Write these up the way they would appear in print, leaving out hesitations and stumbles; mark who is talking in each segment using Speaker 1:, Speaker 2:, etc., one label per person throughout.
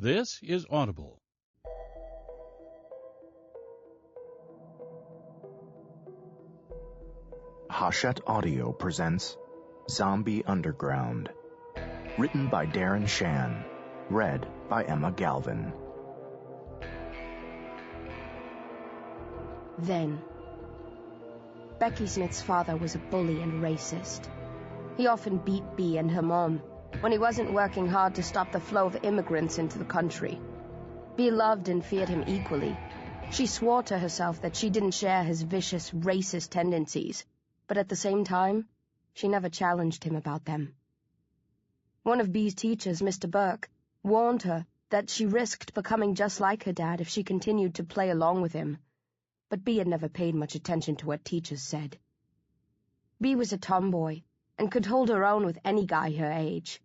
Speaker 1: This is Audible.
Speaker 2: Hachette Audio presents Zom-B Underground. Written by Darren Shan. Read by Emma Galvin.
Speaker 3: Then, Becky Smith's father was a bully and racist. He often beat Bea and her mom when he wasn't working hard to stop the flow of immigrants into the country. Bea loved and feared him equally. She swore to herself that she didn't share his vicious, racist tendencies, but at the same time, she never challenged him about them. One of Bea's teachers, Mr. Burke, warned her that she risked becoming just like her dad if she continued to play along with him. But Bea had never paid much attention to what teachers said. Bea was a tomboy and could hold her own with any guy her age.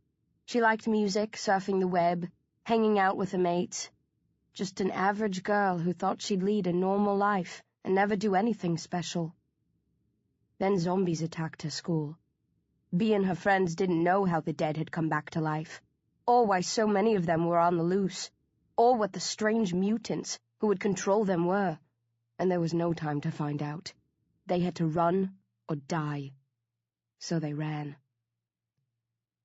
Speaker 3: She liked music, surfing the web, hanging out with her mates. Just an average girl who thought she'd lead a normal life and never do anything special. Then zombies attacked her school. Bea and her friends didn't know how the dead had come back to life, or why so many of them were on the loose, or what the strange mutants who would control them were, and there was no time to find out. They had to run or die. So they ran.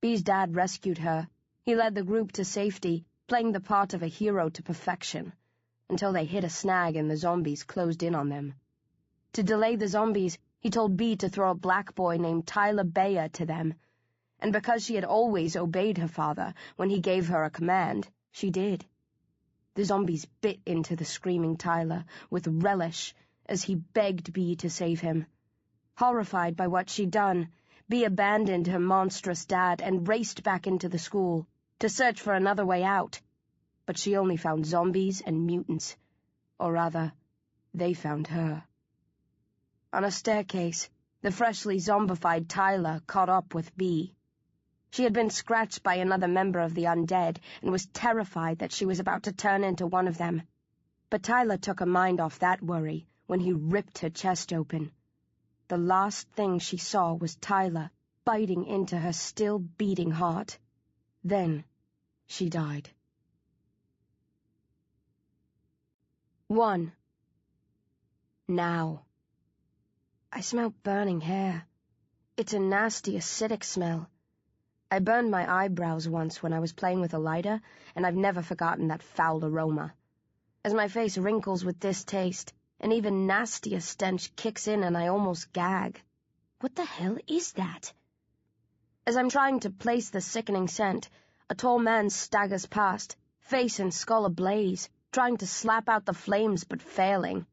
Speaker 3: Bea's dad rescued her. He led the group to safety, playing the part of a hero to perfection, until they hit a snag and the zombies closed in on them. To delay the zombies, he told Bea to throw a black boy named Tyler Bayer to them, and because she had always obeyed her father when he gave her a command, she did. The zombies bit into the screaming Tyler with relish as he begged Bea to save him. Horrified by what she'd done, Bea abandoned her monstrous dad and raced back into the school to search for another way out, but she only found zombies and mutants, or rather, they found her. On a staircase, the freshly zombified Tyler caught up with Bea. She had been scratched by another member of the undead and was terrified that she was about to turn into one of them. But Tyler took her mind off that worry when he ripped her chest open. The last thing she saw was Tyler biting into her still beating heart. Then she died. 1. Now. I smell burning hair. It's a nasty, acidic smell. I burned my eyebrows once when I was playing with a lighter, and I've never forgotten that foul aroma. As my face wrinkles with distaste, an even nastier stench kicks in and I almost gag. What the hell is that? As I'm trying to place the sickening scent, a tall man staggers past, face and skull ablaze, trying to slap out the flames but failing.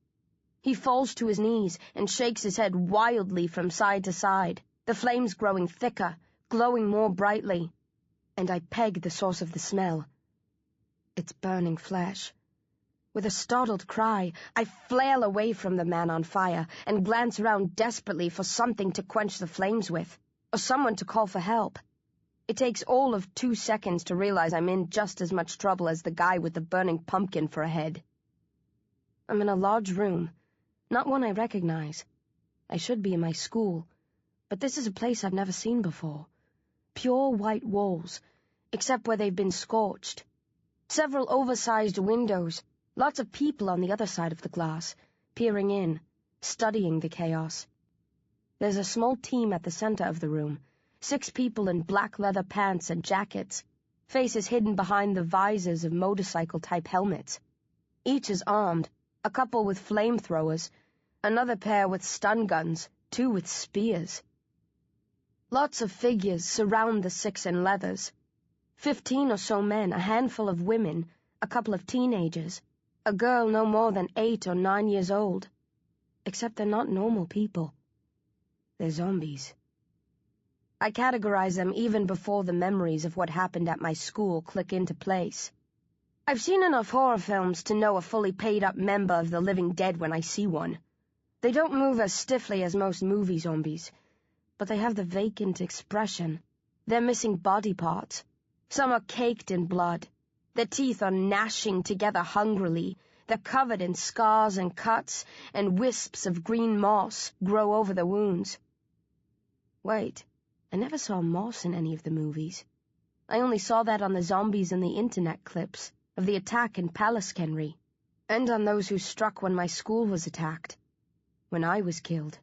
Speaker 3: He falls to his knees and shakes his head wildly from side to side, the flames growing thicker, glowing more brightly, and I peg the source of the smell. It's burning flesh. With a startled cry, I flail away from the man on fire and glance around desperately for something to quench the flames with, or someone to call for help. It takes all of 2 seconds to realize I'm in just as much trouble as the guy with the burning pumpkin for a head. I'm in a large room, not one I recognize. I should be in my school, but this is a place I've never seen before. Pure white walls, except where they've been scorched. Several oversized windows, lots of people on the other side of the glass, peering in, studying the chaos. There's a small team at the center of the room, 6 people in black leather pants and jackets, faces hidden behind the visors of motorcycle-type helmets. Each is armed, a couple with flamethrowers, another pair with stun guns, 2 with spears. Lots of figures surround the 6 in leathers. 15 or so men, a handful of women, a couple of teenagers, a girl no more than 8 or 9 years old. Except they're not normal people. They're zombies. I categorize them even before the memories of what happened at my school click into place. I've seen enough horror films to know a fully paid-up member of the living dead when I see one. They don't move as stiffly as most movie zombies, but they have the vacant expression. They're missing body parts. Some are caked in blood. Their teeth are gnashing together hungrily. They're covered in scars and cuts, and wisps of green moss grow over the wounds. Wait, I never saw moss in any of the movies. I only saw that on the zombies in the internet clips. of the attack in Palace-Kenry, and on those who struck when my school was attacked, when I was killed.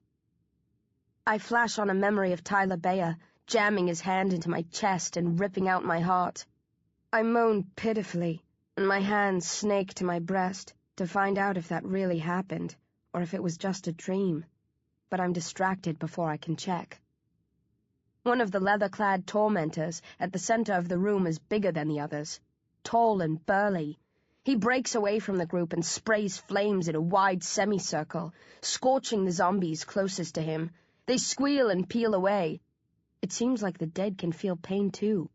Speaker 3: I flash on a memory of Tyler Bayer jamming his hand into my chest and ripping out my heart. I moan pitifully, and my hands snake to my breast to find out if that really happened, or if it was just a dream. But I'm distracted before I can check. One of the leather-clad tormentors at the center of the room is bigger than the others, tall and burly. He breaks away from the group and sprays flames in a wide semicircle, scorching the zombies closest to him. They squeal and peel away. It seems like the dead can feel pain too.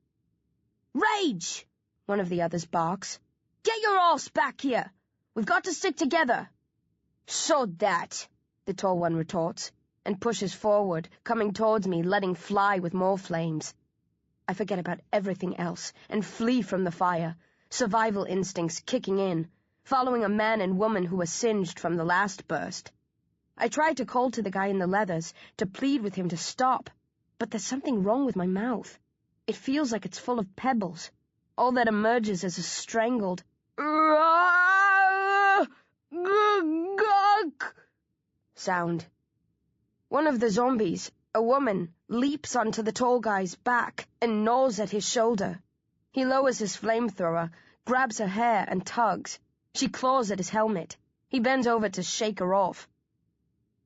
Speaker 3: "Rage!" one of the others barks. "Get your arse back here! We've got to stick together!" "Sod that!" the tall one retorts, and pushes forward, coming towards me, letting fly with more flames. I forget about everything else and flee from the fire, survival instincts kicking in, following a man and woman who were singed from the last burst. I try to call to the guy in the leathers to plead with him to stop, but there's something wrong with my mouth. It feels like it's full of pebbles. All that emerges is a strangled sound. One of the zombies, a woman, leaps onto the tall guy's back and gnaws at his shoulder. He lowers his flamethrower, grabs her hair, and tugs. She claws at his helmet. He bends over to shake her off.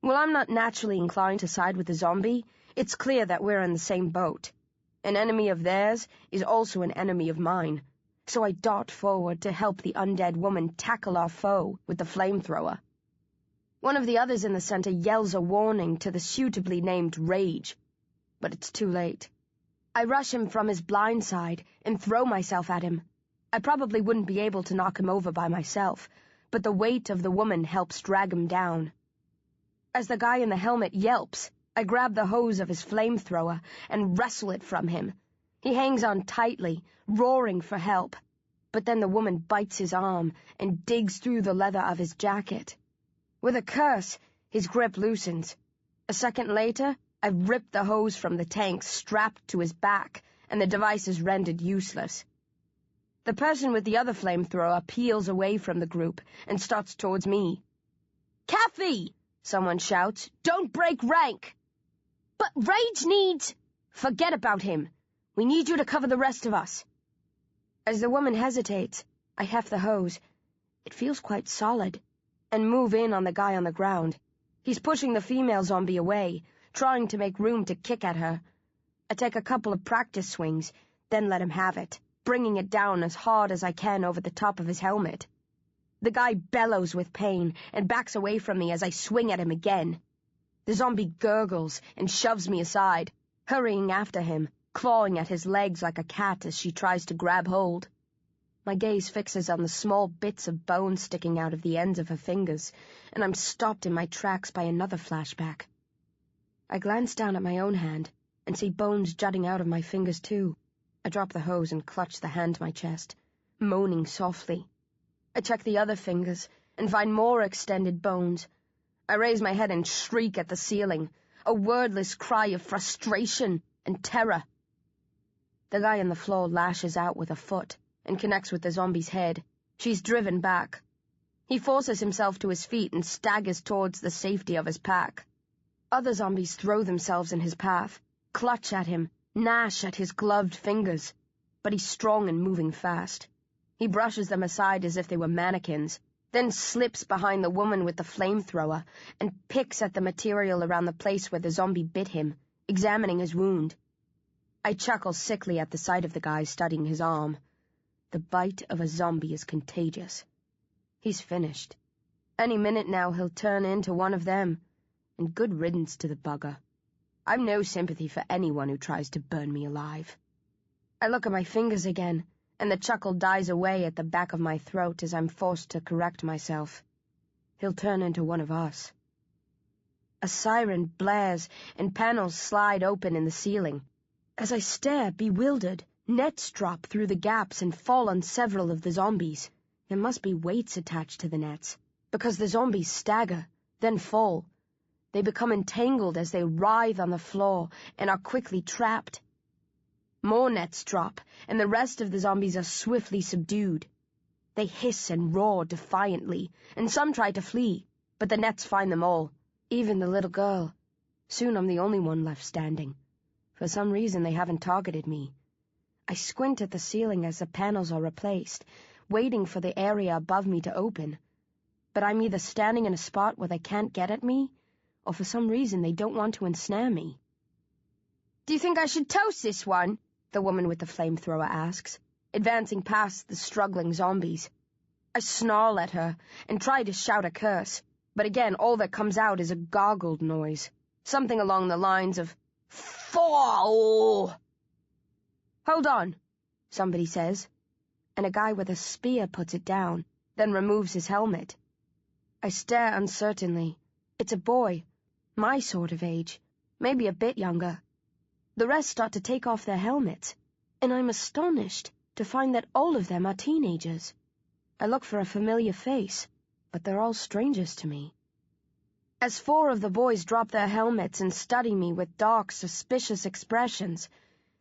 Speaker 3: While I'm not naturally inclined to side with the zombie, it's clear that we're in the same boat. An enemy of theirs is also an enemy of mine, so I dart forward to help the undead woman tackle our foe with the flamethrower. One of the others in the center yells a warning to the suitably named Rage, but it's too late. I rush him from his blind side and throw myself at him. I probably wouldn't be able to knock him over by myself, but the weight of the woman helps drag him down. As the guy in the helmet yelps, I grab the hose of his flamethrower and wrestle it from him. He hangs on tightly, roaring for help, but then the woman bites his arm and digs through the leather of his jacket. With a curse, his grip loosens. A second later, I've ripped the hose from the tank strapped to his back, and the device is rendered useless. The person with the other flamethrower peels away from the group and starts towards me. "Kathy!" someone shouts. "Don't break rank!" "But Rage needs—" "Forget about him. We need you to cover the rest of us." As the woman hesitates, I heft the hose. It feels quite solid, and move in on the guy on the ground. He's pushing the female zombie away, trying to make room to kick at her. I take a couple of practice swings, then let him have it, bringing it down as hard as I can over the top of his helmet. The guy bellows with pain and backs away from me as I swing at him again. The zombie gurgles and shoves me aside, hurrying after him, clawing at his legs like a cat as she tries to grab hold. My gaze fixes on the small bits of bone sticking out of the ends of her fingers, and I'm stopped in my tracks by another flashback. I glance down at my own hand and see bones jutting out of my fingers too. I drop the hose and clutch the hand to my chest, moaning softly. I check the other fingers and find more extended bones. I raise my head and shriek at the ceiling, a wordless cry of frustration and terror. The guy on the floor lashes out with a foot and connects with the zombie's head. She's driven back. He forces himself to his feet and staggers towards the safety of his pack. Other zombies throw themselves in his path, clutch at him, gnash at his gloved fingers, but he's strong and moving fast. He brushes them aside as if they were mannequins, then slips behind the woman with the flamethrower and picks at the material around the place where the zombie bit him, examining his wound. I chuckle sickly at the sight of the guy studying his arm. The bite of a zombie is contagious. He's finished. Any minute now he'll turn into one of them, and good riddance to the bugger. I've no sympathy for anyone who tries to burn me alive. I look at my fingers again, and the chuckle dies away at the back of my throat as I'm forced to correct myself. He'll turn into one of us. A siren blares, and panels slide open in the ceiling. As I stare, bewildered, nets drop through the gaps and fall on several of the zombies. There must be weights attached to the nets, because the zombies stagger, then fall. They become entangled as they writhe on the floor and are quickly trapped. More nets drop, and the rest of the zombies are swiftly subdued. They hiss and roar defiantly, and some try to flee, but the nets find them all, even the little girl. Soon I'm the only one left standing. For some reason they haven't targeted me. I squint at the ceiling as the panels are replaced, waiting for the area above me to open. But I'm either standing in a spot where they can't get at me, or for some reason they don't want to ensnare me. "Do you think I should toast this one?" the woman with the flamethrower asks, advancing past the struggling zombies. I snarl at her and try to shout a curse, but again all that comes out is a gargled noise, something along the lines of, "Fall!" "Hold on," somebody says, and a guy with a spear puts it down, then removes his helmet. I stare uncertainly. It's a boy, my sort of age, maybe a bit younger. The rest start to take off their helmets, and I'm astonished to find that all of them are teenagers. I look for a familiar face, but they're all strangers to me. As 4 of the boys drop their helmets and study me with dark, suspicious expressions,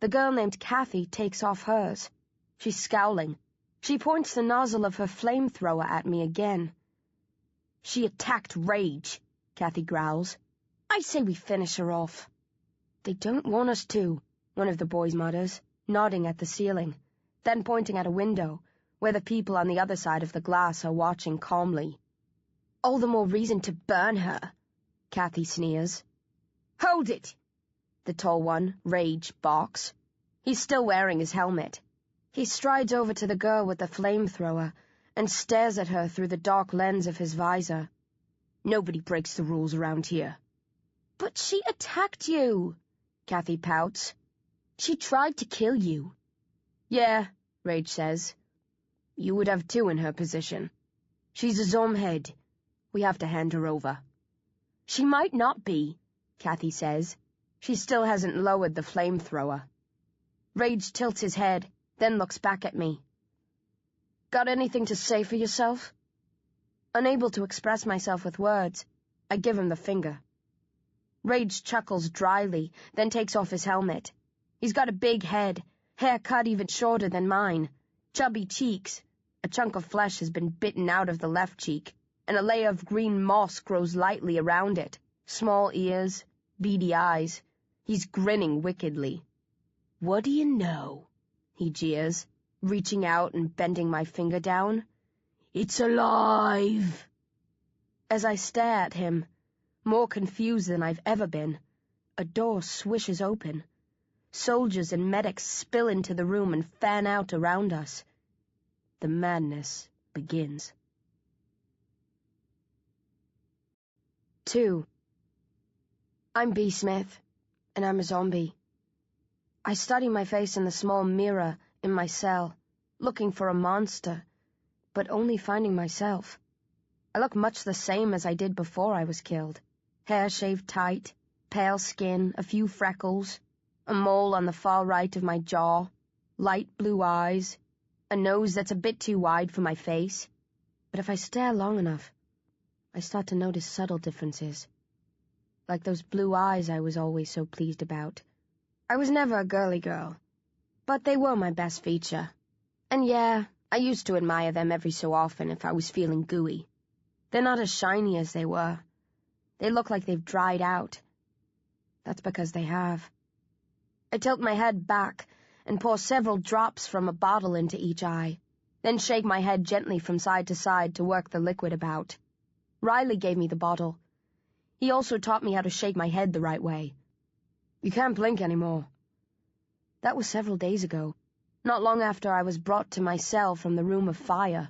Speaker 3: the girl named Kathy takes off hers. She's scowling. She points the nozzle of her flamethrower at me again. "She attacked Rage," Kathy growls. "I say we finish her off." "They don't want us to," one of the boys mutters, nodding at the ceiling, then pointing at a window, where the people on the other side of the glass are watching calmly. "All the more reason to burn her," Kathy sneers. "Hold it!" the tall one, Rage, barks. He's still wearing his helmet. He strides over to the girl with the flamethrower and stares at her through the dark lens of his visor. "Nobody breaks the rules around here." "But she attacked you," Kathy pouts. "She tried to kill you." "Yeah," Rage says. "You would have too in her position. She's a Zom-head. We have to hand her over." "She might not be," Kathy says. She still hasn't lowered the flamethrower. Rage tilts his head, then looks back at me. "Got anything to say for yourself?" Unable to express myself with words, I give him the finger. Rage chuckles dryly, then takes off his helmet. He's got a big head, hair cut even shorter than mine, chubby cheeks. A chunk of flesh has been bitten out of the left cheek, and a layer of green moss grows lightly around it. Small ears, beady eyes. He's grinning wickedly. "What do you know?" he jeers, reaching out and bending my finger down. "It's alive!" As I stare at him, more confused than I've ever been, a door swishes open. Soldiers and medics spill into the room and fan out around us. The madness begins. 2. I'm B. Smith, and I'm a zombie. I study my face in the small mirror in my cell, looking for a monster, but only finding myself. I look much the same as I did before I was killed. Hair shaved tight, pale skin, a few freckles, a mole on the far right of my jaw, light blue eyes, a nose that's a bit too wide for my face. But if I stare long enough, I start to notice subtle differences. Like those blue eyes I was always so pleased about. I was never a girly girl, but they were my best feature. And yeah, I used to admire them every so often if I was feeling gooey. They're not as shiny as they were. They look like they've dried out. That's because they have. I tilt my head back and pour several drops from a bottle into each eye, then shake my head gently from side to side to work the liquid about. Riley gave me the bottle. He also taught me how to shake my head the right way. You can't blink anymore. That was several days ago, not long after I was brought to my cell from the room of fire.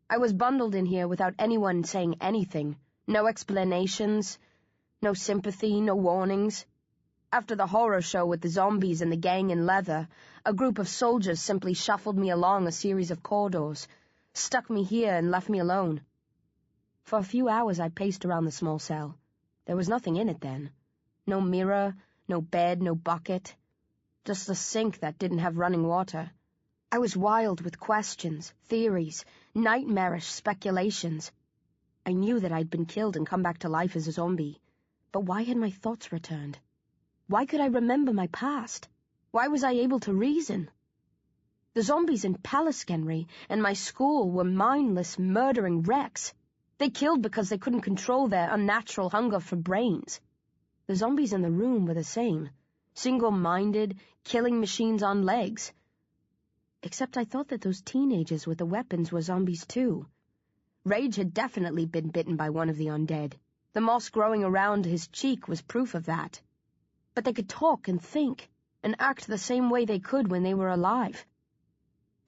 Speaker 3: I was bundled in here without anyone saying anything. No explanations, no sympathy, no warnings. After the horror show with the zombies and the gang in leather, a group of soldiers simply shuffled me along a series of corridors, stuck me here and left me alone. For a few hours I paced around the small cell. There was nothing in it then. No mirror, no bed, no bucket. Just a sink that didn't have running water. I was wild with questions, theories, nightmarish speculations. I knew that I'd been killed and come back to life as a zombie. But why had my thoughts returned? Why could I remember my past? Why was I able to reason? The zombies in Paliskenry and my school were mindless, murdering wrecks. They killed because they couldn't control their unnatural hunger for brains. The zombies in the room were the same, single-minded, killing machines on legs. Except I thought that those teenagers with the weapons were zombies too. Rage had definitely been bitten by one of the undead. The moss growing around his cheek was proof of that. But they could talk and think, and act the same way they could when they were alive.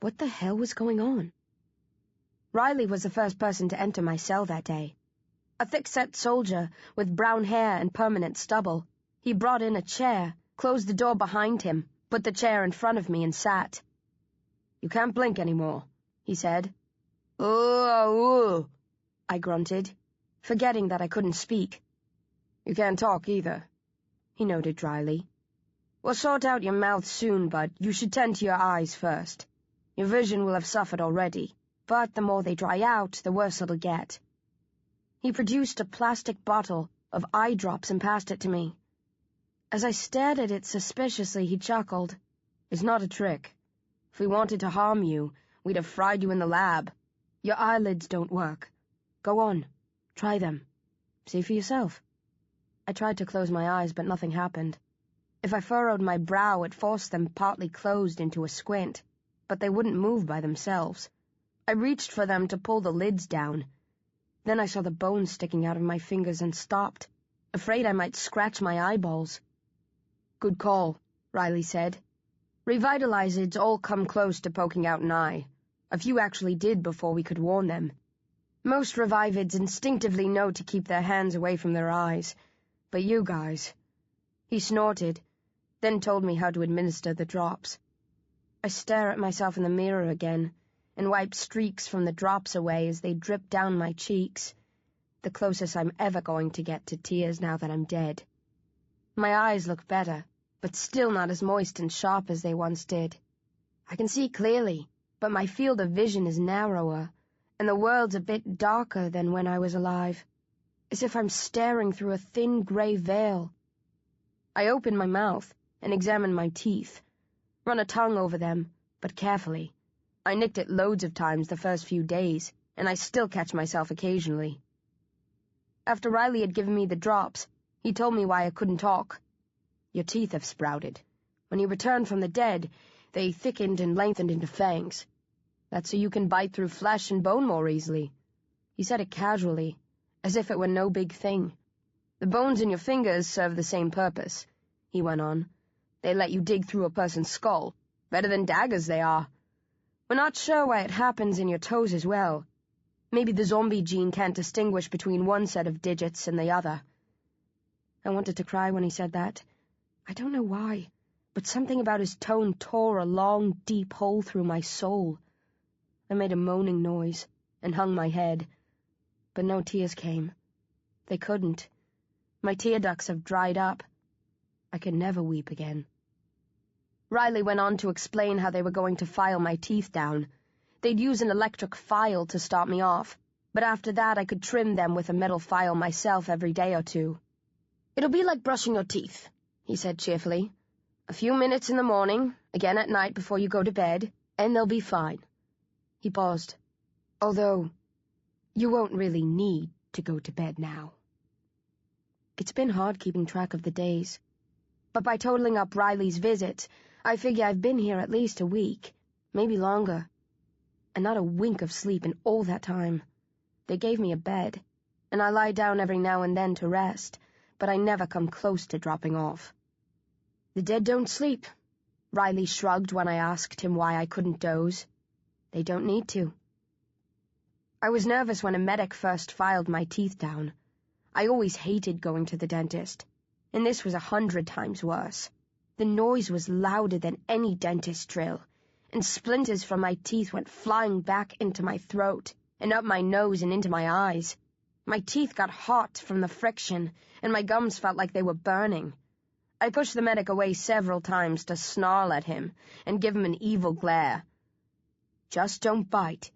Speaker 3: What the hell was going on? Riley was the first person to enter my cell that day. A thick-set soldier with brown hair and permanent stubble. He brought in a chair, closed the door behind him, put the chair in front of me and sat. "You can't blink anymore," he said. "Ooh," I grunted, forgetting that I couldn't speak. "You can't talk either," he noted dryly. "We'll sort out your mouth soon, but you should tend to your eyes first. Your vision will have suffered already, but the more they dry out, the worse it'll get." He produced a plastic bottle of eye drops and passed it to me. As I stared at it suspiciously, he chuckled. "It's not a trick. If we wanted to harm you, we'd have fried you in the lab. Your eyelids don't work. Go on, try them. See for yourself." I tried to close my eyes, but nothing happened. If I furrowed my brow, it forced them partly closed into a squint, but they wouldn't move by themselves. I reached for them to pull the lids down. Then I saw the bones sticking out of my fingers and stopped, afraid I might scratch my eyeballs. "Good call," Riley said. "Revitalizids all come close to poking out an eye. A few actually did before we could warn them. Most revivids instinctively know to keep their hands away from their eyes. But you guys..." He snorted, then told me how to administer the drops. I stare at myself in the mirror again, and wipe streaks from the drops away as they drip down my cheeks, the closest I'm ever going to get to tears now that I'm dead. My eyes look better, but still not as moist and sharp as they once did. I can see clearly, but my field of vision is narrower, and the world's a bit darker than when I was alive, as if I'm staring through a thin grey veil. I open my mouth and examine my teeth, run a tongue over them, but carefully. I nicked it loads of times the first few days, and I still catch myself occasionally. After Riley had given me the drops, he told me why I couldn't talk. "Your teeth have sprouted. When you returned from the dead, they thickened and lengthened into fangs. That's so you can bite through flesh and bone more easily." He said it casually, as if it were no big thing. "The bones in your fingers serve the same purpose," he went on. "They let you dig through a person's skull. Better than daggers they are. We're not sure why it happens in your toes as well. Maybe the Zom-B gene can't distinguish between one set of digits and the other." I wanted to cry when he said that. I don't know why, but something about his tone tore a long, deep hole through my soul. I made a moaning noise and hung my head, but no tears came. They couldn't. My tear ducts have dried up. I could never weep again. Riley went on to explain how they were going to file my teeth down. They'd use an electric file to start me off, but after that I could trim them with a metal file myself every day or two. "It'll be like brushing your teeth," he said cheerfully. "A few minutes in the morning, again at night before you go to bed, and they'll be fine." He paused. "Although, you won't really need to go to bed now." It's been hard keeping track of the days, but by totaling up Riley's visits, I figure I've been here at least a week, maybe longer, and not a wink of sleep in all that time. They gave me a bed, and I lie down every now and then to rest, but I never come close to dropping off. "The dead don't sleep," Riley shrugged when I asked him why I couldn't doze. "They don't need to." I was nervous when a medic first filed my teeth down. I always hated going to the dentist, and this was 100 times worse. The noise was louder than any dentist drill, and splinters from my teeth went flying back into my throat, and up my nose and into my eyes. My teeth got hot from the friction, and my gums felt like they were burning. I pushed the medic away several times to snarl at him and give him an evil glare. "Just don't bite,"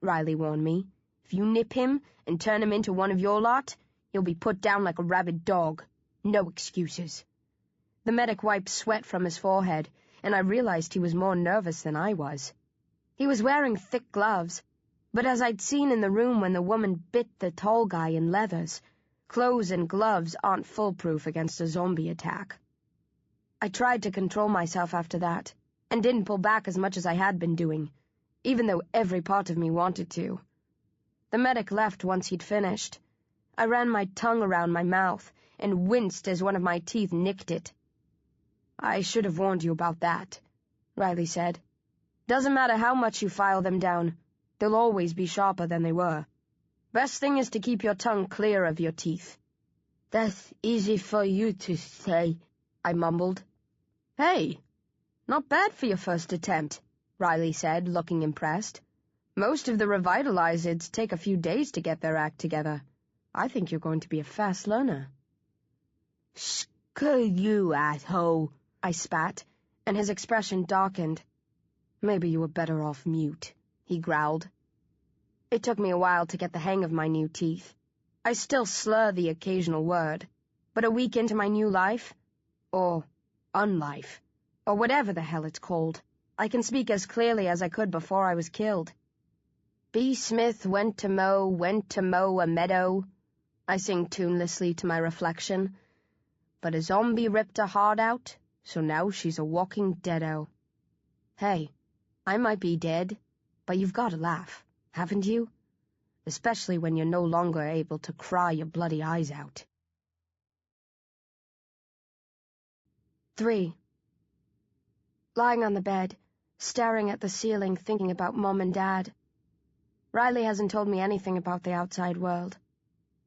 Speaker 3: Riley warned me. "If you nip him and turn him into one of your lot, he'll be put down like a rabid dog. No excuses." The medic wiped sweat from his forehead, and I realized he was more nervous than I was. He was wearing thick gloves, but as I'd seen in the room when the woman bit the tall guy in leathers, clothes and gloves aren't foolproof against a zombie attack. I tried to control myself after that, and didn't pull back as much as I had been doing, even though every part of me wanted to. The medic left once he'd finished. I ran my tongue around my mouth and winced as one of my teeth nicked it. "I should have warned you about that," Riley said. "Doesn't matter how much you file them down, they'll always be sharper than they were. Best thing is to keep your tongue clear of your teeth." "That's easy for you to say," I mumbled. "Hey, not bad for your first attempt," Riley said, looking impressed. "Most of the revitalizeds take a few days to get their act together. I think you're going to be a fast learner." "Screw you, asshole," I spat, and his expression darkened. "Maybe you were better off mute," he growled. It took me a while to get the hang of my new teeth. I still slur the occasional word, but a week into my new life, or unlife, or whatever the hell it's called, I can speak as clearly as I could before I was killed. "B. Smith went to mow a meadow," I sing tunelessly to my reflection. "But a zombie ripped her heart out, so now she's a walking deado." Hey, I might be dead, but you've got to laugh, haven't you? Especially when you're no longer able to cry your bloody eyes out. 3. Lying on the bed, staring at the ceiling, thinking about Mom and Dad. Riley hasn't told me anything about the outside world.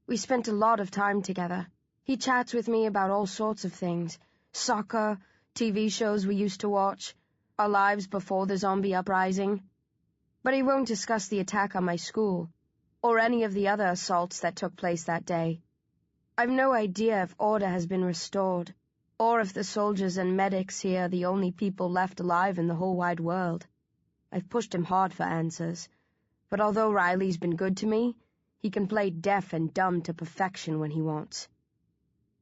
Speaker 3: We spent a lot of time together. He chats with me about all sorts of things. Soccer, TV shows we used to watch, our lives before the zombie uprising. But he won't discuss the attack on my school, or any of the other assaults that took place that day. I've no idea if order has been restored, or if the soldiers and medics here are the only people left alive in the whole wide world. I've pushed him hard for answers, but although Riley's been good to me, he can play deaf and dumb to perfection when he wants.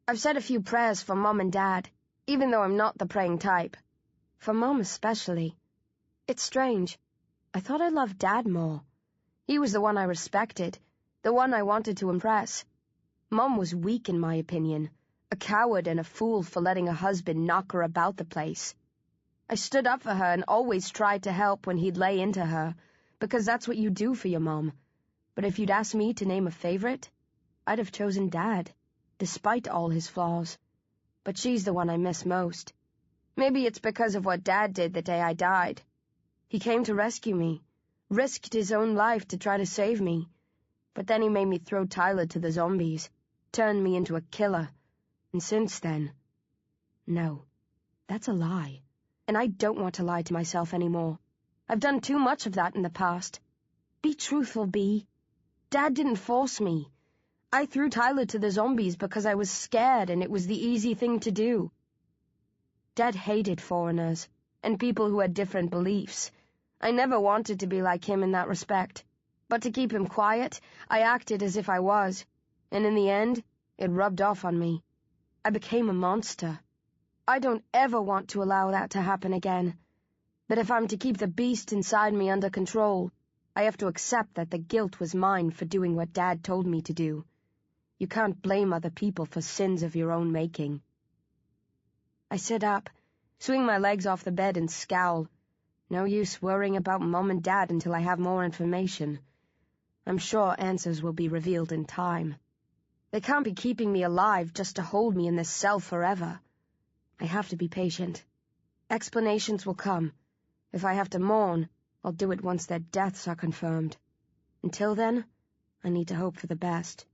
Speaker 3: I've said a few prayers for Mom and Dad, even though I'm not the praying type. For Mom especially. It's strange. I thought I loved Dad more. He was the one I respected, the one I wanted to impress. Mom was weak in my opinion, a coward and a fool for letting her husband knock her about the place. I stood up for her and always tried to help when he'd lay into her, because that's what you do for your mom. But if you'd asked me to name a favorite, I'd have chosen Dad, despite all his flaws. But she's the one I miss most. Maybe it's because of what Dad did the day I died. He came to rescue me, risked his own life to try to save me. But then he made me throw Tyler to the zombies, turned me into a killer. And since then... No, that's a lie. And I don't want to lie to myself anymore. I've done too much of that in the past. Be truthful, B. Dad didn't force me. I threw Tyler to the zombies because I was scared and it was the easy thing to do. Dad hated foreigners and people who had different beliefs. I never wanted to be like him in that respect. But to keep him quiet, I acted as if I was. And in the end, it rubbed off on me. I became a monster. I don't ever want to allow that to happen again. But if I'm to keep the beast inside me under control, I have to accept that the guilt was mine for doing what Dad told me to do. You can't blame other people for sins of your own making. I sit up, swing my legs off the bed and scowl. No use worrying about Mom and Dad until I have more information. I'm sure answers will be revealed in time. They can't be keeping me alive just to hold me in this cell forever. I have to be patient. Explanations will come. If I have to mourn, I'll do it once their deaths are confirmed. Until then, I need to hope for the best.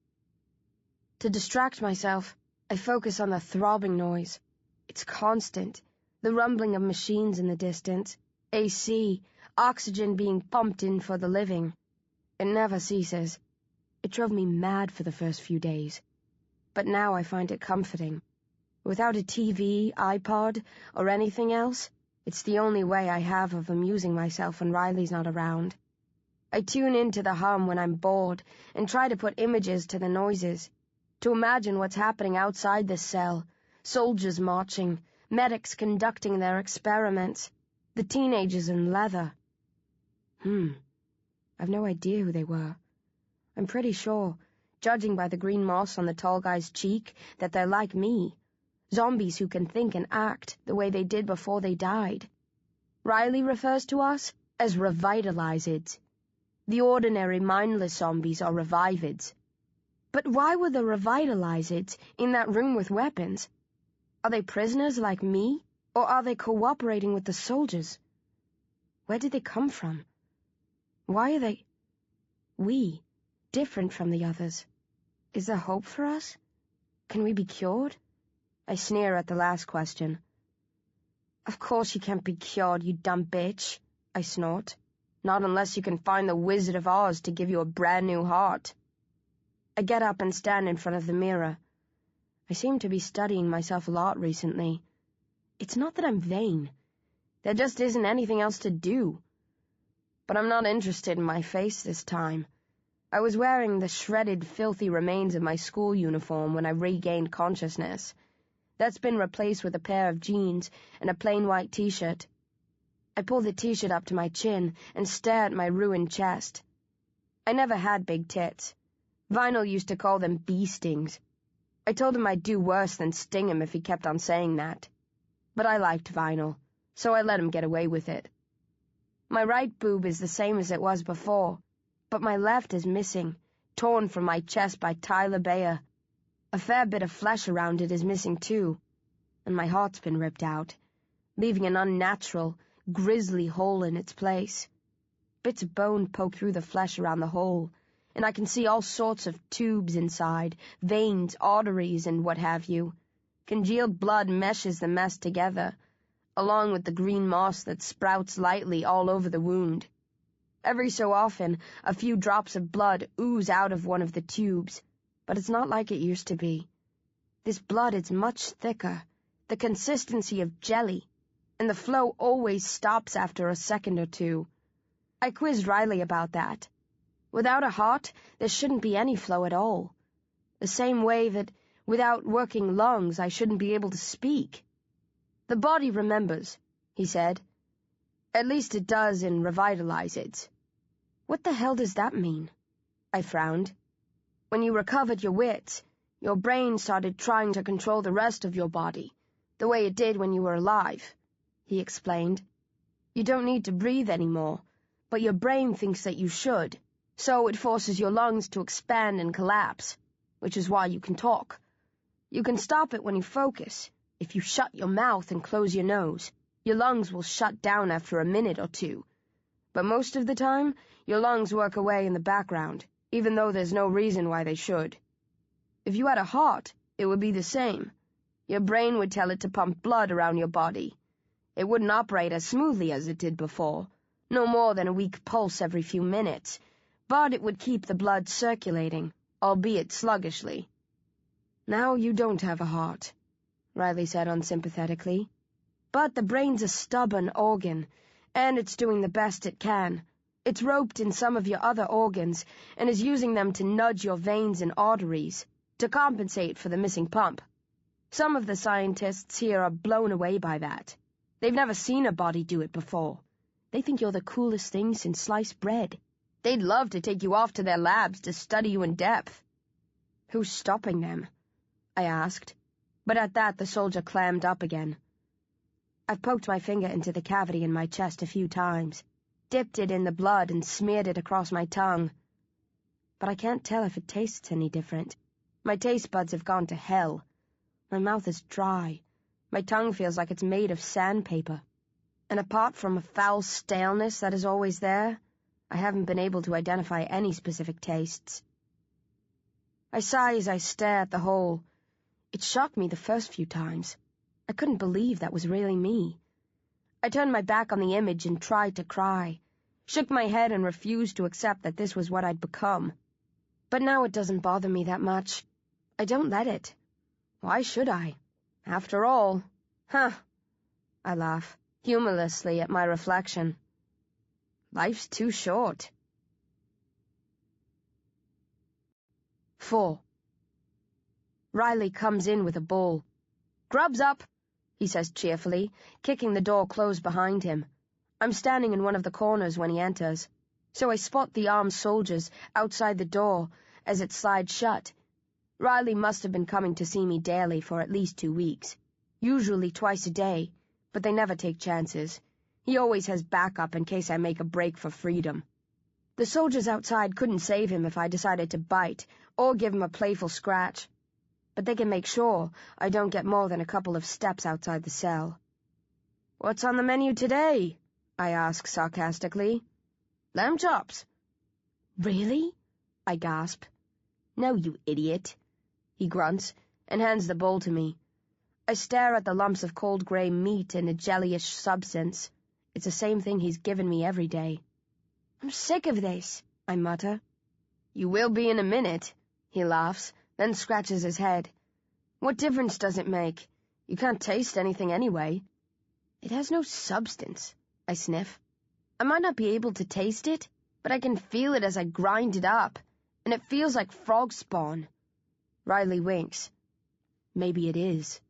Speaker 3: To distract myself, I focus on the throbbing noise. It's constant. The rumbling of machines in the distance, AC, oxygen being pumped in for the living. It never ceases. It drove me mad for the first few days. But now I find it comforting. Without a TV, iPod, or anything else, it's the only way I have of amusing myself when Riley's not around. I tune into the hum when I'm bored and try to put images to the noises, to imagine what's happening outside this cell, soldiers marching, medics conducting their experiments, the teenagers in leather. I've no idea who they were. I'm pretty sure, judging by the green moss on the tall guy's cheek, that they're like me. Zombies who can think and act the way they did before they died. Riley refers to us as revitalizeds. The ordinary mindless zombies are revivids. But why were the revitalizeds in that room with weapons? Are they prisoners like me, or are they cooperating with the soldiers? Where did they come from? Why are we different from the others? Is there hope for us? Can we be cured? I sneer at the last question. Of course you can't be cured, you dumb bitch, I snort. Not unless you can find the Wizard of Oz to give you a brand new heart. I get up and stand in front of the mirror. I seem to be studying myself a lot recently. It's not that I'm vain. There just isn't anything else to do. But I'm not interested in my face this time. I was wearing the shredded, filthy remains of my school uniform when I regained consciousness. That's been replaced with a pair of jeans and a plain white t-shirt. I pull the t-shirt up to my chin and stare at my ruined chest. I never had big tits. Vinyl used to call them bee stings. I told him I'd do worse than sting him if he kept on saying that. But I liked Vinyl, so I let him get away with it. My right boob is the same as it was before, but my left is missing, torn from my chest by Tyler Bayer. A fair bit of flesh around it is missing too, and my heart's been ripped out, leaving an unnatural, grisly hole in its place. Bits of bone poke through the flesh around the hole, and I can see all sorts of tubes inside, veins, arteries, and what have you. Congealed blood meshes the mess together, along with the green moss that sprouts lightly all over the wound. Every so often, a few drops of blood ooze out of one of the tubes, but it's not like it used to be. This blood is much thicker, the consistency of jelly, and the flow always stops after a second or two. I quizzed Riley about that. Without a heart, there shouldn't be any flow at all. The same way that, without working lungs, I shouldn't be able to speak. The body remembers, he said. At least it does in revitalizeds. What the hell does that mean? I frowned. When you recovered your wits, your brain started trying to control the rest of your body, the way it did when you were alive, he explained. You don't need to breathe anymore, but your brain thinks that you should, so it forces your lungs to expand and collapse, which is why you can talk. You can stop it when you focus. If you shut your mouth and close your nose, your lungs will shut down after a minute or two. But most of the time, your lungs work away in the background, even though there's no reason why they should. If you had a heart, it would be the same. Your brain would tell it to pump blood around your body. It wouldn't operate as smoothly as it did before, no more than a weak pulse every few minutes, but it would keep the blood circulating, albeit sluggishly. Now you don't have a heart, Riley said unsympathetically. But the brain's a stubborn organ, and it's doing the best it can. It's roped in some of your other organs, and is using them to nudge your veins and arteries, to compensate for the missing pump. Some of the scientists here are blown away by that. They've never seen a body do it before. They think you're the coolest thing since sliced bread. They'd love to take you off to their labs to study you in depth. Who's stopping them? I asked, but at that the soldier clammed up again. I've poked my finger into the cavity in my chest a few times, dipped it in the blood and smeared it across my tongue. But I can't tell if it tastes any different. My taste buds have gone to hell. My mouth is dry. My tongue feels like it's made of sandpaper. And apart from a foul staleness that is always there, I haven't been able to identify any specific tastes. I sigh as I stare at the hole. It shocked me the first few times. I couldn't believe that was really me. I turned my back on the image and tried to cry, shook my head and refused to accept that this was what I'd become. But now it doesn't bother me that much. I don't let it. Why should I? After all, I laugh, humorlessly at my reflection. Life's too short. 4. Riley comes in with a bowl. "Grub's up," he says cheerfully, kicking the door closed behind him. I'm standing in one of the corners when he enters. So I spot the armed soldiers outside the door as it slides shut. Riley must have been coming to see me daily for at least 2 weeks, usually twice a day, but they never take chances. He always has backup in case I make a break for freedom. The soldiers outside couldn't save him if I decided to bite or give him a playful scratch, but they can make sure I don't get more than a couple of steps outside the cell. "What's on the menu today?" I ask sarcastically. "Lamb chops." "Really?" I gasp. "No, you idiot," he grunts and hands the bowl to me. I stare at the lumps of cold grey meat and a jellyish substance. It's the same thing he's given me every day. "I'm sick of this," I mutter. "You will be in a minute," he laughs, then scratches his head. "What difference does it make? You can't taste anything anyway." "It has no substance," I sniff. "I might not be able to taste it, but I can feel it as I grind it up, and it feels like frog spawn." Riley winks. "Maybe it is."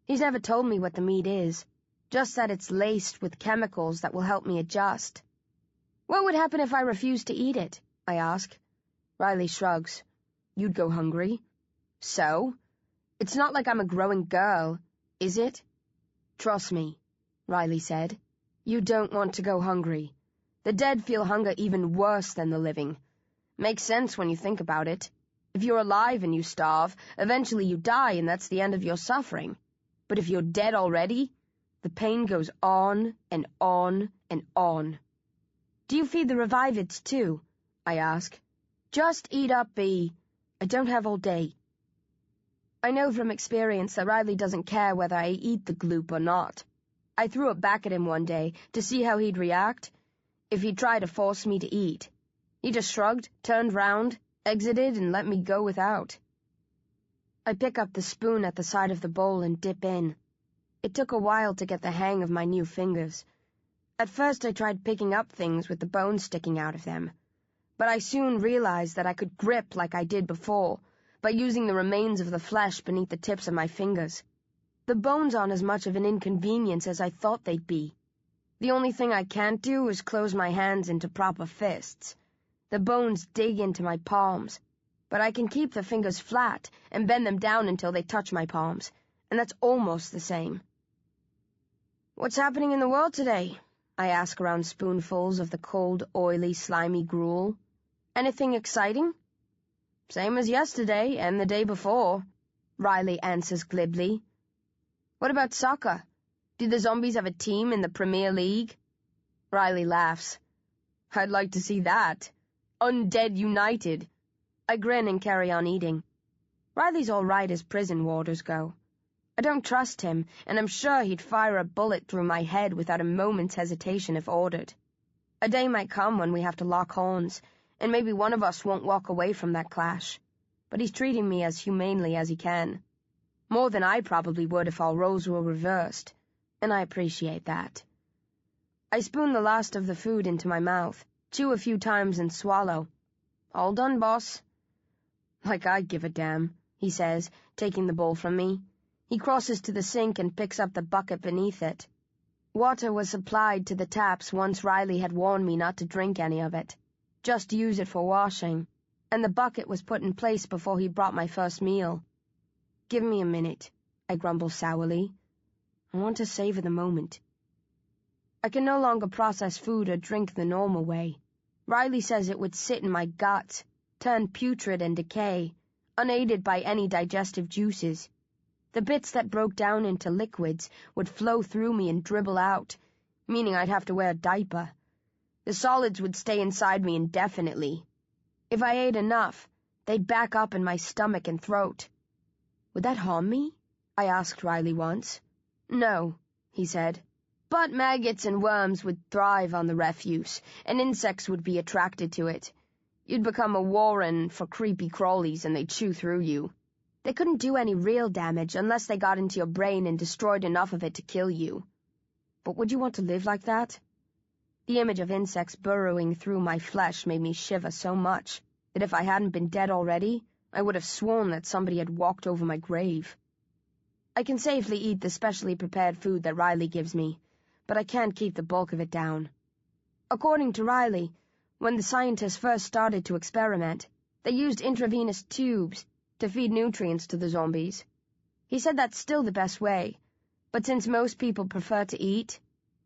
Speaker 3: He's never told me what the meat is, just that it's laced with chemicals that will help me adjust. "What would happen if I refused to eat it?" I ask. Riley shrugs. "You'd go hungry." "So? It's not like I'm a growing girl, is it?" "Trust me," Riley said. "You don't want to go hungry. The dead feel hunger even worse than the living. Makes sense when you think about it. If you're alive and you starve, eventually you die and that's the end of your suffering. But if you're dead already, the pain goes on and on and on." "Do you feed the revivids too?" I ask. "Just eat up, B. I don't have all day." I know from experience that Riley doesn't care whether I eat the gloop or not. I threw it back at him one day to see how he'd react if he'd try to force me to eat. He just shrugged, turned round, exited, and let me go without. I pick up the spoon at the side of the bowl and dip in. It took a while to get the hang of my new fingers. At first I tried picking up things with the bones sticking out of them, but I soon realized that I could grip like I did before, by using the remains of the flesh beneath the tips of my fingers. The bones aren't as much of an inconvenience as I thought they'd be. The only thing I can't do is close my hands into proper fists. The bones dig into my palms, but I can keep the fingers flat and bend them down until they touch my palms, and that's almost the same. "What's happening in the world today?" I ask around spoonfuls of the cold, oily, slimy gruel. "Anything exciting?" "Same as yesterday and the day before," Riley answers glibly. "What about soccer? Do the Zombies have a team in the Premier League?" Riley laughs. "I'd like to see that. Undead United." I grin and carry on eating. Riley's all right as prison warders go. I don't trust him, and I'm sure he'd fire a bullet through my head without a moment's hesitation if ordered. A day might come when we have to lock horns, and maybe one of us won't walk away from that clash. But he's treating me as humanely as he can. More than I probably would if our roles were reversed, and I appreciate that. I spoon the last of the food into my mouth, chew a few times and swallow. "All done, boss." "Like I give a damn," he says, taking the bowl from me. He crosses to the sink and picks up the bucket beneath it. Water was supplied to the taps once Riley had warned me not to drink any of it. Just use it for washing, and the bucket was put in place before he brought my first meal. "Give me a minute," I grumble sourly. "I want to savor the moment." I can no longer process food or drink the normal way. Riley says it would sit in my guts, turn putrid and decay, unaided by any digestive juices. The bits that broke down into liquids would flow through me and dribble out, meaning I'd have to wear a diaper. The solids would stay inside me indefinitely. If I ate enough, they'd back up in my stomach and throat. "Would that harm me?" I asked Riley once. "No," he said. "But maggots and worms would thrive on the refuse, and insects would be attracted to it. You'd become a warren for creepy crawlies and they'd chew through you. They couldn't do any real damage unless they got into your brain and destroyed enough of it to kill you. But would you want to live like that?" The image of insects burrowing through my flesh made me shiver so much that if I hadn't been dead already, I would have sworn that somebody had walked over my grave. I can safely eat the specially prepared food that Riley gives me, but I can't keep the bulk of it down. According to Riley, When the scientists first started to experiment, they used intravenous tubes to feed nutrients to the zombies. He said that's still the best way, but since most people prefer to eat,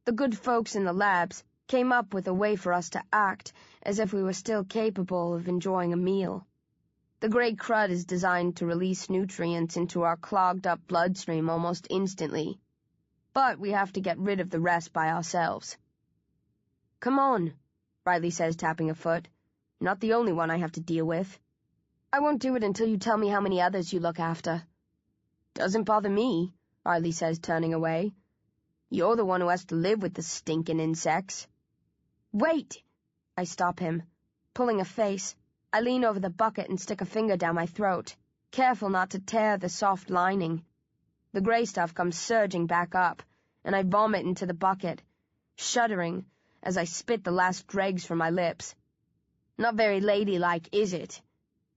Speaker 3: the good folks in the labs came up with a way for us to act as if we were still capable of enjoying a meal. The grey crud is designed to release nutrients into our clogged-up bloodstream almost instantly, but we have to get rid of the rest by ourselves. "Come on," Riley says, tapping a foot. "You're not the only one I have to deal with." "I won't do it until you tell me how many others you look after." "Doesn't bother me," Riley says, turning away. "You're the one who has to live with the stinking insects." "Wait!" I stop him. Pulling a face, I lean over the bucket and stick a finger down my throat, careful not to tear the soft lining. The grey stuff comes surging back up, and I vomit into the bucket, shuddering as I spit the last dregs from my lips. "Not very ladylike, is it?"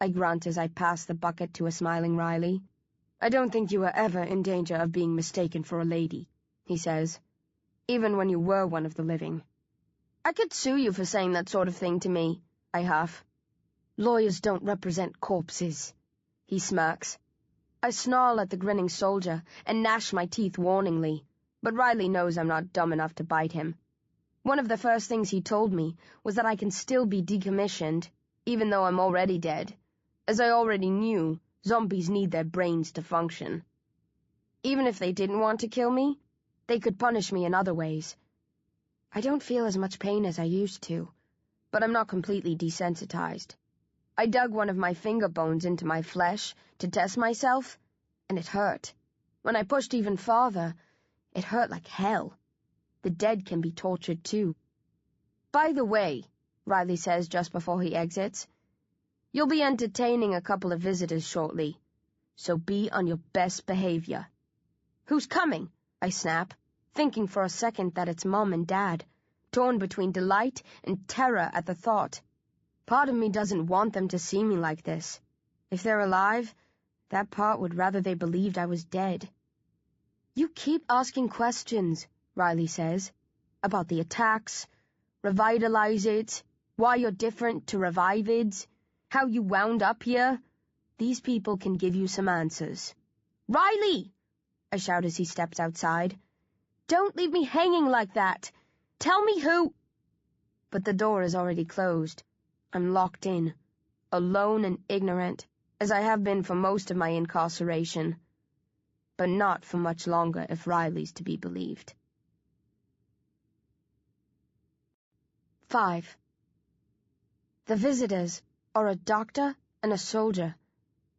Speaker 3: I grunt as I pass the bucket to a smiling Riley. "I don't think you were ever in danger of being mistaken for a lady," he says, "even when you were one of the living." "I could sue you for saying that sort of thing to me," I huff. "Lawyers don't represent corpses," he smirks. I snarl at the grinning soldier and gnash my teeth warningly, but Riley knows I'm not dumb enough to bite him. One of the first things he told me was that I can still be decommissioned, even though I'm already dead. As I already knew, zombies need their brains to function. Even if they didn't want to kill me, they could punish me in other ways. I don't feel as much pain as I used to, but I'm not completely desensitized. I dug one of my finger bones into my flesh to test myself, and it hurt. When I pushed even farther, it hurt like hell. The dead can be tortured too. "By the way," Riley says just before he exits, "you'll be entertaining a couple of visitors shortly, so be on your best behavior." "Who's coming?" I snap, thinking for a second that it's Mom and Dad, torn between delight and terror at the thought. Part of me doesn't want them to see me like this. If they're alive, that part would rather they believed I was dead. "You keep asking questions," Riley says, "about the attacks, revitalize it, why you're different to revivids, how you wound up here. These people can give you some answers." "Riley!" I shout as he steps outside. "Don't leave me hanging like that. Tell me who—" But the door is already closed. I'm locked in, alone and ignorant, as I have been for most of my incarceration. But not for much longer if Riley's to be believed. 5. The visitors are a doctor and a soldier.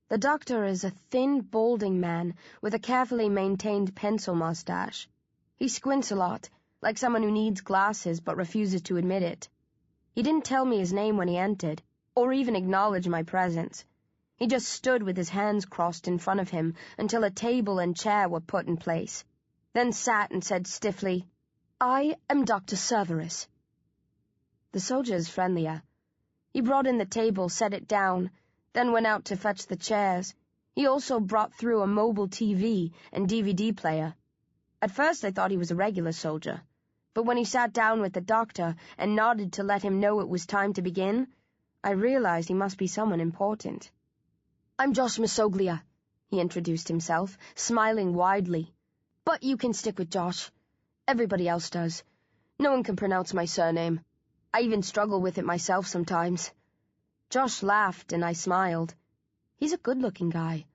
Speaker 3: The doctor is a thin, balding man with a carefully maintained pencil mustache. He squints a lot, like someone who needs glasses but refuses to admit it. He didn't tell me his name when he entered, or even acknowledge my presence. He just stood with his hands crossed in front of him until a table and chair were put in place, then sat and said stiffly, "I am Dr. Cerberus." The soldier is friendlier. He brought in the table, set it down, then went out to fetch the chairs. He also brought through a mobile TV and DVD player. At first I thought he was a regular soldier, but when he sat down with the doctor and nodded to let him know it was time to begin, I realized he must be someone important. "I'm Josh Masoglia," he introduced himself, smiling widely. "But you can stick with Josh. Everybody else does. No one can pronounce my surname. I even struggle with it myself sometimes." Josh laughed and I smiled. He's a good-looking guy,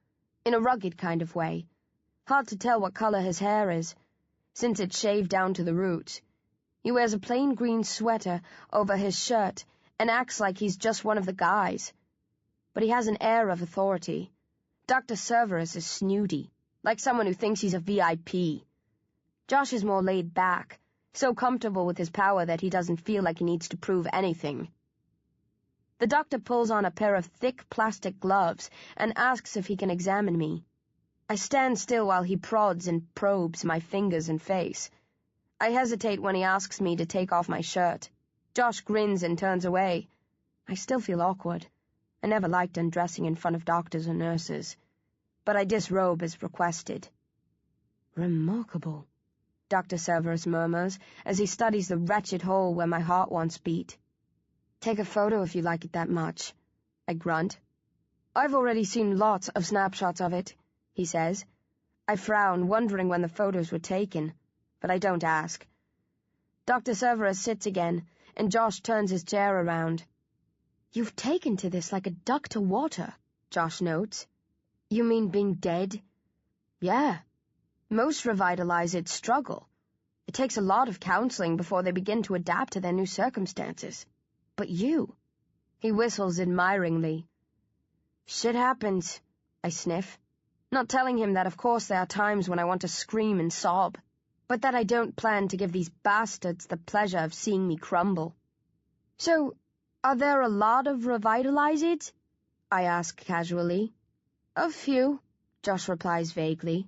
Speaker 3: in a rugged kind of way. Hard to tell what color his hair is, since it's shaved down to the roots. He wears a plain green sweater over his shirt and acts like he's just one of the guys. But he has an air of authority. Dr. Cerberus is snooty, like someone who thinks he's a VIP. Josh is more laid back, so comfortable with his power that he doesn't feel like he needs to prove anything. The doctor pulls on a pair of thick plastic gloves and asks if he can examine me. I stand still while he prods and probes my fingers and face. I hesitate when he asks me to take off my shirt. Josh grins and turns away. I still feel awkward. I never liked undressing in front of doctors or nurses, but I disrobe as requested. "Remarkable," Dr. Cerberus murmurs as he studies the wretched hole where my heart once beat. Take a photo if you like it that much, I grunt. I've already seen lots of snapshots of it, he says. I frown, wondering when the photos were taken, but I don't ask. Dr. Cerberus sits again, and Josh turns his chair around. You've taken to this like a duck to water, Josh notes. You mean being dead? Yeah. Most revitalized struggle. It takes a lot of counseling before they begin to adapt to their new circumstances. But you... He whistles admiringly. Shit happens, I sniff, not telling him that of course there are times when I want to scream and sob, but that I don't plan to give these bastards the pleasure of seeing me crumble. So, are there a lot of revitalized? I ask casually. A few, Josh replies vaguely.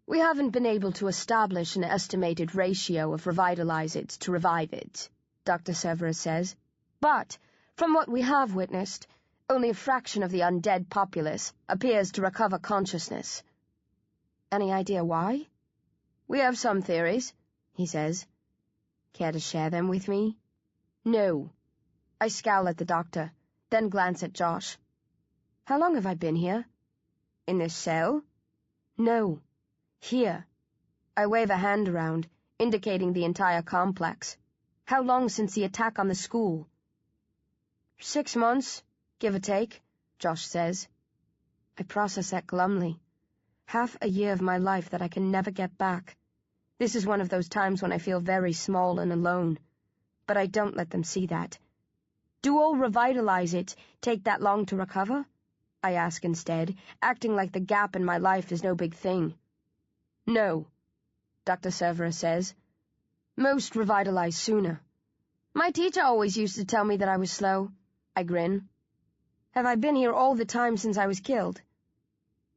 Speaker 3: We haven't been able to establish an estimated ratio of revitalized to revived, Dr. Cerberus says, but from what we have witnessed, only a fraction of the undead populace appears to recover consciousness. Any idea why? We have some theories, he says. Care to share them with me? No. I scowl at the doctor, then glance at Josh. How long have I been here? In this cell? No. Here. I wave a hand around, indicating the entire complex. How long since the attack on the school? 6 months, give or take, Josh says. I process that glumly. Half a year of my life that I can never get back. This is one of those times when I feel very small and alone. But I don't let them see that. Do all revitalized take that long to recover? I ask instead, acting like the gap in my life is no big thing. No, Dr. Cerberus says. Most revitalize sooner. My teacher always used to tell me that I was slow. I grin. Have I been here all the time since I was killed?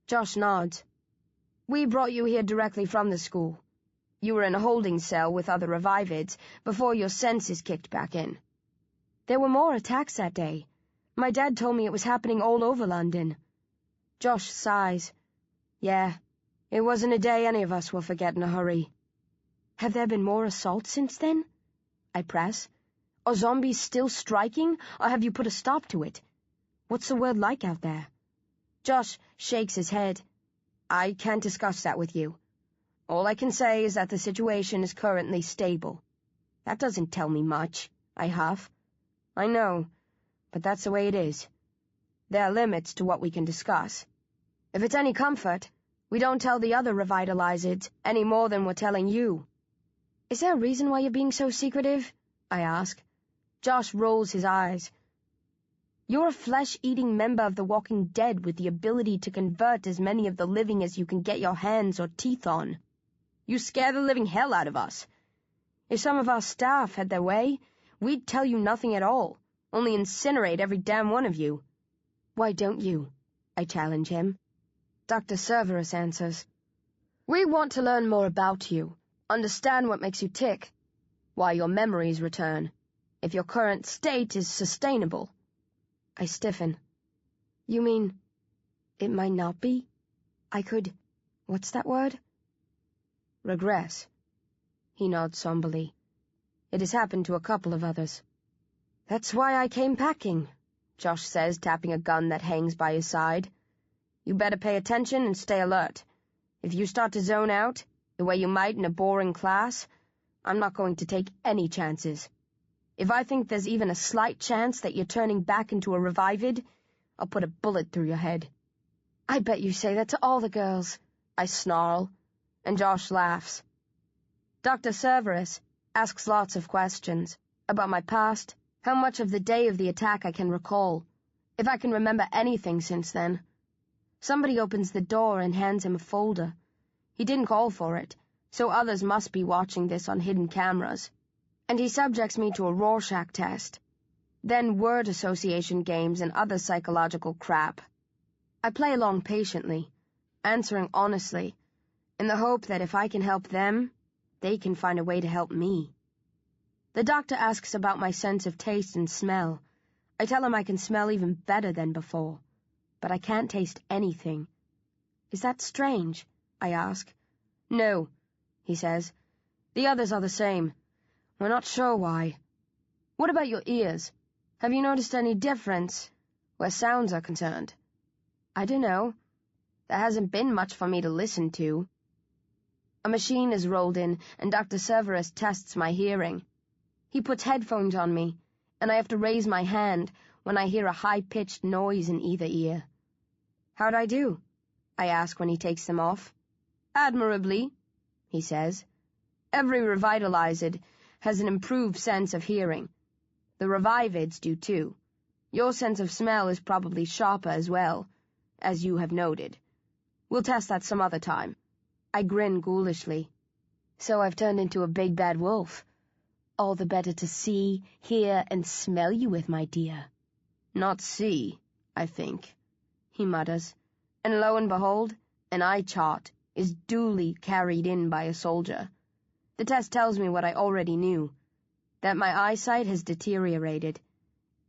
Speaker 3: Josh nods. We brought you here directly from the school. You were in a holding cell with other revivids before your senses kicked back in. There were more attacks that day. My dad told me it was happening all over London. Josh sighs. Yeah, it wasn't a day any of us will forget in a hurry. Have there been more assaults since then? I press. Are zombies still striking, or have you put a stop to it? What's the world like out there? Josh shakes his head. I can't discuss that with you. All I can say is that the situation is currently stable. That doesn't tell me much, I huff. I know, but that's the way it is. There are limits to what we can discuss. If it's any comfort, we don't tell the other revitalized any more than we're telling you. Is there a reason why you're being so secretive? I ask. Josh rolls his eyes. You're a flesh-eating member of the Walking Dead with the ability to convert as many of the living as you can get your hands or teeth on. You scare the living hell out of us. If some of our staff had their way, we'd tell you nothing at all, only incinerate every damn one of you. Why don't you? I challenge him. Dr. Cerberus answers. We want to learn more about you, understand what makes you tick, why your memories return, if your current state is sustainable. I stiffen. You mean, it might not be? I could... what's that word? Regress. He nods somberly. It has happened to a couple of others. That's why I came packing, Josh says, tapping a gun that hangs by his side. You better pay attention and stay alert. If you start to zone out, the way you might in a boring class, I'm not going to take any chances. If I think there's even a slight chance that you're turning back into a revivid, I'll put a bullet through your head. I bet you say that to all the girls, I snarl, and Josh laughs. Dr. Cerberus asks lots of questions about my past, how much of the day of the attack I can recall, if I can remember anything since then. Somebody opens the door and hands him a folder. He didn't call for it, so others must be watching this on hidden cameras. And he subjects me to a Rorschach test, then word association games and other psychological crap. I play along patiently, answering honestly, in the hope that if I can help them, they can find a way to help me. The doctor asks about my sense of taste and smell. I tell him I can smell even better than before, but I can't taste anything. Is that strange? I ask. No, he says. The others are the same. We're not sure why. What about your ears? Have you noticed any difference where sounds are concerned? I don't know. There hasn't been much for me to listen to. A machine is rolled in, and Dr. Cerberus tests my hearing. He puts headphones on me, and I have to raise my hand when I hear a high-pitched noise in either ear. How'd I do? I ask when he takes them off. Admirably, he says. Every revitalized has an improved sense of hearing. The revivids do too. Your sense of smell is probably sharper as well, as you have noted. We'll test that some other time. I grin ghoulishly. So I've turned into a big bad wolf. All the better to see, hear, and smell you with, my dear. Not see, I think, he mutters, and lo and behold, an eye chart is duly carried in by a soldier. The test tells me what I already knew, that my eyesight has deteriorated.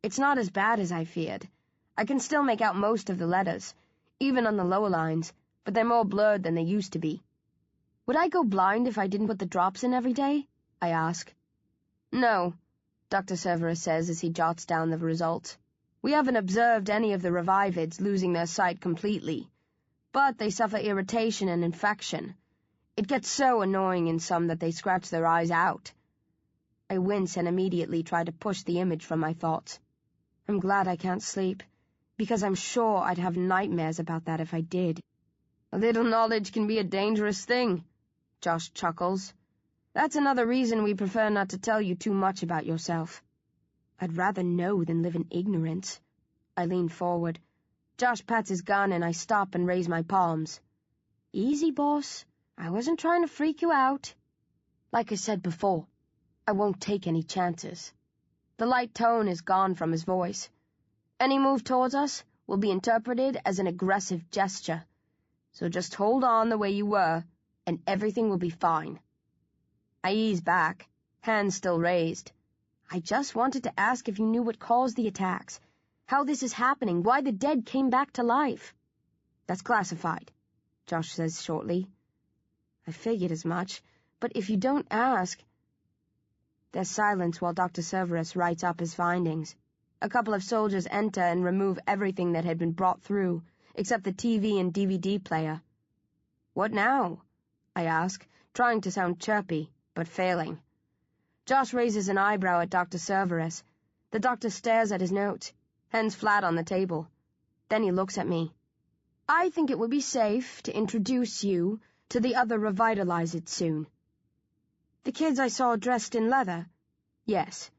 Speaker 3: It's not as bad as I feared. I can still make out most of the letters, even on the lower lines, but they're more blurred than they used to be. Would I go blind if I didn't put the drops in every day? I ask. No, Dr. Cerberus says as he jots down the results. We haven't observed any of the revivids losing their sight completely, but they suffer irritation and infection. It gets so annoying in some that they scratch their eyes out. I wince and immediately try to push the image from my thoughts. I'm glad I can't sleep, because I'm sure I'd have nightmares about that if I did. A little knowledge can be a dangerous thing, Josh chuckles. That's another reason we prefer not to tell you too much about yourself. I'd rather know than live in ignorance. I lean forward. Josh pats his gun and I stop and raise my palms. Easy, boss. I wasn't trying to freak you out. Like I said before, I won't take any chances. The light tone is gone from his voice. Any move towards us will be interpreted as an aggressive gesture. So just hold on the way you were, and everything will be fine. I ease back, hands still raised. I just wanted to ask if you knew what caused the attacks, how this is happening, why the dead came back to life. That's classified, Josh says shortly. I figured as much, but if you don't ask... There's silence while Dr. Cerberus writes up his findings. A couple of soldiers enter and remove everything that had been brought through, except the TV and DVD player. What now? I ask, trying to sound chirpy, but failing. Josh raises an eyebrow at Dr. Cerberus. The doctor stares at his notes, hands flat on the table. Then he looks at me. I think it would be safe to introduce you to the other revitalized soon. The kids I saw dressed in leather? Yes.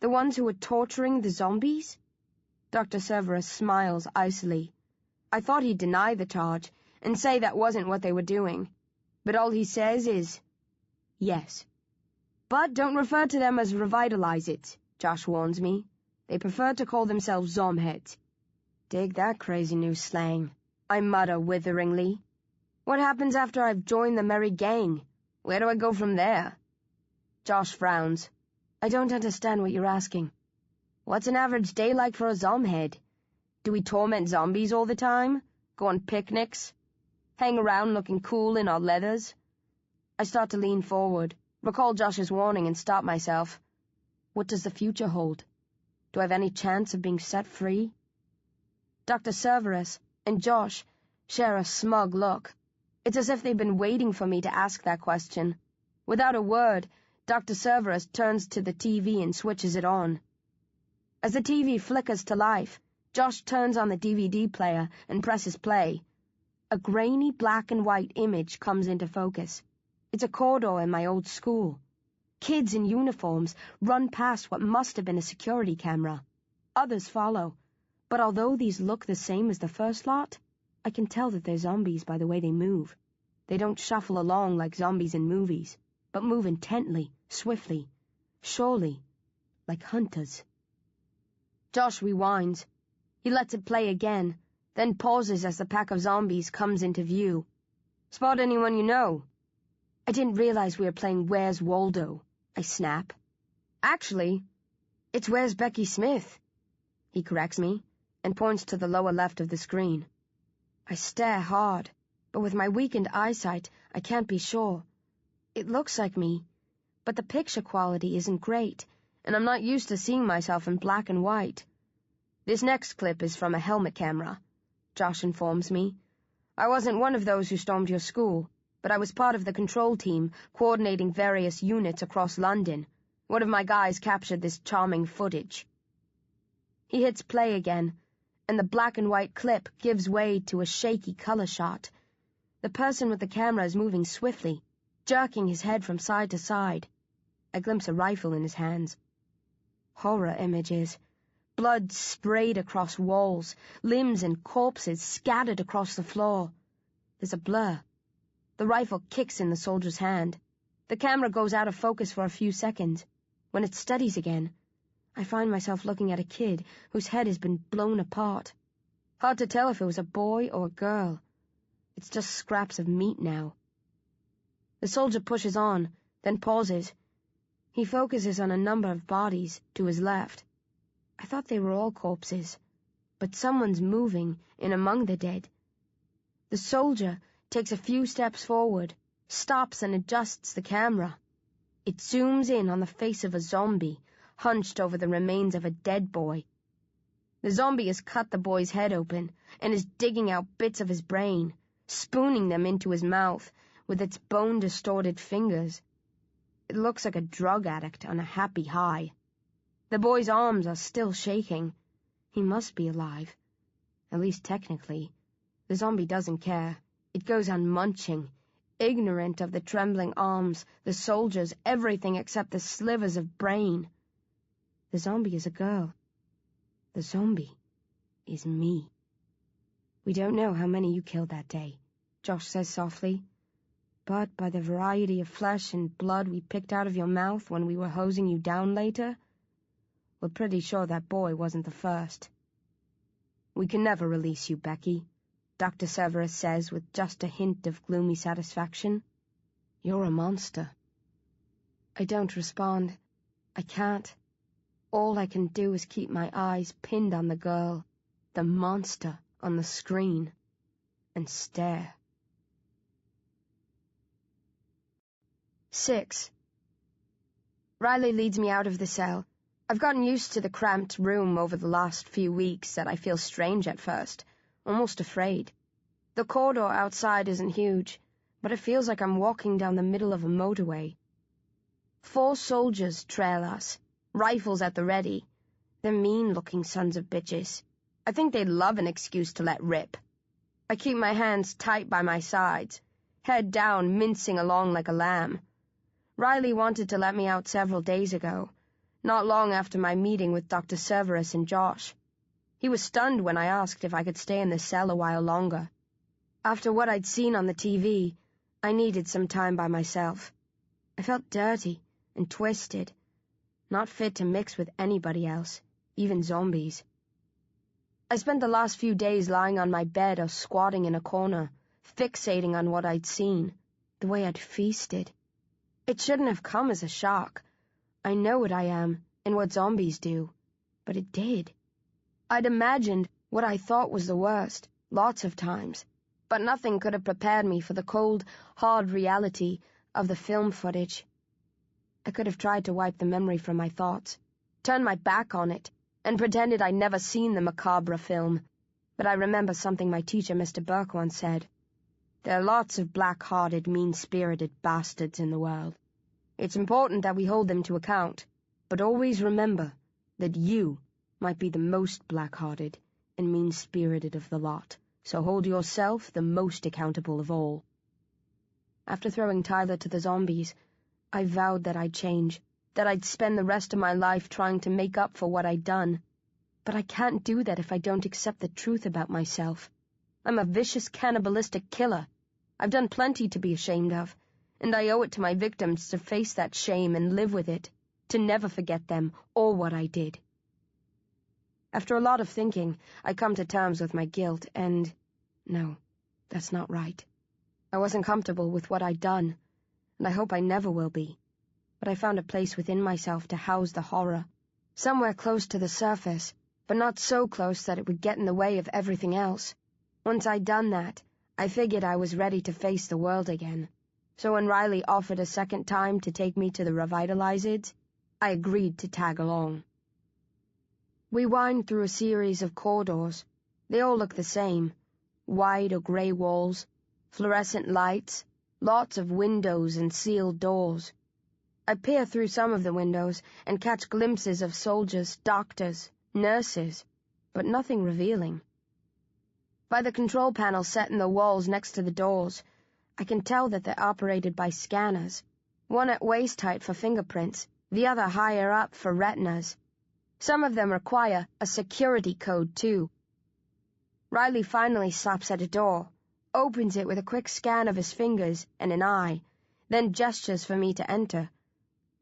Speaker 3: The ones who were torturing the zombies? Dr. Cerberus smiles icily. I thought he'd deny the charge and say that wasn't what they were doing. But all he says is, yes. But don't refer to them as revitalized, Josh warns me. They prefer to call themselves Zom-heads. Dig that crazy new slang, I mutter witheringly. What happens after I've joined the merry gang? Where do I go from there? Josh frowns. I don't understand what you're asking. What's an average day like for a Zom-head? Do we torment zombies all the time? Go on picnics? Hang around looking cool in our leathers? I start to lean forward, recall Josh's warning and stop myself. What does the future hold? Do I have any chance of being set free? Dr. Cerberus and Josh share a smug look. It's as if they've been waiting for me to ask that question. Without a word, Dr. Cerberus turns to the TV and switches it on. As the TV flickers to life, Josh turns on the DVD player and presses play. A grainy black and white image comes into focus. It's a corridor in my old school. Kids in uniforms run past what must have been a security camera. Others follow, but although these look the same as the first lot, I can tell that they're zombies by the way they move. They don't shuffle along like zombies in movies, but move intently, swiftly, surely, like hunters. Josh rewinds. He lets it play again, then pauses as the pack of zombies comes into view. Spot anyone you know? I didn't realize we were playing Where's Waldo, I snap. Actually, it's Where's Becky Smith? He corrects me, and points to the lower left of the screen. I stare hard, but with my weakened eyesight, I can't be sure. It looks like me, but the picture quality isn't great, and I'm not used to seeing myself in black and white. This next clip is from a helmet camera, Josh informs me. I wasn't one of those who stormed your school, but I was part of the control team coordinating various units across London. One of my guys captured this charming footage. He hits play again, and the black and white clip gives way to a shaky color shot. The person with the camera is moving swiftly, jerking his head from side to side. I glimpse a rifle in his hands. Horror images. Blood sprayed across walls, limbs and corpses scattered across the floor. There's a blur. The rifle kicks in the soldier's hand. The camera goes out of focus for a few seconds. When it steadies again, I find myself looking at a kid whose head has been blown apart. Hard to tell if it was a boy or a girl. It's just scraps of meat now. The soldier pushes on, then pauses. He focuses on a number of bodies to his left. I thought they were all corpses, but someone's moving in among the dead. The soldier takes a few steps forward, stops and adjusts the camera. It zooms in on the face of a zombie, hunched over the remains of a dead boy. The zombie has cut the boy's head open and is digging out bits of his brain, spooning them into his mouth with its bone-distorted fingers. It looks like a drug addict on a happy high. The boy's arms are still shaking. He must be alive. At least technically. The zombie doesn't care. It goes on munching, ignorant of the trembling arms, the soldiers, everything except the slivers of brain. The zombie is a girl. The zombie is me. We don't know how many you killed that day, Josh says softly. But by the variety of flesh and blood we picked out of your mouth when we were hosing you down later, we're pretty sure that boy wasn't the first. We can never release you, Becky, Dr. Severus says with just a hint of gloomy satisfaction. You're a monster. I don't respond. I can't. All I can do is keep my eyes pinned on the girl, the monster on the screen, and stare. 6. Riley leads me out of the cell. I've gotten used to the cramped room over the last few weeks that I feel strange at first, almost afraid. The corridor outside isn't huge, but it feels like I'm walking down the middle of a motorway. 4 soldiers trail us, rifles at the ready. They're mean-looking sons of bitches. I think they'd love an excuse to let rip. I keep my hands tight by my sides, head down, mincing along like a lamb. Riley wanted to let me out several days ago, not long after my meeting with Dr. Severus and Josh. He was stunned when I asked if I could stay in the cell a while longer. After what I'd seen on the TV, I needed some time by myself. I felt dirty and twisted, not fit to mix with anybody else, even zombies. I spent the last few days lying on my bed or squatting in a corner, fixating on what I'd seen, the way I'd feasted. It shouldn't have come as a shock. I know what I am and what zombies do, but it did. I'd imagined what I thought was the worst, lots of times, but nothing could have prepared me for the cold, hard reality of the film footage. I could have tried to wipe the memory from my thoughts, turned my back on it, and pretended I'd never seen the macabre film, but I remember something my teacher, Mr. Burke, once said. There are lots of black-hearted, mean-spirited bastards in the world. It's important that we hold them to account, but always remember that you might be the most black-hearted and mean-spirited of the lot, so hold yourself the most accountable of all. After throwing Tyler to the zombies, I vowed that I'd change, that I'd spend the rest of my life trying to make up for what I'd done. But I can't do that if I don't accept the truth about myself. I'm a vicious, cannibalistic killer. I've done plenty to be ashamed of, and I owe it to my victims to face that shame and live with it, to never forget them or what I did. After a lot of thinking, I come to terms with my guilt, and no, that's not right. I wasn't comfortable with what I'd done, and I hope I never will be. But I found a place within myself to house the horror, somewhere close to the surface, but not so close that it would get in the way of everything else. Once I'd done that, I figured I was ready to face the world again. So when Riley offered a second time to take me to the revitalizers, I agreed to tag along. We wind through a series of corridors. They all look the same. White or grey walls, fluorescent lights, lots of windows and sealed doors. I peer through some of the windows and catch glimpses of soldiers, doctors, nurses, but nothing revealing. By the control panel set in the walls next to the doors, I can tell that they're operated by scanners, one at waist height for fingerprints, the other higher up for retinas. Some of them require a security code, too. Riley finally stops at a door, opens it with a quick scan of his fingers and an eye, then gestures for me to enter.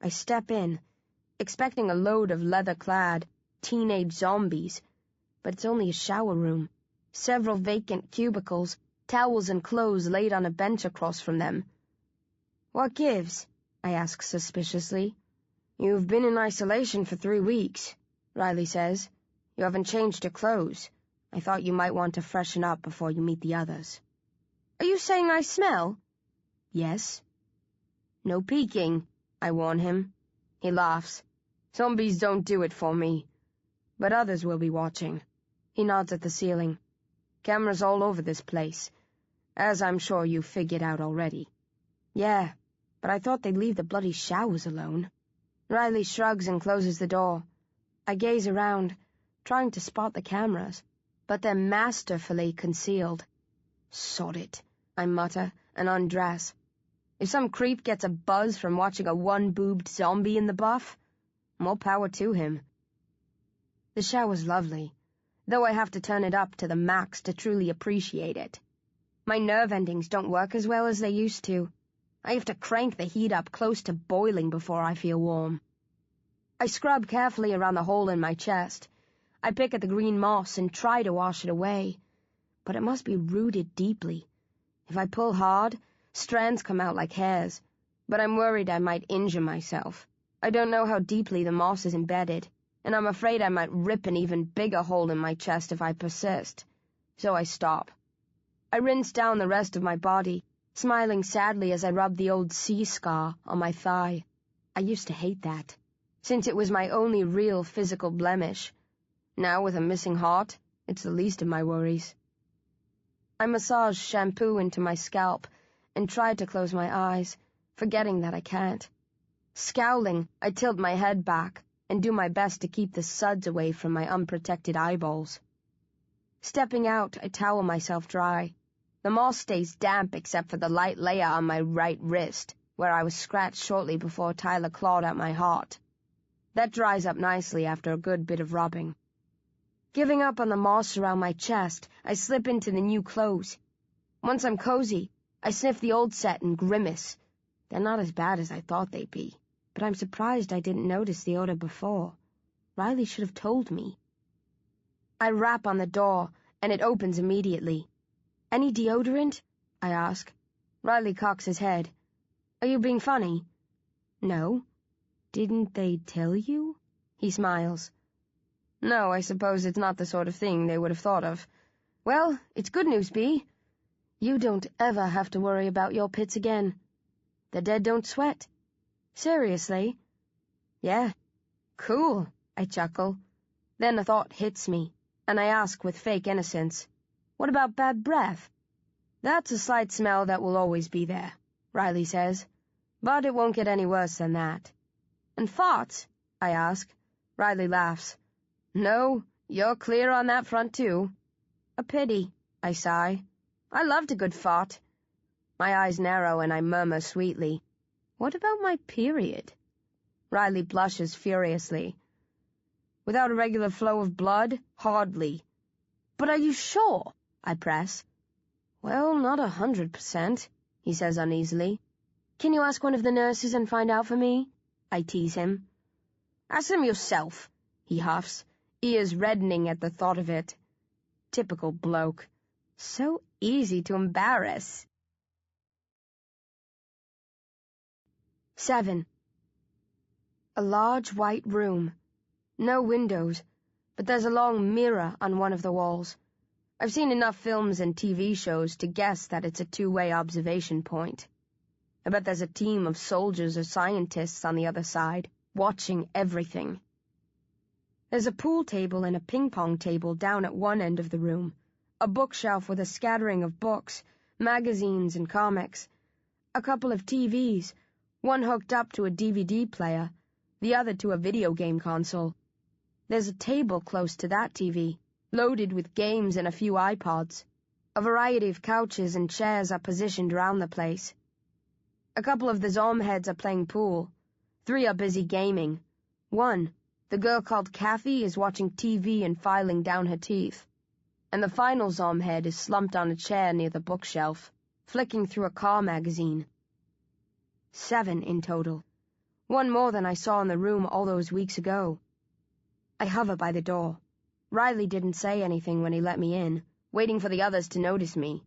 Speaker 3: I step in, expecting a load of leather-clad teenage zombies, but it's only a shower room. Several vacant cubicles, towels and clothes laid on a bench across from them. "What gives?" I ask suspiciously. "You've been in isolation for 3 weeks," Riley says. "You haven't changed your clothes. I thought you might want to freshen up before you meet the others." "Are you saying I smell?" "Yes." "No peeking," I warn him. He laughs. "Zombies don't do it for me. But others will be watching." He nods at the ceiling. "Cameras all over this place, as I'm sure you figured out already." "Yeah, but I thought they'd leave the bloody showers alone." Riley shrugs and closes the door. I gaze around, trying to spot the cameras, but they're masterfully concealed. "Sod it," I mutter and undress. If some creep gets a buzz from watching a one-boobed zombie in the buff, more power to him. The shower's lovely, though I have to turn it up to the max to truly appreciate it. My nerve endings don't work as well as they used to. I have to crank the heat up close to boiling before I feel warm. I scrub carefully around the hole in my chest. I pick at the green moss and try to wash it away, but it must be rooted deeply. If I pull hard, strands come out like hairs, but I'm worried I might injure myself. I don't know how deeply the moss is embedded, and I'm afraid I might rip an even bigger hole in my chest if I persist. So I stop. I rinse down the rest of my body, smiling sadly as I rub the old sea scar on my thigh. I used to hate that, since it was my only real physical blemish. Now, with a missing heart, it's the least of my worries. I massage shampoo into my scalp and try to close my eyes, forgetting that I can't. Scowling, I tilt my head back and do my best to keep the suds away from my unprotected eyeballs. Stepping out, I towel myself dry. The moss stays damp except for the light layer on my right wrist, where I was scratched shortly before Tyler clawed at my heart. That dries up nicely after a good bit of rubbing. Giving up on the moss around my chest, I slip into the new clothes. Once I'm cozy, I sniff the old set and grimace. They're not as bad as I thought they'd be, but I'm surprised I didn't notice the odor before. Riley should have told me. I rap on the door, and it opens immediately. "Any deodorant?" I ask. Riley cocks his head. "Are you being funny?" "No." "Didn't they tell you?" He smiles. "No, I suppose it's not the sort of thing they would have thought of. Well, it's good news, B. You don't ever have to worry about your pits again. The dead don't sweat." "Seriously?" "Yeah." "Cool," I chuckle. Then a thought hits me, and I ask with fake innocence, "What about bad breath?" "That's a slight smell that will always be there," Riley says, "but it won't get any worse than that." "And farts?" I ask. Riley laughs. "No, you're clear on that front, too." "A pity," I sigh. "I loved a good fart." My eyes narrow and I murmur sweetly, "What about my period?" Riley blushes furiously. "Without a regular flow of blood, hardly." "But are you sure?" I press. "Well, not 100%, he says uneasily. "Can you ask one of the nurses and find out for me?" I tease him. "Ask them yourself," he huffs, ears reddening at the thought of it. Typical bloke. So easy to embarrass. 7. A large white room. No windows, but there's a long mirror on one of the walls. I've seen enough films and TV shows to guess that it's a two-way observation point. I bet there's a team of soldiers or scientists on the other side, watching everything. There's a pool table and a ping-pong table down at one end of the room, a bookshelf with a scattering of books, magazines and comics, a couple of TVs, one hooked up to a DVD player, the other to a video game console. There's a table close to that TV, loaded with games and a few iPods. A variety of couches and chairs are positioned around the place. A couple of the Zom heads are playing pool. 3 are busy gaming. 1, the girl called Kathy, is watching TV and filing down her teeth. And the final Zom head is slumped on a chair near the bookshelf, flicking through a car magazine. 7 in total. 1 more than I saw in the room all those weeks ago. I hover by the door. Riley didn't say anything when he let me in, waiting for the others to notice me.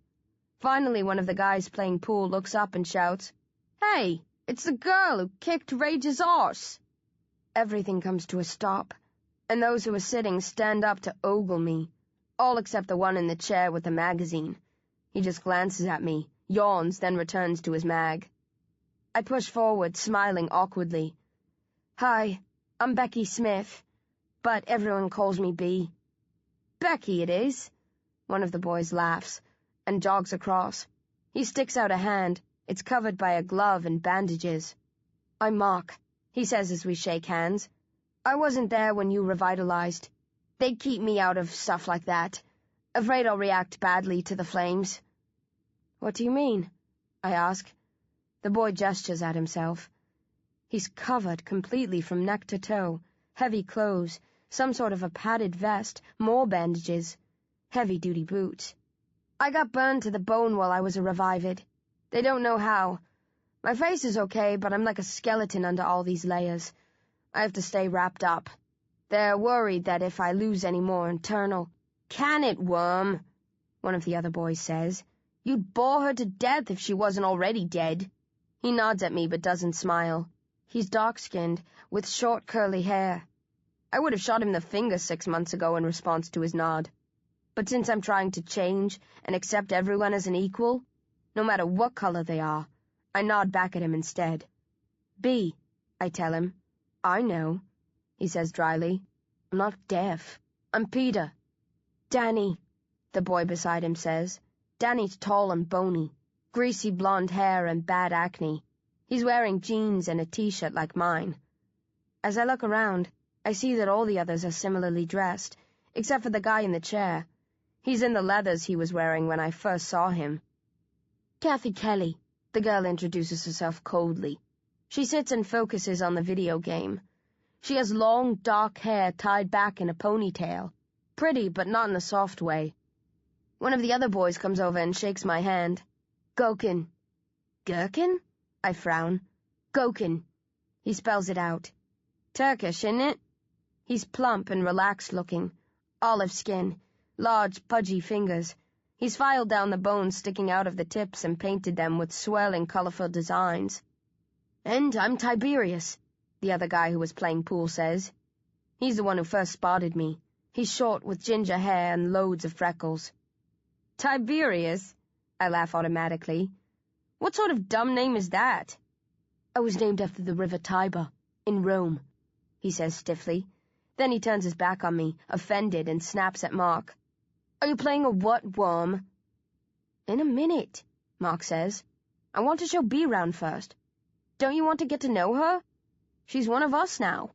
Speaker 3: Finally, one of the guys playing pool looks up and shouts, "Hey, it's the girl who kicked Rage's arse!" Everything comes to a stop, and those who are sitting stand up to ogle me, all except the one in the chair with the magazine. He just glances at me, yawns, then returns to his mag. I push forward, smiling awkwardly. "Hi, I'm Becky Smith, but everyone calls me B." "Becky, it is." One of the boys laughs and jogs across. He sticks out a hand. It's covered by a glove and bandages. "I'm Mark," he says as we shake hands. "I wasn't there when you revitalized. They keep me out of stuff like that. Afraid I'll react badly to the flames." "What do you mean?" I ask. The boy gestures at himself. He's covered completely from neck to toe, heavy clothes, some sort of a padded vest, more bandages, heavy-duty boots. "I got burned to the bone while I was a revived. They don't know how. My face is okay, but I'm like a skeleton under all these layers. I have to stay wrapped up. They're worried that if I lose any more internal—" "Can it, worm?" one of the other boys says. "You'd bore her to death if she wasn't already dead." He nods at me but doesn't smile. He's dark-skinned, with short curly hair. I would have shot him the finger 6 months ago in response to his nod. But since I'm trying to change and accept everyone as an equal, no matter what color they are, I nod back at him instead. "B," I tell him. "I know," he says dryly. "I'm not deaf. I'm Peter." "Danny," the boy beside him says. Danny's tall and bony, greasy blonde hair and bad acne. He's wearing jeans and a t-shirt like mine. As I look around, I see that all the others are similarly dressed, except for the guy in the chair. He's in the leathers he was wearing when I first saw him. "Kathy Kelly," the girl introduces herself coldly. She sits and focuses on the video game. She has long, dark hair tied back in a ponytail. Pretty, but not in a soft way. One of the other boys comes over and shakes my hand. "Gokin." "Gherkin?" I frown. "Gokin." He spells it out. "Turkish, isn't it?" He's plump and relaxed-looking, olive skin, large, pudgy fingers. He's filed down the bones sticking out of the tips and painted them with swirling, colorful designs. "And I'm Tiberius," the other guy who was playing pool says. He's the one who first spotted me. He's short with ginger hair and loads of freckles. "Tiberius?" I laugh automatically. "What sort of dumb name is that?" "I was named after the river Tiber, in Rome," he says stiffly. Then he turns his back on me, offended, and snaps at Mark. "Are you playing a what, worm?" "In a minute," Mark says. "I want to show B round first. Don't you want to get to know her? She's one of us now."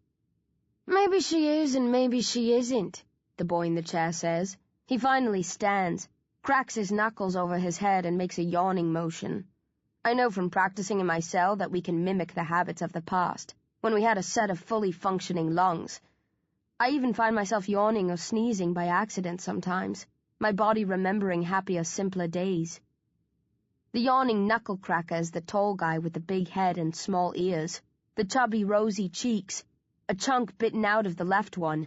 Speaker 3: "Maybe she is and maybe she isn't," the boy in the chair says. He finally stands, cracks his knuckles over his head, and makes a yawning motion. I know from practicing in my cell that we can mimic the habits of the past, when we had a set of fully functioning lungs. I even find myself yawning or sneezing by accident sometimes, my body remembering happier, simpler days. The yawning knuckle cracker is the tall guy with the big head and small ears, the chubby, rosy cheeks, a chunk bitten out of the left one,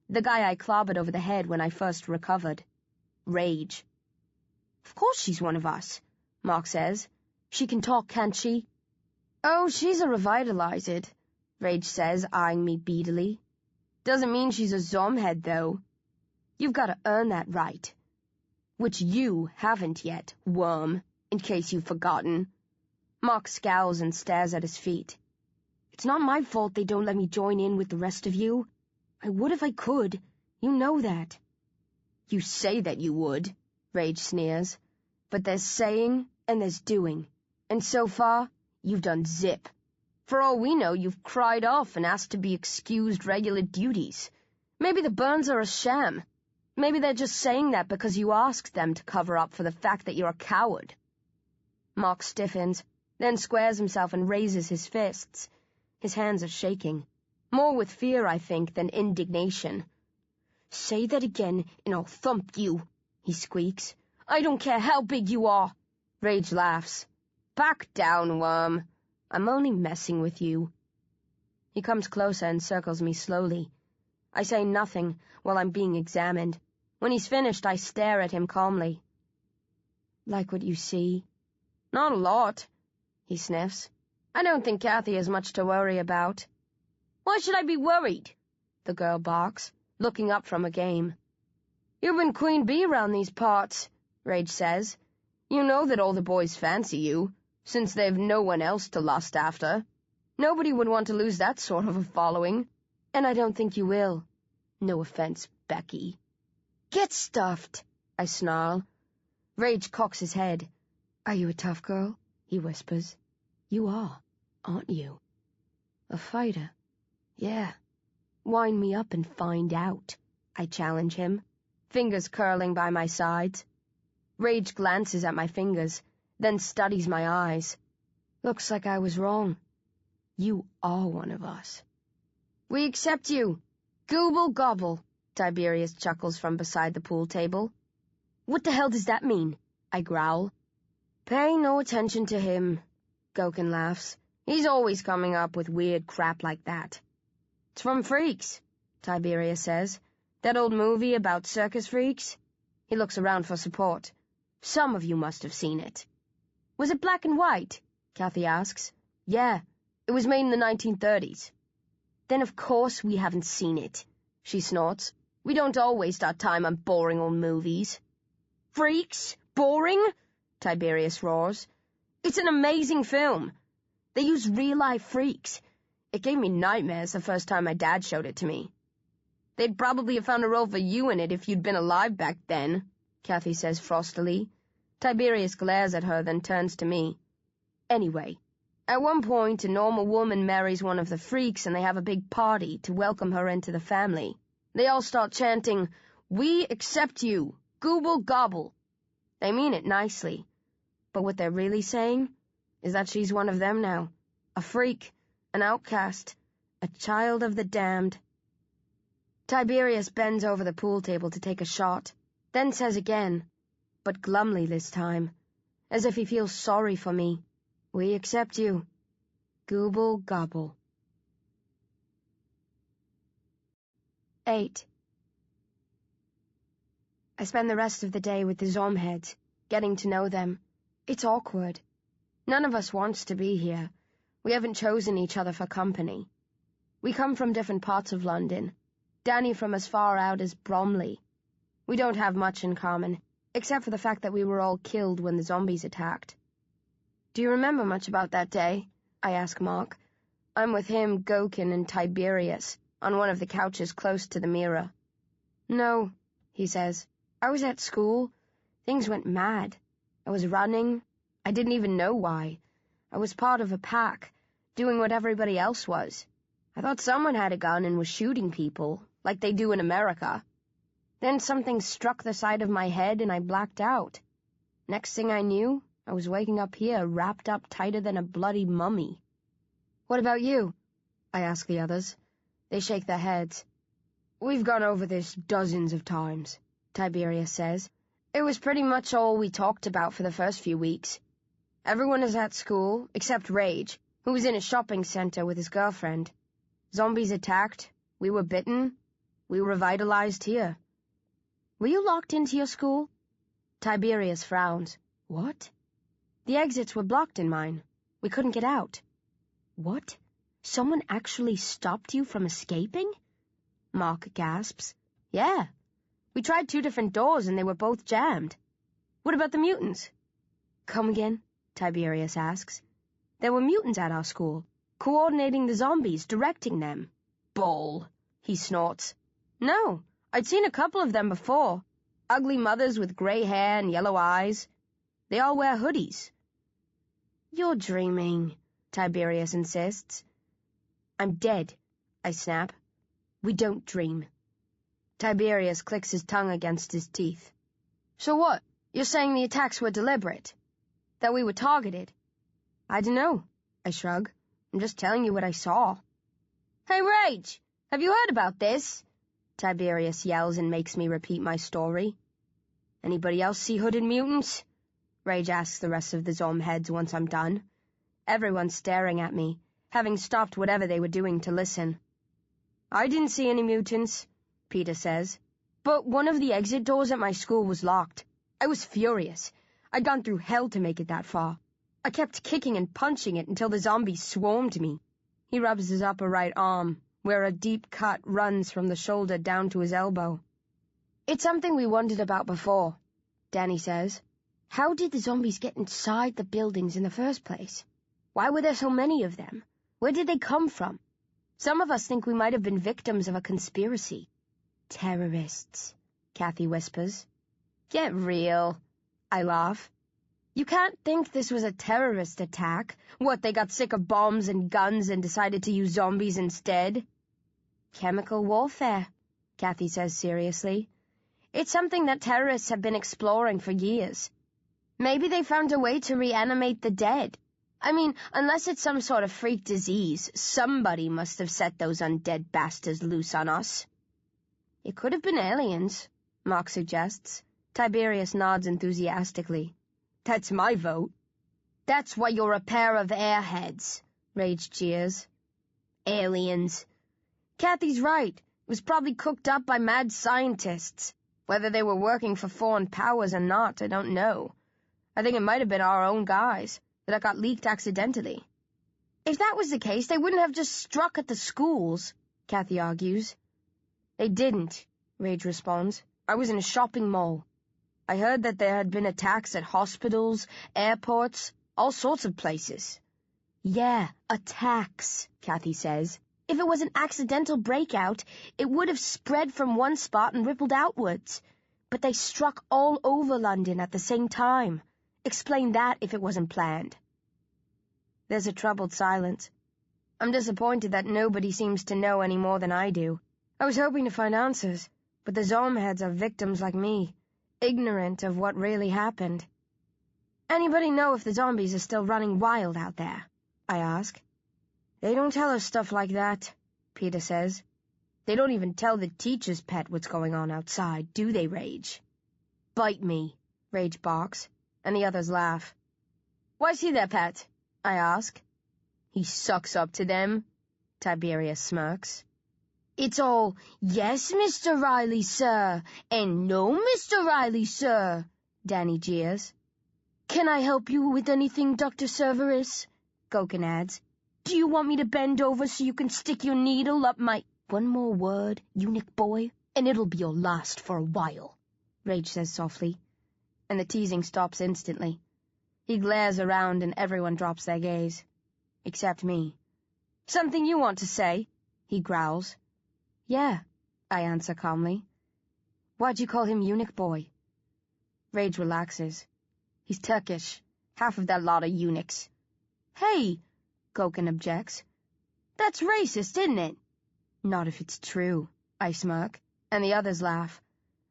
Speaker 3: the guy I clobbered over the head when I first recovered. Rage. "Of course she's one of us," Mark says. "She can talk, can't she?" "Oh, she's a revitalized," Rage says, eyeing me beadily. "Doesn't mean she's a Zom-head, though. You've got to earn that right. Which you haven't yet, worm, in case you've forgotten." Mark scowls and stares at his feet. It's not my fault they don't let me join in with the rest of you. I would if I could. You know that. You say that you would, Rage sneers. But there's saying and there's doing. And so far, you've done zip. For all we know, you've cried off and asked to be excused regular duties. Maybe the burns are a sham. Maybe they're just saying that because you asked them to cover up for the fact that you're a coward. Mark stiffens, then squares himself and raises his fists. His hands are shaking. More with fear, I think, than indignation. Say that again, and I'll thump you, he squeaks. I don't care how big you are. Rage laughs. Back down, worm. I'm only messing with you. He comes closer and circles me slowly. I say nothing while I'm being examined. When he's finished, I stare at him calmly. Like what you see? Not a lot, he sniffs. I don't think Kathy has much to worry about. Why should I be worried? The girl barks, looking up from a game. You've been queen bee around these parts, Rage says. You know that all the boys fancy you, since they've no one else to lust after. Nobody would want to lose that sort of a following, and I don't think you will. No offense, Becky. Get stuffed, I snarl. Rage cocks his head. Are you a tough girl? He whispers. You are, aren't you? A fighter? Yeah. Wind me up and find out, I challenge him, fingers curling by my sides. Rage glances at my fingers, then studies my eyes. Looks like I was wrong. You are one of us. We accept you. Gooble gobble, Tiberius chuckles from beside the pool table. What the hell does that mean? I growl. Pay no attention to him, Gokin laughs. He's always coming up with weird crap like that. It's from Freaks, Tiberius says. That old movie about circus freaks? He looks around for support. Some of you must have seen it. Was it black and white? Kathy asks. Yeah, it was made in the 1930s. Then of course we haven't seen it, she snorts. We don't all waste our time on boring old movies. Freaks? Boring? Tiberius roars. It's an amazing film. They use real-life freaks. It gave me nightmares the first time my dad showed it to me. They'd probably have found a role for you in it if you'd been alive back then, Kathy says frostily. Tiberius glares at her, then turns to me. Anyway, at one point, a normal woman marries one of the freaks and they have a big party to welcome her into the family. They all start chanting, "We accept you, gooble gobble." They mean it nicely, but what they're really saying is that she's one of them now. A freak, an outcast, a child of the damned. Tiberius bends over the pool table to take a shot, then says again, but glumly this time, as if he feels sorry for me, "We accept you. Gooble gobble." 8. I spend the rest of the day with the Zom-heads, getting to know them. It's awkward. None of us wants to be here. We haven't chosen each other for company. We come from different parts of London. Danny from as far out as Bromley. We don't have much in common, except for the fact that we were all killed when the zombies attacked. Do you remember much about that day? I ask Mark. I'm with him, Gokin, and Tiberius, on one of the couches close to the mirror. No, he says. I was at school. Things went mad. I was running. I didn't even know why. I was part of a pack, doing what everybody else was. I thought someone had a gun and was shooting people, like they do in America. Then something struck the side of my head and I blacked out. Next thing I knew, I was waking up here, wrapped up tighter than a bloody mummy. What about you? I ask the others. They shake their heads. We've gone over this dozens of times, Tiberius says. It was pretty much all we talked about for the first few weeks. Everyone is at school, except Rage, who was in a shopping center with his girlfriend. Zombies attacked, we were bitten, we revitalized here. Were you locked into your school? Tiberius frowns. What? The exits were blocked in mine. We couldn't get out. What? Someone actually stopped you from escaping? Mark gasps. Yeah. We tried 2 different doors and they were both jammed. What about the mutants? Come again? Tiberius asks. There were mutants at our school. coordinating the zombies, directing them. Bull, he snorts. No, I'd seen a couple of them before. Ugly mothers with grey hair and yellow eyes. They all wear hoodies. You're dreaming, Tiberius insists. I'm dead, I snap. We don't dream. Tiberius clicks his tongue against his teeth. So what? You're saying the attacks were deliberate? That we were targeted? I dunno, I shrug. I'm just telling you what I saw. Hey, Rage! Have you heard about this? Tiberius yells and makes me repeat my story. Anybody else see hooded mutants? Rage asks the rest of the Zom heads once I'm done. Everyone's staring at me, having stopped whatever they were doing to listen. I didn't see any mutants, Peter says. But one of the exit doors at my school was locked. I was furious. I'd gone through hell to make it that far. I kept kicking and punching it until the zombies swarmed me. He rubs his upper right arm, where a deep cut runs from the shoulder down to his elbow. It's something we wondered about before, Danny says. How did the zombies get inside the buildings in the first place? Why were there so many of them? Where did they come from? Some of us think we might have been victims of a conspiracy. Terrorists, Kathy whispers. Get real, I laugh. You can't think this was a terrorist attack. What, they got sick of bombs and guns and decided to use zombies instead? Chemical warfare, Kathy says seriously. It's something that terrorists have been exploring for years. Maybe they found a way to reanimate the dead. I mean, unless it's some sort of freak disease, somebody must have set those undead bastards loose on us. It could have been aliens, Mark suggests. Tiberius nods enthusiastically. That's my vote. That's why you're a pair of airheads, Rage jeers. Aliens. Kathy's right. It was probably cooked up by mad scientists. Whether they were working for foreign powers or not, I don't know. I think it might have been our own guys, that got leaked accidentally. If that was the case, they wouldn't have just struck at the schools, Kathy argues. They didn't, Rage responds. I was in a shopping mall. I heard that there had been attacks at hospitals, airports, all sorts of places. Yeah, attacks, Kathy says. If it was an accidental breakout, it would have spread from one spot and rippled outwards. But they struck all over London at the same time. Explain that if it wasn't planned. There's a troubled silence. I'm disappointed that nobody seems to know any more than I do. I was hoping to find answers, but the Zom heads are victims like me, ignorant of what really happened. Anybody know if the zombies are still running wild out there? I ask. They don't tell us stuff like that, Peter says. They don't even tell the teacher's pet what's going on outside, do they, Rage? Bite me, Rage barks, and the others laugh. Why's he their pet? I ask. He sucks up to them, Tiberius smirks. It's all, yes, Mr. Riley, sir, and no, Mr. Riley, sir, Danny jeers. Can I help you with anything, Dr. Cerberus? Goken adds. Do you want me to bend over so you can stick your needle up my... One more word, eunuch boy, and it'll be your last for a while, Rage says softly, and the teasing stops instantly. He glares around and everyone drops their gaze. Except me. Something you want to say? He growls. Yeah, I answer calmly. Why'd you call him eunuch boy? Rage relaxes. He's Turkish. Half of that lot are eunuchs. Hey, Goken objects. That's racist, isn't it? Not if it's true, I smirk, and the others laugh.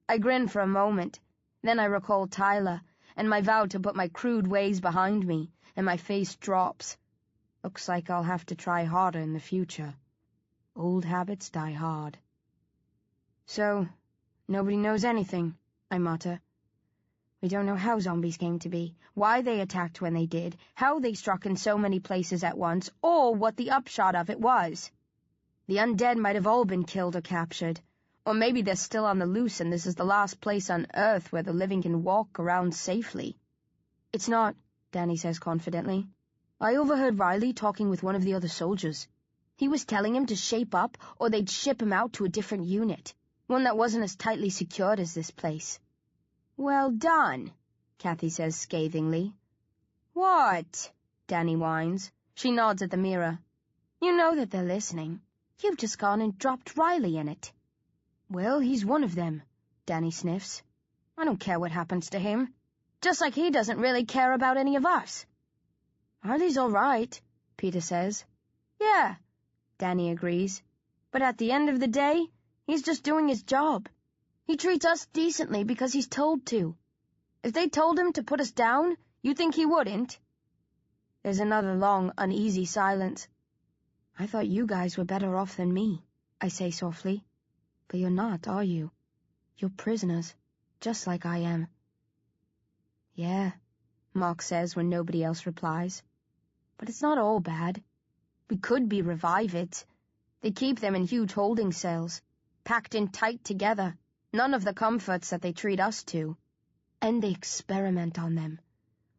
Speaker 3: I grin for a moment, then I recall Tyler, and my vow to put my crude ways behind me, and my face drops. Looks like I'll have to try harder in the future. Old habits die hard. So, nobody knows anything, I mutter. We don't know how zombies came to be, why they attacked when they did, how they struck in so many places at once, or what the upshot of it was. The undead might have all been killed or captured, or maybe they're still on the loose and this is the last place on Earth where the living can walk around safely. It's not, Danny says confidently. I overheard Riley talking with one of the other soldiers. He was telling him to shape up or they'd ship him out to a different unit, one that wasn't as tightly secured as this place. Well done, Kathy says scathingly. What? Danny whines. She nods at the mirror. You know that they're listening. You've just gone and dropped Riley in it. Well, he's one of them, Danny sniffs. I don't care what happens to him. Just like he doesn't really care about any of us. Riley's all right, Peter says. Yeah, Danny agrees. But at the end of the day, he's just doing his job. He treats us decently because he's told to. If they told him to put us down, you think he wouldn't? There's another long, uneasy silence. I thought you guys were better off than me, I say softly. But you're not, are you? You're prisoners, just like I am. Yeah, Mark says when nobody else replies. But it's not all bad. We could be revived. They keep them in huge holding cells, packed in tight together, none of the comforts that they treat us to. And they experiment on them.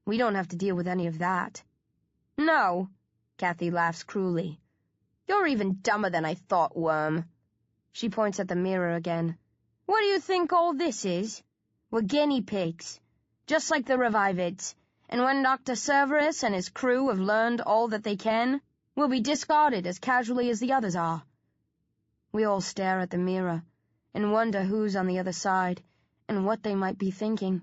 Speaker 3: We don't have to deal with any of that. No, Kathy laughs cruelly. You're even dumber than I thought, Worm. She points at the mirror again. What do you think all this is? We're guinea pigs, just like the Revivids, and when Dr. Cerberus and his crew have learned all that they can, we'll be discarded as casually as the others are. We all stare at the mirror and wonder who's on the other side and what they might be thinking.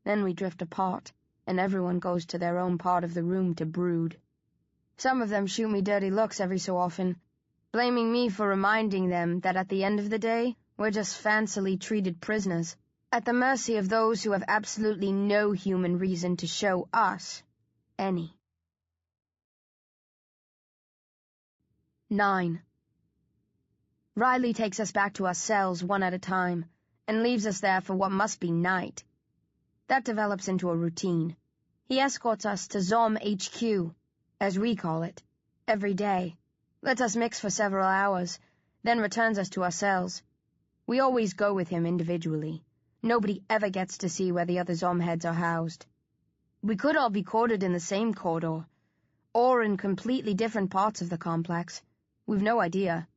Speaker 3: Then we drift apart, and everyone goes to their own part of the room to brood. Some of them shoot me dirty looks every so often, blaming me for reminding them that at the end of the day, we're just fancily treated prisoners, at the mercy of those who have absolutely no human reason to show us any. 9. Riley takes us back to our cells one at a time, and leaves us there for what must be night. That develops into a routine. He escorts us to Zom-HQ, as we call it, every day, lets us mix for several hours, then returns us to our cells. We always go with him individually. Nobody ever gets to see where the other Zom heads are housed. We could all be quartered in the same corridor, or in completely different parts of the complex. We've no idea.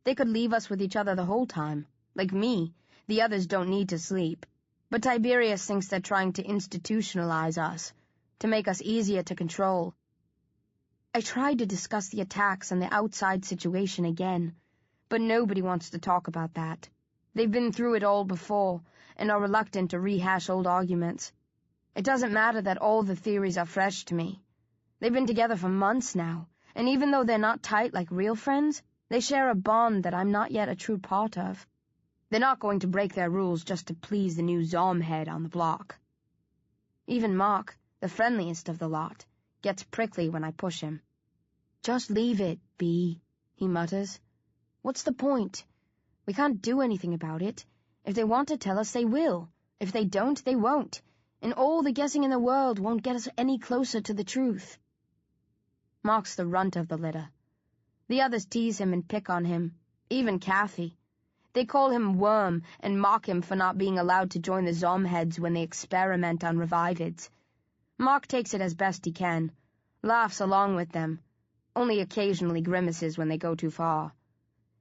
Speaker 3: They could leave us with each other the whole time. Like me, the others don't need to sleep. But Tiberius thinks they're trying to institutionalize us, to make us easier to control. I tried to discuss the attacks and the outside situation again, but nobody wants to talk about that. They've been through it all before, and are reluctant to rehash old arguments. It doesn't matter that all the theories are fresh to me. They've been together for months now, and even though they're not tight like real friends, they share a bond that I'm not yet a true part of. They're not going to break their rules just to please the new Zom head on the block. Even Mark, the friendliest of the lot, gets prickly when I push him. Just leave it, B, he mutters. What's the point? We can't do anything about it. If they want to tell us, they will. If they don't, they won't. And all the guessing in the world won't get us any closer to the truth. Mark's the runt of the litter. The others tease him and pick on him, even Kathy. They call him Worm and mock him for not being allowed to join the Zom heads when they experiment on Revivids. Mark takes it as best he can, laughs along with them, only occasionally grimaces when they go too far.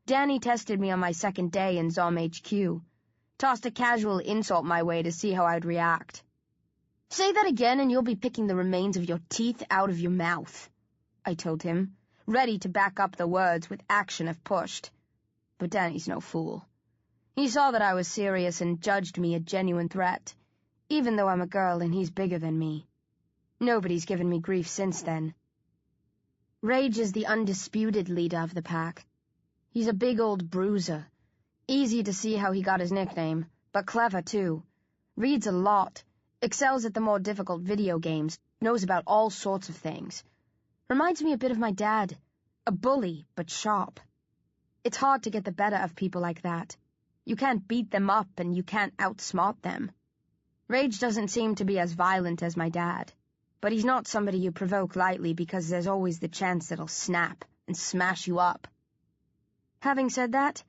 Speaker 3: Danny tested me on my second day in Zom-HQ, tossed a casual insult my way to see how I'd react. Say that again and you'll be picking the remains of your teeth out of your mouth, I told him, ready to back up the words with action if pushed. But Danny's no fool. He saw that I was serious and judged me a genuine threat, even though I'm a girl and he's bigger than me. Nobody's given me grief since then. Rage is the undisputed leader of the pack. He's a big old bruiser. Easy to see how he got his nickname, but clever too. Reads a lot, excels at the more difficult video games, knows about all sorts of things. Reminds me a bit of my dad. A bully, but sharp. It's hard to get the better of people like that. You can't beat them up and you can't outsmart them. Rage doesn't seem to be as violent as my dad, but he's not somebody you provoke lightly because there's always the chance that he'll snap and smash you up. Having said that,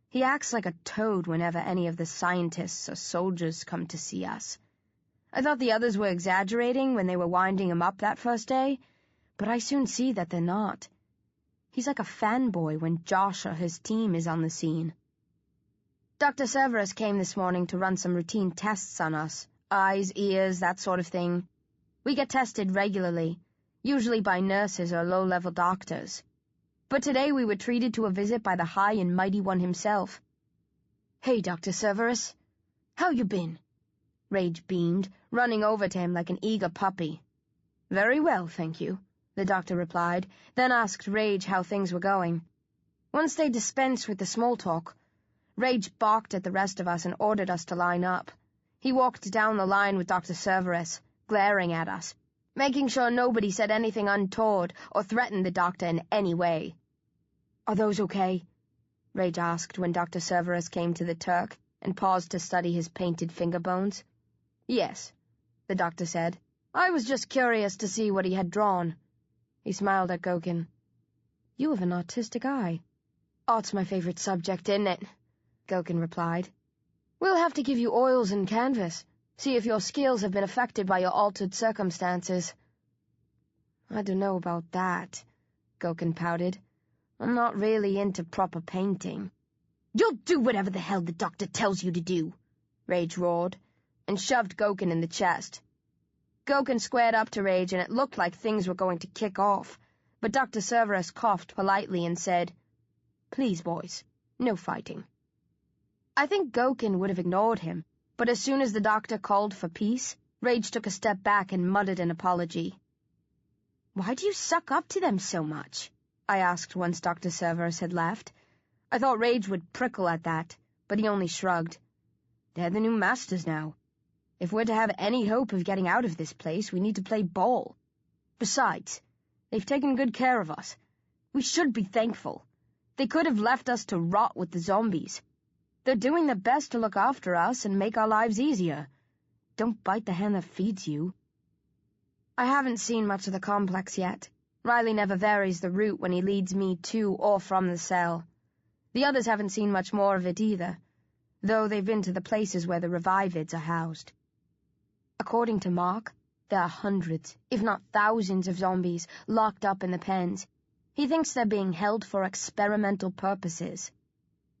Speaker 3: he acts like a toad whenever any of the scientists or soldiers come to see us. I thought the others were exaggerating when they were winding him up that first day, but I soon see that they're not. He's like a fanboy when Josh or his team is on the scene. Dr. Cerberus came this morning to run some routine tests on us. Eyes, ears, that sort of thing. We get tested regularly, usually by nurses or low-level doctors. But today we were treated to a visit by the High and Mighty One himself. "Hey, Dr. Cerberus. How you been?" Rage beamed, running over to him like an eager puppy. "Very well, thank you," the doctor replied, then asked Rage how things were going. Once they dispensed with the small talk, Rage barked at the rest of us and ordered us to line up. He walked down the line with Dr. Cerberus, glaring at us, making sure nobody said anything untoward or threatened the doctor in any way. "Are those okay?" Rage asked when Dr. Cerberus came to the Turk and paused to study his painted finger bones. "Yes," the doctor said. "I was just curious to see what he had drawn." He smiled at Gokin. "You have an artistic eye." "Art's my favorite subject, isn't it?" Gokin replied. "We'll have to give you oils and canvas, see if your skills have been affected by your altered circumstances." "I don't know about that," Gokin pouted. "I'm not really into proper painting." "You'll do whatever the hell the doctor tells you to do," Rage roared, and shoved Gokin in the chest. Gokin squared up to Rage, and it looked like things were going to kick off, but Dr. Cerberus coughed politely and said, "Please, boys, no fighting." I think Gokin would have ignored him, but as soon as the doctor called for peace, Rage took a step back and muttered an apology. "Why do you suck up to them so much?" I asked once Dr. Cerberus had left. I thought Rage would prickle at that, but he only shrugged. "They're the new masters now. If we're to have any hope of getting out of this place, we need to play ball. Besides, they've taken good care of us. We should be thankful. They could have left us to rot with the zombies. They're doing their best to look after us and make our lives easier. Don't bite the hand that feeds you." I haven't seen much of the complex yet. Riley never varies the route when he leads me to or from the cell. The others haven't seen much more of it either, though they've been to the places where the revivids are housed. According to Mark, there are hundreds, if not thousands, of zombies locked up in the pens. He thinks they're being held for experimental purposes.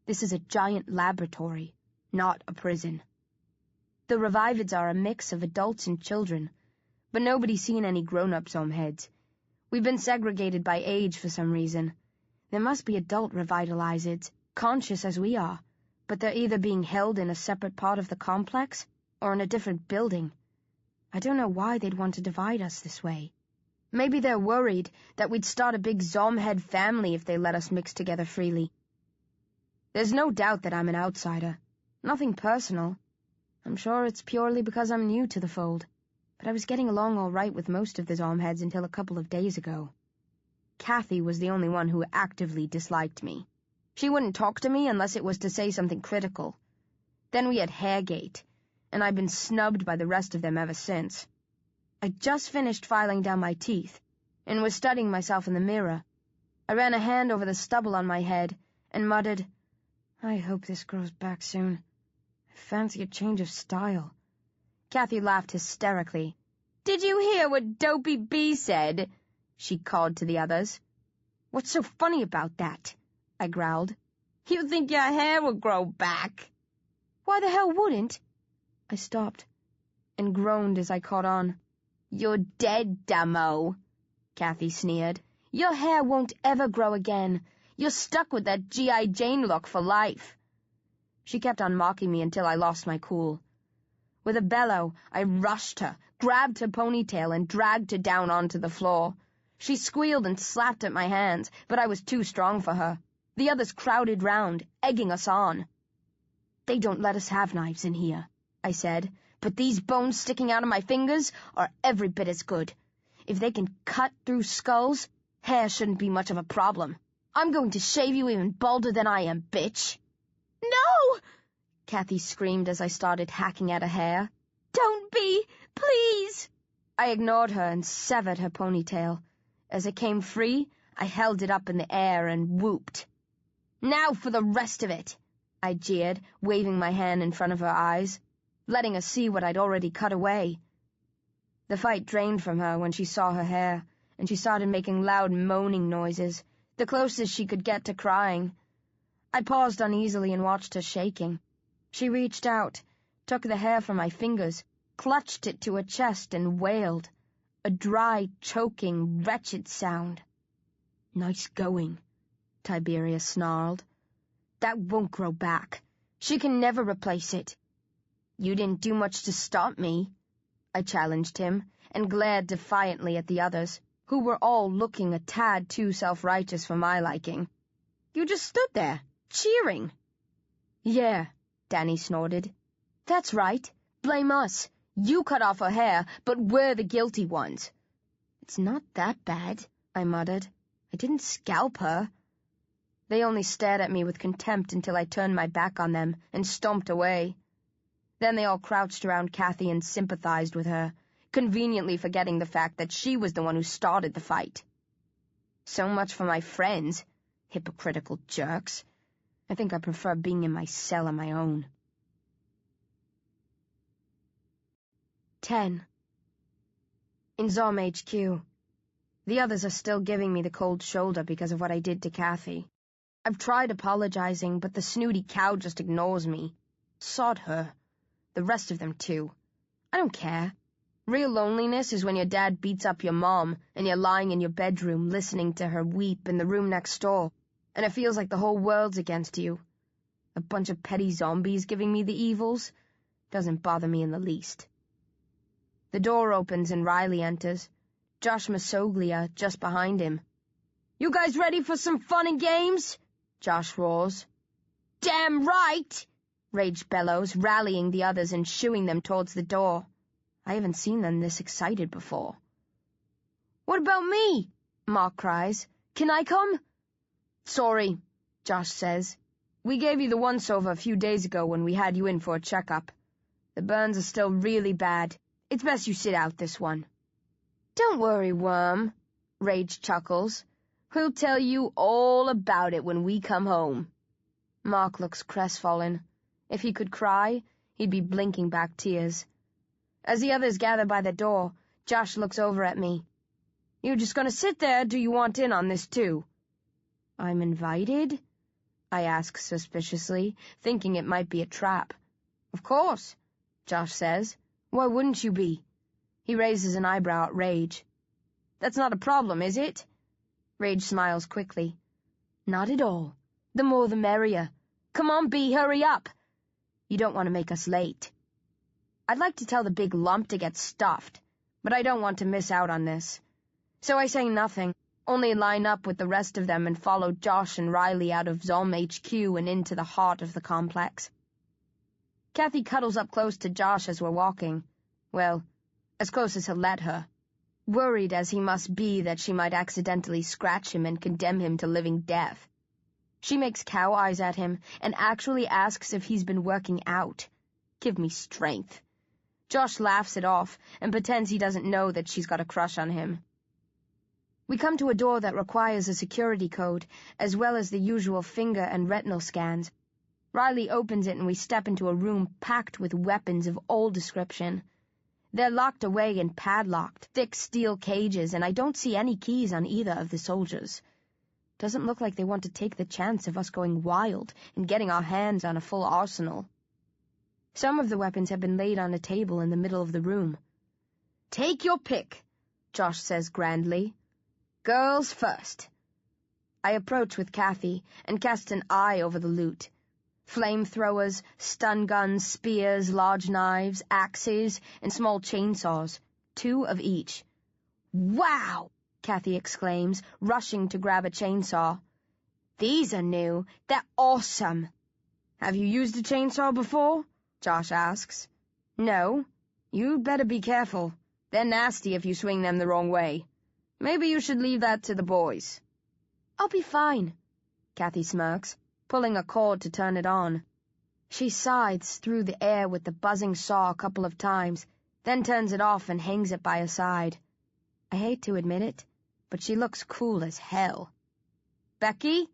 Speaker 3: This is a giant laboratory, not a prison. The revivids are a mix of adults and children, but nobody's seen any grown-up Zom-heads. We've been segregated by age for some reason. There must be adult revitalizids, conscious as we are, but they're either being held in a separate part of the complex or in a different building. I don't know why they'd want to divide us this way. Maybe they're worried that we'd start a big Zom-head family if they let us mix together freely. There's no doubt that I'm an outsider. Nothing personal. I'm sure it's purely because I'm new to the fold, but I was getting along all right with most of the Zom-heads until a couple of days ago. Kathy was the only one who actively disliked me. She wouldn't talk to me unless it was to say something critical. Then we had Hairgate, and I've been snubbed by the rest of them ever since. I just finished filing down my teeth, and was studying myself in the mirror. I ran a hand over the stubble on my head, and muttered, "I hope this grows back soon. I fancy a change of style." Kathy laughed hysterically. "Did you hear what Dopey B said?" she called to the others. "What's so funny about that?" I growled. "You think your hair will grow back." "Why the hell wouldn't?" I stopped, and groaned as I caught on. "You're dead, dummo," Kathy sneered. "Your hair won't ever grow again. You're stuck with that G.I. Jane look for life." She kept on mocking me until I lost my cool. With a bellow, I rushed her, grabbed her ponytail, and dragged her down onto the floor. She squealed and slapped at my hands, but I was too strong for her. The others crowded round, egging us on. "They don't let us have knives in here," I said, "but these bones sticking out of my fingers are every bit as good. If they can cut through skulls, hair shouldn't be much of a problem. I'm going to shave you even balder than I am, bitch." "No!" Kathy screamed as I started hacking at her hair. "Don't be! Please!" I ignored her and severed her ponytail. As it came free, I held it up in the air and whooped. "Now for the rest of it!" I jeered, waving my hand in front of her eyes, letting her see what I'd already cut away. The fight drained from her when she saw her hair, and she started making loud moaning noises, the closest she could get to crying. I paused uneasily and watched her shaking. She reached out, took the hair from my fingers, clutched it to her chest, and wailed, a dry, choking, wretched sound. "Nice going," Tiberius snarled. That won't grow back. She can never replace it. You didn't do much to stop me, I challenged him, and glared defiantly at the others, who were all looking a tad too self-righteous for my liking. You just stood there, cheering. Yeah, Danny snorted. That's right. Blame us. You cut off her hair, but we're the guilty ones. It's not that bad, I muttered. I didn't scalp her. They only stared at me with contempt until I turned my back on them and stomped away. Then they all crouched around Kathy and sympathized with her, conveniently forgetting the fact that she was the one who started the fight. So much for my friends, hypocritical jerks. I think I prefer being in my cell on my own. 10. In Zom HQ. The others are still giving me the cold shoulder because of what I did to Kathy. I've tried apologizing, but the snooty cow just ignores me. Sod her. The rest of them, too. I don't care. Real loneliness is when your dad beats up your mom, and you're lying in your bedroom listening to her weep in the room next door, and it feels like the whole world's against you. A bunch of petty zombies giving me the evils doesn't bother me in the least. The door opens and Riley enters, Josh Masoglia just behind him. You guys ready for some fun and games? Josh roars. Damn right! Rage bellows, rallying the others and shooing them towards the door. I haven't seen them this excited before. What about me? Mark cries. Can I come? Sorry, Josh says. We gave you the once-over a few days ago when we had you in for a checkup. The burns are still really bad. It's best you sit out this one. Don't worry, Worm, Rage chuckles. We'll tell you all about it when we come home. Mark looks crestfallen. If he could cry, he'd be blinking back tears. As the others gather by the door, Josh looks over at me. You just gonna sit there, or do you want in on this too? I'm invited? I ask suspiciously, thinking it might be a trap. Of course, Josh says. Why wouldn't you be? He raises an eyebrow at Rage. That's not a problem, is it? Rage smiles quickly. Not at all. The more the merrier. Come on, B, hurry up. You don't want to make us late. I'd like to tell the big lump to get stuffed, but I don't want to miss out on this. So I say nothing, only line up with the rest of them and follow Josh and Riley out of Zom HQ and into the heart of the complex. Kathy cuddles up close to Josh as we're walking. Well, as close as he'll let her. Worried as he must be that she might accidentally scratch him and condemn him to living death. She makes cow eyes at him and actually asks if he's been working out. Give me strength. Josh laughs it off and pretends he doesn't know that she's got a crush on him. We come to a door that requires a security code, as well as the usual finger and retinal scans. Riley opens it and we step into a room packed with weapons of all description. They're locked away in padlocked, thick steel cages, and I don't see any keys on either of the soldiers. Doesn't look like they want to take the chance of us going wild and getting our hands on a full arsenal. Some of the weapons have been laid on a table in the middle of the room. Take your pick, Josh says grandly. Girls first. I approach with Kathy and cast an eye over the loot. Flamethrowers, stun guns, spears, large knives, axes, and small chainsaws, 2 of each. Wow! Kathy exclaims, rushing to grab a chainsaw. These are new. They're awesome. Have you used a chainsaw before? Josh asks. No. You'd better be careful. They're nasty if you swing them the wrong way. Maybe you should leave that to the boys. I'll be fine, Kathy smirks, pulling a cord to turn it on. She scythes through the air with the buzzing saw a couple of times, then turns it off and hangs it by her side. I hate to admit it, but she looks cool as hell. Becky?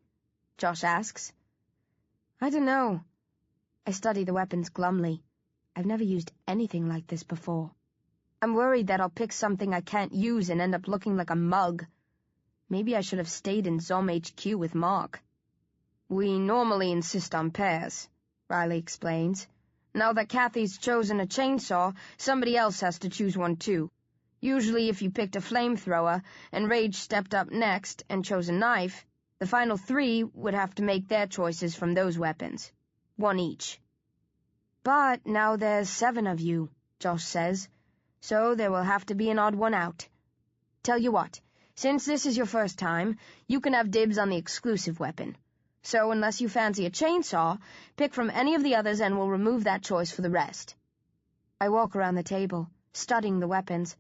Speaker 3: Josh asks. I don't know. I study the weapons glumly. I've never used anything like this before. I'm worried that I'll pick something I can't use and end up looking like a mug. Maybe I should have stayed in Zom HQ with Mark. We normally insist on pairs, Riley explains. Now that Kathy's chosen a chainsaw, somebody else has to choose one too. Usually if you picked a flamethrower and Rage stepped up next and chose a knife, The final 3 would have to make their choices from those weapons. 1 each. But now there's 7 of you, Josh says, so there will have to be an odd one out. Tell you what, since this is your first time, you can have dibs on the exclusive weapon. So unless you fancy a chainsaw, pick from any of the others and we'll remove that choice for the rest. I walk around the table, studying the weapons.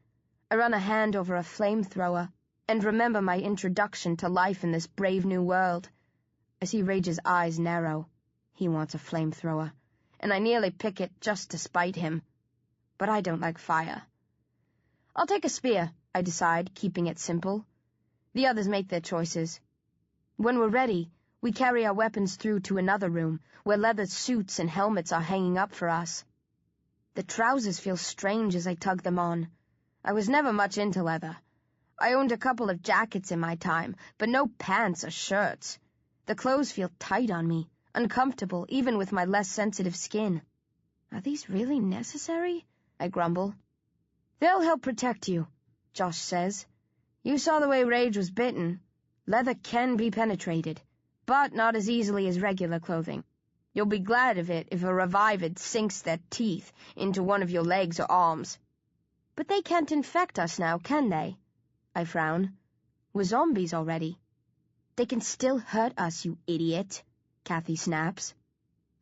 Speaker 3: I run a hand over a flamethrower, and remember my introduction to life in this brave new world. I see Rage's eyes narrow. He wants a flamethrower, and I nearly pick it just to spite him. But I don't like fire. I'll take a spear, I decide, keeping it simple. The others make their choices. When we're ready, we carry our weapons through to another room, where leather suits and helmets are hanging up for us. The trousers feel strange as I tug them on. I was never much into leather. I owned a couple of jackets in my time, but no pants or shirts. The clothes feel tight on me, uncomfortable even with my less sensitive skin. Are these really necessary? I grumble. They'll help protect you, Josh says. You saw the way Rage was bitten. Leather can be penetrated, but not as easily as regular clothing. You'll be glad of it if a Revived sinks their teeth into one of your legs or arms. But they can't infect us now, can they? I frown. We're zombies already. They can still hurt us, you idiot, Kathy snaps.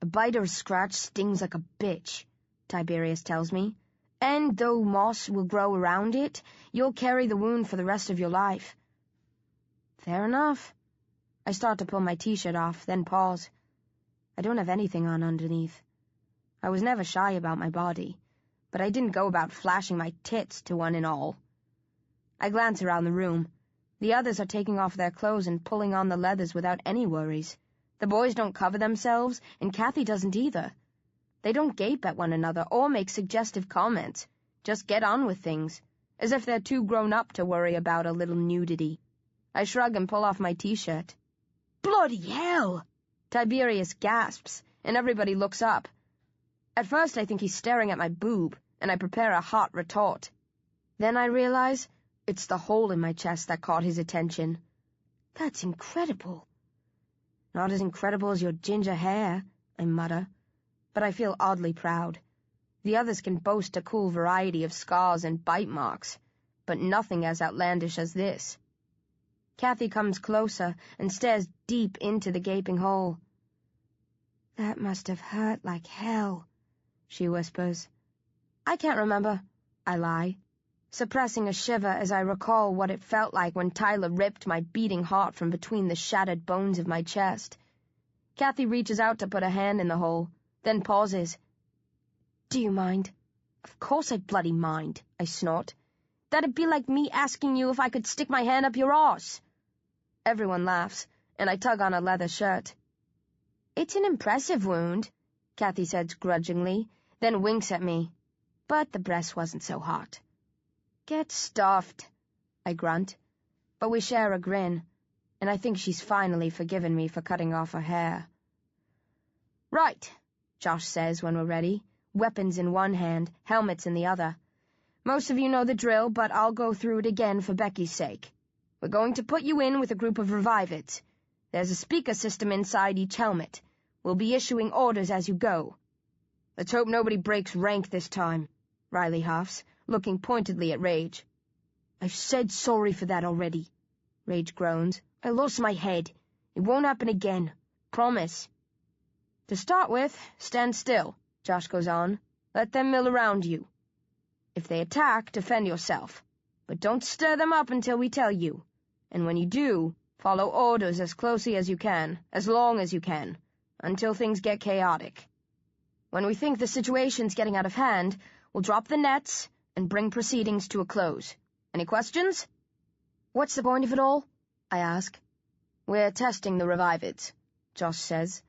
Speaker 3: A bite or a scratch stings like a bitch, Tiberius tells me. And though moss will grow around it, you'll carry the wound for the rest of your life. Fair enough. I start to pull my t-shirt off, then pause. I don't have anything on underneath. I was never shy about my body, but I didn't go about flashing my tits to one and all. I glance around the room. The others are taking off their clothes and pulling on the leathers without any worries. The boys don't cover themselves, and Kathy doesn't either. They don't gape at one another or make suggestive comments. Just get on with things, as if they're too grown up to worry about a little nudity. I shrug and pull off my t-shirt. Bloody hell! Tiberius gasps, and everybody looks up. At first I think he's staring at my boob, and I prepare a hot retort. Then I realize it's the hole in my chest that caught his attention. That's incredible. Not as incredible as your ginger hair, I mutter, but I feel oddly proud. The others can boast a cool variety of scars and bite marks, but nothing as outlandish as this. Kathy comes closer and stares deep into the gaping hole. That must have hurt like hell, she whispers. I can't remember, I lie, suppressing a shiver as I recall what it felt like when Tyler ripped my beating heart from between the shattered bones of my chest. Kathy reaches out to put a hand in the hole, then pauses. Do you mind? Of course I bloody mind, I snort. That'd be like me asking you if I could stick my hand up your arse. Everyone laughs, and I tug on a leather shirt. It's an impressive wound, Kathy says grudgingly, then winks at me. But the breast wasn't so hot. Get stuffed, I grunt, but we share a grin, and I think she's finally forgiven me for cutting off her hair. Right, Josh says when we're ready, weapons in one hand, helmets in the other. Most of you know the drill, but I'll go through it again for Becky's sake. We're going to put you in with a group of Revivids. There's a speaker system inside each helmet. We'll be issuing orders as you go. Let's hope nobody breaks rank this time, Riley huffs, looking pointedly at Rage. I've said sorry for that already, Rage groans. I lost my head. It won't happen again. Promise. To start with, stand still, Josh goes on. Let them mill around you. If they attack, defend yourself. But don't stir them up until we tell you. And when you do, follow orders as closely as you can, as long as you can, until things get chaotic. When we think the situation's getting out of hand, we'll drop the nets and bring proceedings to a close. Any questions? What's the point of it all? I ask. We're testing the Revivids, Josh says.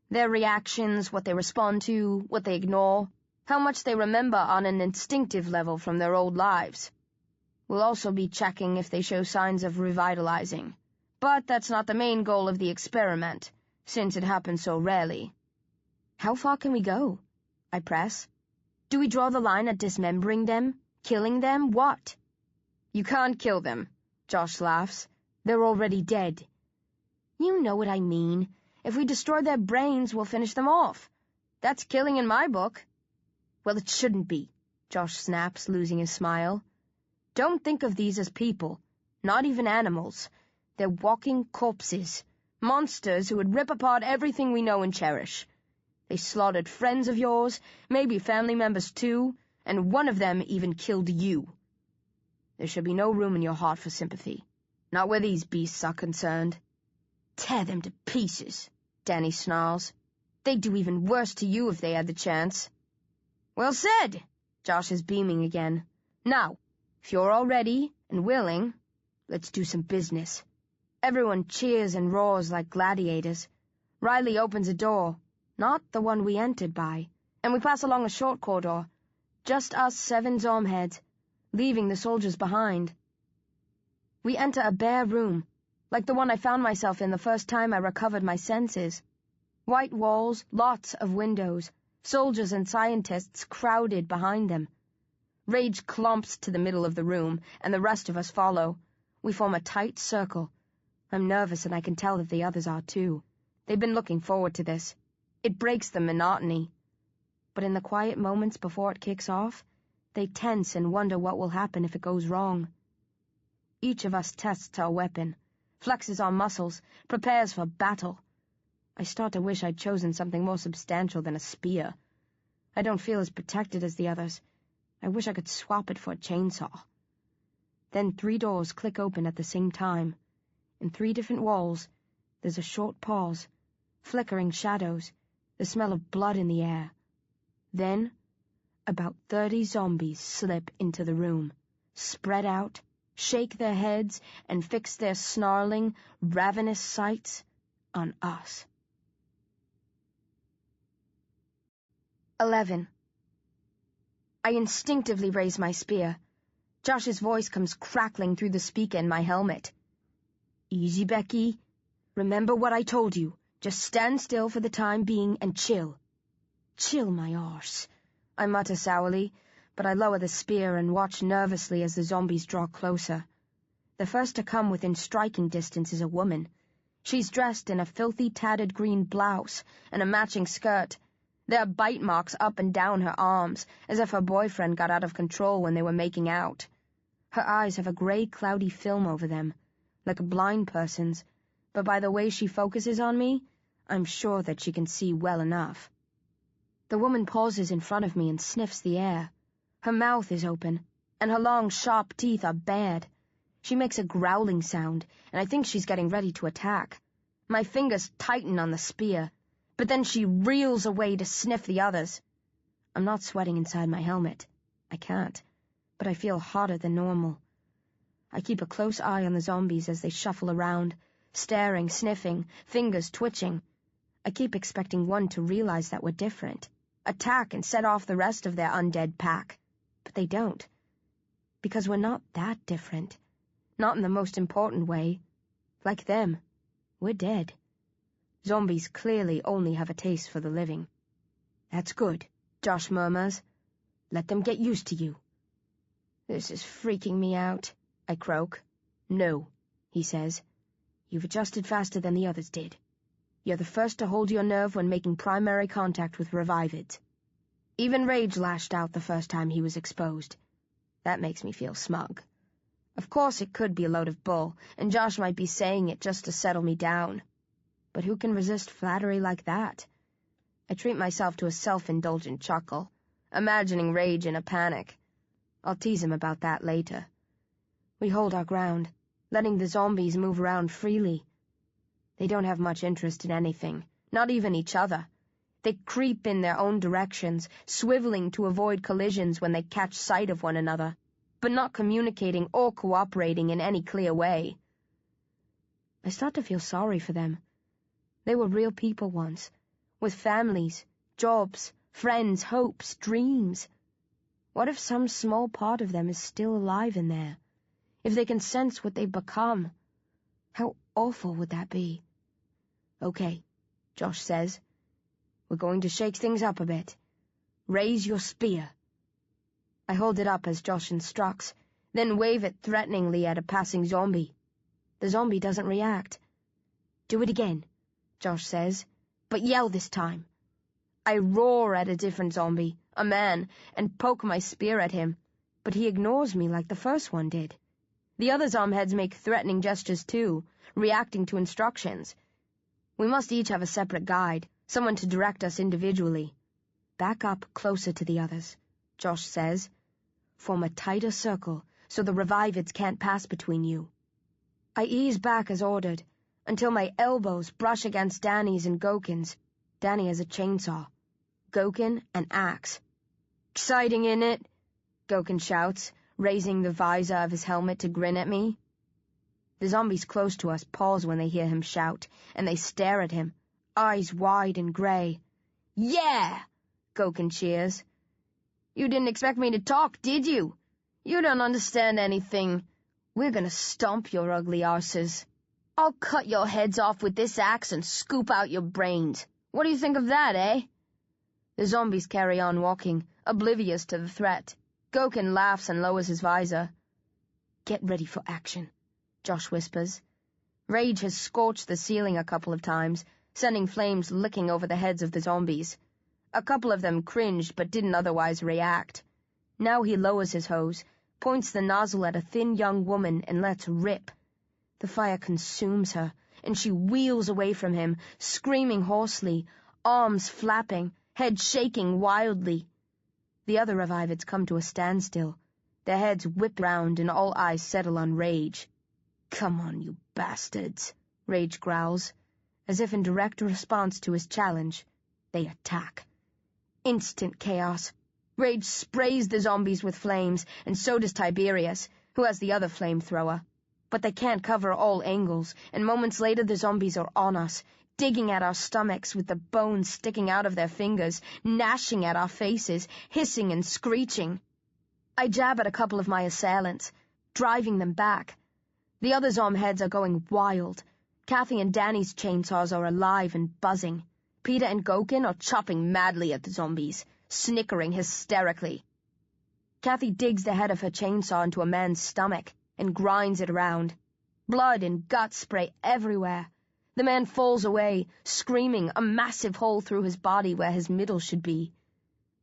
Speaker 3: Their reactions, what they respond to, what they ignore, how much they remember on an instinctive level from their old lives. We'll also be checking if they show signs of revitalizing. But that's not the main goal of the experiment, since it happens so rarely. How far can we go? I press. Do we draw the line at dismembering them? Killing them? What? You can't kill them, Josh laughs. They're already dead. You know what I mean. If we destroy their brains, we'll finish them off. That's killing in my book. Well, it shouldn't be, Josh snaps, losing his smile. Don't think of these as people, not even animals. They're walking corpses, monsters who would rip apart everything we know and cherish. They slaughtered friends of yours, maybe family members too, and one of them even killed you. There should be no room in your heart for sympathy, not where these beasts are concerned. Tear them to pieces, Danny snarls. They'd do even worse to you if they had the chance. Well said! Josh is beaming again. Now, if you're all ready and willing, let's do some business. Everyone cheers and roars like gladiators. Riley opens a door, not the one we entered by, and we pass along a short corridor, just us 7 Zom heads, leaving the soldiers behind. We enter a bare room, like the one I found myself in the first time I recovered my senses. White walls, lots of windows, soldiers and scientists crowded behind them. Rage clumps to the middle of the room, and the rest of us follow. We form a tight circle. I'm nervous, and I can tell that the others are too. They've been looking forward to this. It breaks the monotony. But in the quiet moments before it kicks off, they tense and wonder what will happen if it goes wrong. Each of us tests our weapon, flexes our muscles, prepares for battle. I start to wish I'd chosen something more substantial than a spear. I don't feel as protected as the others. I wish I could swap it for a chainsaw. Then 3 doors click open at the same time. In 3 different walls, there's a short pause, flickering shadows, the smell of blood in the air. Then, about 30 zombies slip into the room, spread out, shake their heads, and fix their snarling, ravenous sights on us. 11. I instinctively raise my spear. Josh's voice comes crackling through the speaker in my helmet. Easy, Becky. Remember what I told you. Just stand still for the time being and chill. Chill, my arse, I mutter sourly, but I lower the spear and watch nervously as the zombies draw closer. The first to come within striking distance is a woman. She's dressed in a filthy, tattered green blouse and a matching skirt. There are bite marks up and down her arms, as if her boyfriend got out of control when they were making out. Her eyes have a gray, cloudy film over them, like a blind person's, but by the way she focuses on me, I'm sure that she can see well enough. The woman pauses in front of me and sniffs the air. Her mouth is open, and her long, sharp teeth are bared. She makes a growling sound, and I think she's getting ready to attack. My fingers tighten on the spear, but then she reels away to sniff the others. I'm not sweating inside my helmet. I can't, but I feel hotter than normal. I keep a close eye on the zombies as they shuffle around, staring, sniffing, fingers twitching. I keep expecting one to realize that we're different, attack and set off the rest of their undead pack. But they don't. Because we're not that different. Not in the most important way. Like them, we're dead. Zombies clearly only have a taste for the living. That's good, Josh murmurs. Let them get used to you. This is freaking me out, I croak. No, he says. You've adjusted faster than the others did. You're the first to hold your nerve when making primary contact with revivids. Even Rage lashed out the first time he was exposed. That makes me feel smug. Of course it could be a load of bull, and Josh might be saying it just to settle me down. But who can resist flattery like that? I treat myself to a self-indulgent chuckle, imagining Rage in a panic. I'll tease him about that later. We hold our ground, letting the zombies move around freely. They don't have much interest in anything, not even each other. They creep in their own directions, swiveling to avoid collisions when they catch sight of one another, but not communicating or cooperating in any clear way. I start to feel sorry for them. They were real people once, with families, jobs, friends, hopes, dreams. What if some small part of them is still alive in there? If they can sense what they've become? How awful would that be? Okay, Josh says. We're going to shake things up a bit. Raise your spear. I hold it up as Josh instructs, then wave it threateningly at a passing zombie. The zombie doesn't react. "Do it again," Josh says, "but yell this time." I roar at a different zombie, a man, and poke my spear at him, but he ignores me like the first one did. The other Zom-heads make threatening gestures too, reacting to instructions. We must each have a separate guide, someone to direct us individually. "Back up closer to the others," Josh says. "Form a tighter circle so the revivids can't pass between you." I ease back as ordered, until my elbows brush against Danny's and Gokin's. Danny has a chainsaw. Gokin an axe. "Exciting, innit?" Gokin shouts, raising the visor of his helmet to grin at me. The zombies close to us pause when they hear him shout, and they stare at him, eyes wide and gray. "Yeah!" Gokin cheers. "You didn't expect me to talk, did you? You don't understand anything. We're gonna stomp your ugly arses. I'll cut your heads off with this axe and scoop out your brains. What do you think of that, eh?" The zombies carry on walking, oblivious to the threat. Gokin laughs and lowers his visor. "Get ready for action," Josh whispers. Rage has scorched the ceiling a couple of times, sending flames licking over the heads of the zombies. A couple of them cringed but didn't otherwise react. Now he lowers his hose, points the nozzle at a thin young woman, and lets rip. The fire consumes her, and she wheels away from him, screaming hoarsely, arms flapping, head shaking wildly. The other revivids come to a standstill. Their heads whip round and all eyes settle on Rage. "Come on, you bastards," Rage growls. As if in direct response to his challenge, they attack. Instant chaos. Rage sprays the zombies with flames, and so does Tiberius, who has the other flamethrower. But they can't cover all angles, and moments later the zombies are on us, digging at our stomachs with the bones sticking out of their fingers, gnashing at our faces, hissing and screeching. I jab at a couple of my assailants, driving them back. The other Zom-heads are going wild. Kathy and Danny's chainsaws are alive and buzzing. Peter and Gokin are chopping madly at the zombies, snickering hysterically. Kathy digs the head of her chainsaw into a man's stomach and grinds it around. Blood and guts spray everywhere. The man falls away, screaming, a massive hole through his body where his middle should be.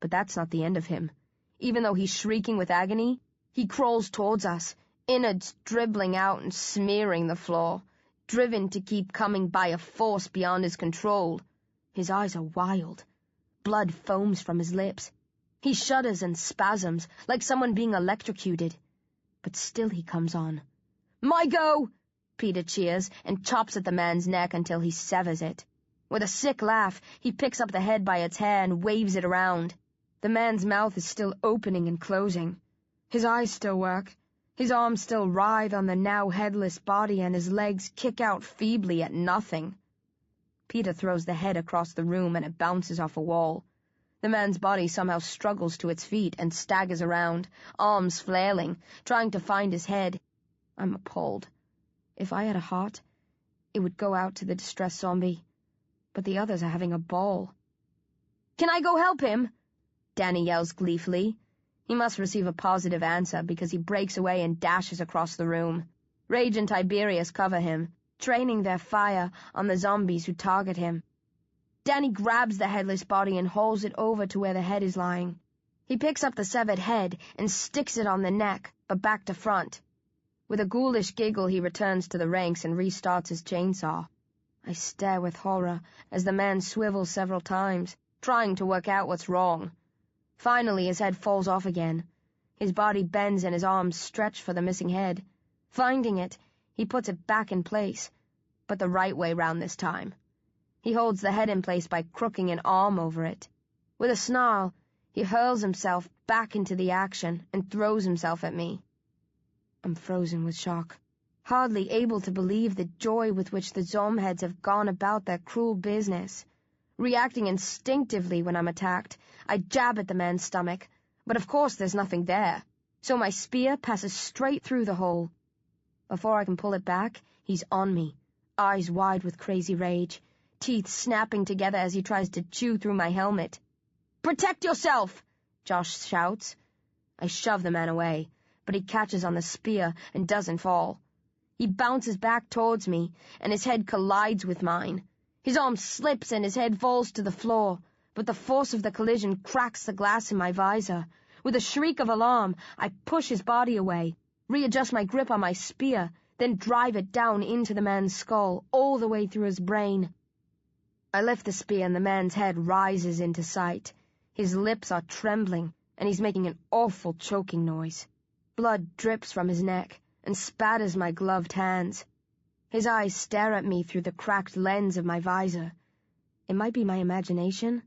Speaker 3: But that's not the end of him. Even though he's shrieking with agony, he crawls towards us, innards dribbling out and smearing the floor, driven to keep coming by a force beyond his control. His eyes are wild. Blood foams from his lips. He shudders and spasms, like someone being electrocuted. But still he comes on. "My go!" Peter cheers and chops at the man's neck until he severs it. With a sick laugh, he picks up the head by its hair and waves it around. The man's mouth is still opening and closing. His eyes still work. His arms still writhe on the now headless body, and his legs kick out feebly at nothing. Peter throws the head across the room and it bounces off a wall. The man's body somehow struggles to its feet and staggers around, arms flailing, trying to find his head. I'm appalled. If I had a heart, it would go out to the distressed zombie. But the others are having a ball. "Can I go help him?" Danny yells gleefully. He must receive a positive answer because he breaks away and dashes across the room. Rage and Tiberius cover him, training their fire on the zombies who target him. Danny grabs the headless body and hauls it over to where the head is lying. He picks up the severed head and sticks it on the neck, but back to front. With a ghoulish giggle, he returns to the ranks and restarts his chainsaw. I stare with horror as the man swivels several times, trying to work out what's wrong. Finally, his head falls off again. His body bends and his arms stretch for the missing head. Finding it, he puts it back in place, but the right way round this time. He holds the head in place by crooking an arm over it. With a snarl, he hurls himself back into the action and throws himself at me. I'm frozen with shock, hardly able to believe the joy with which the Zom-heads have gone about their cruel business. Reacting instinctively when I'm attacked, I jab at the man's stomach, but of course there's nothing there, so my spear passes straight through the hole. Before I can pull it back, he's on me, eyes wide with crazy rage, teeth snapping together as he tries to chew through my helmet. "Protect yourself!" Josh shouts. I shove the man away, but he catches on the spear and doesn't fall. He bounces back towards me, and his head collides with mine. His arm slips and his head falls to the floor, but the force of the collision cracks the glass in my visor. With a shriek of alarm, I push his body away, readjust my grip on my spear, then drive it down into the man's skull, all the way through his brain. I lift the spear and the man's head rises into sight. His lips are trembling, and he's making an awful choking noise. Blood drips from his neck and spatters my gloved hands. His eyes stare at me through the cracked lens of my visor. It might be my imagination,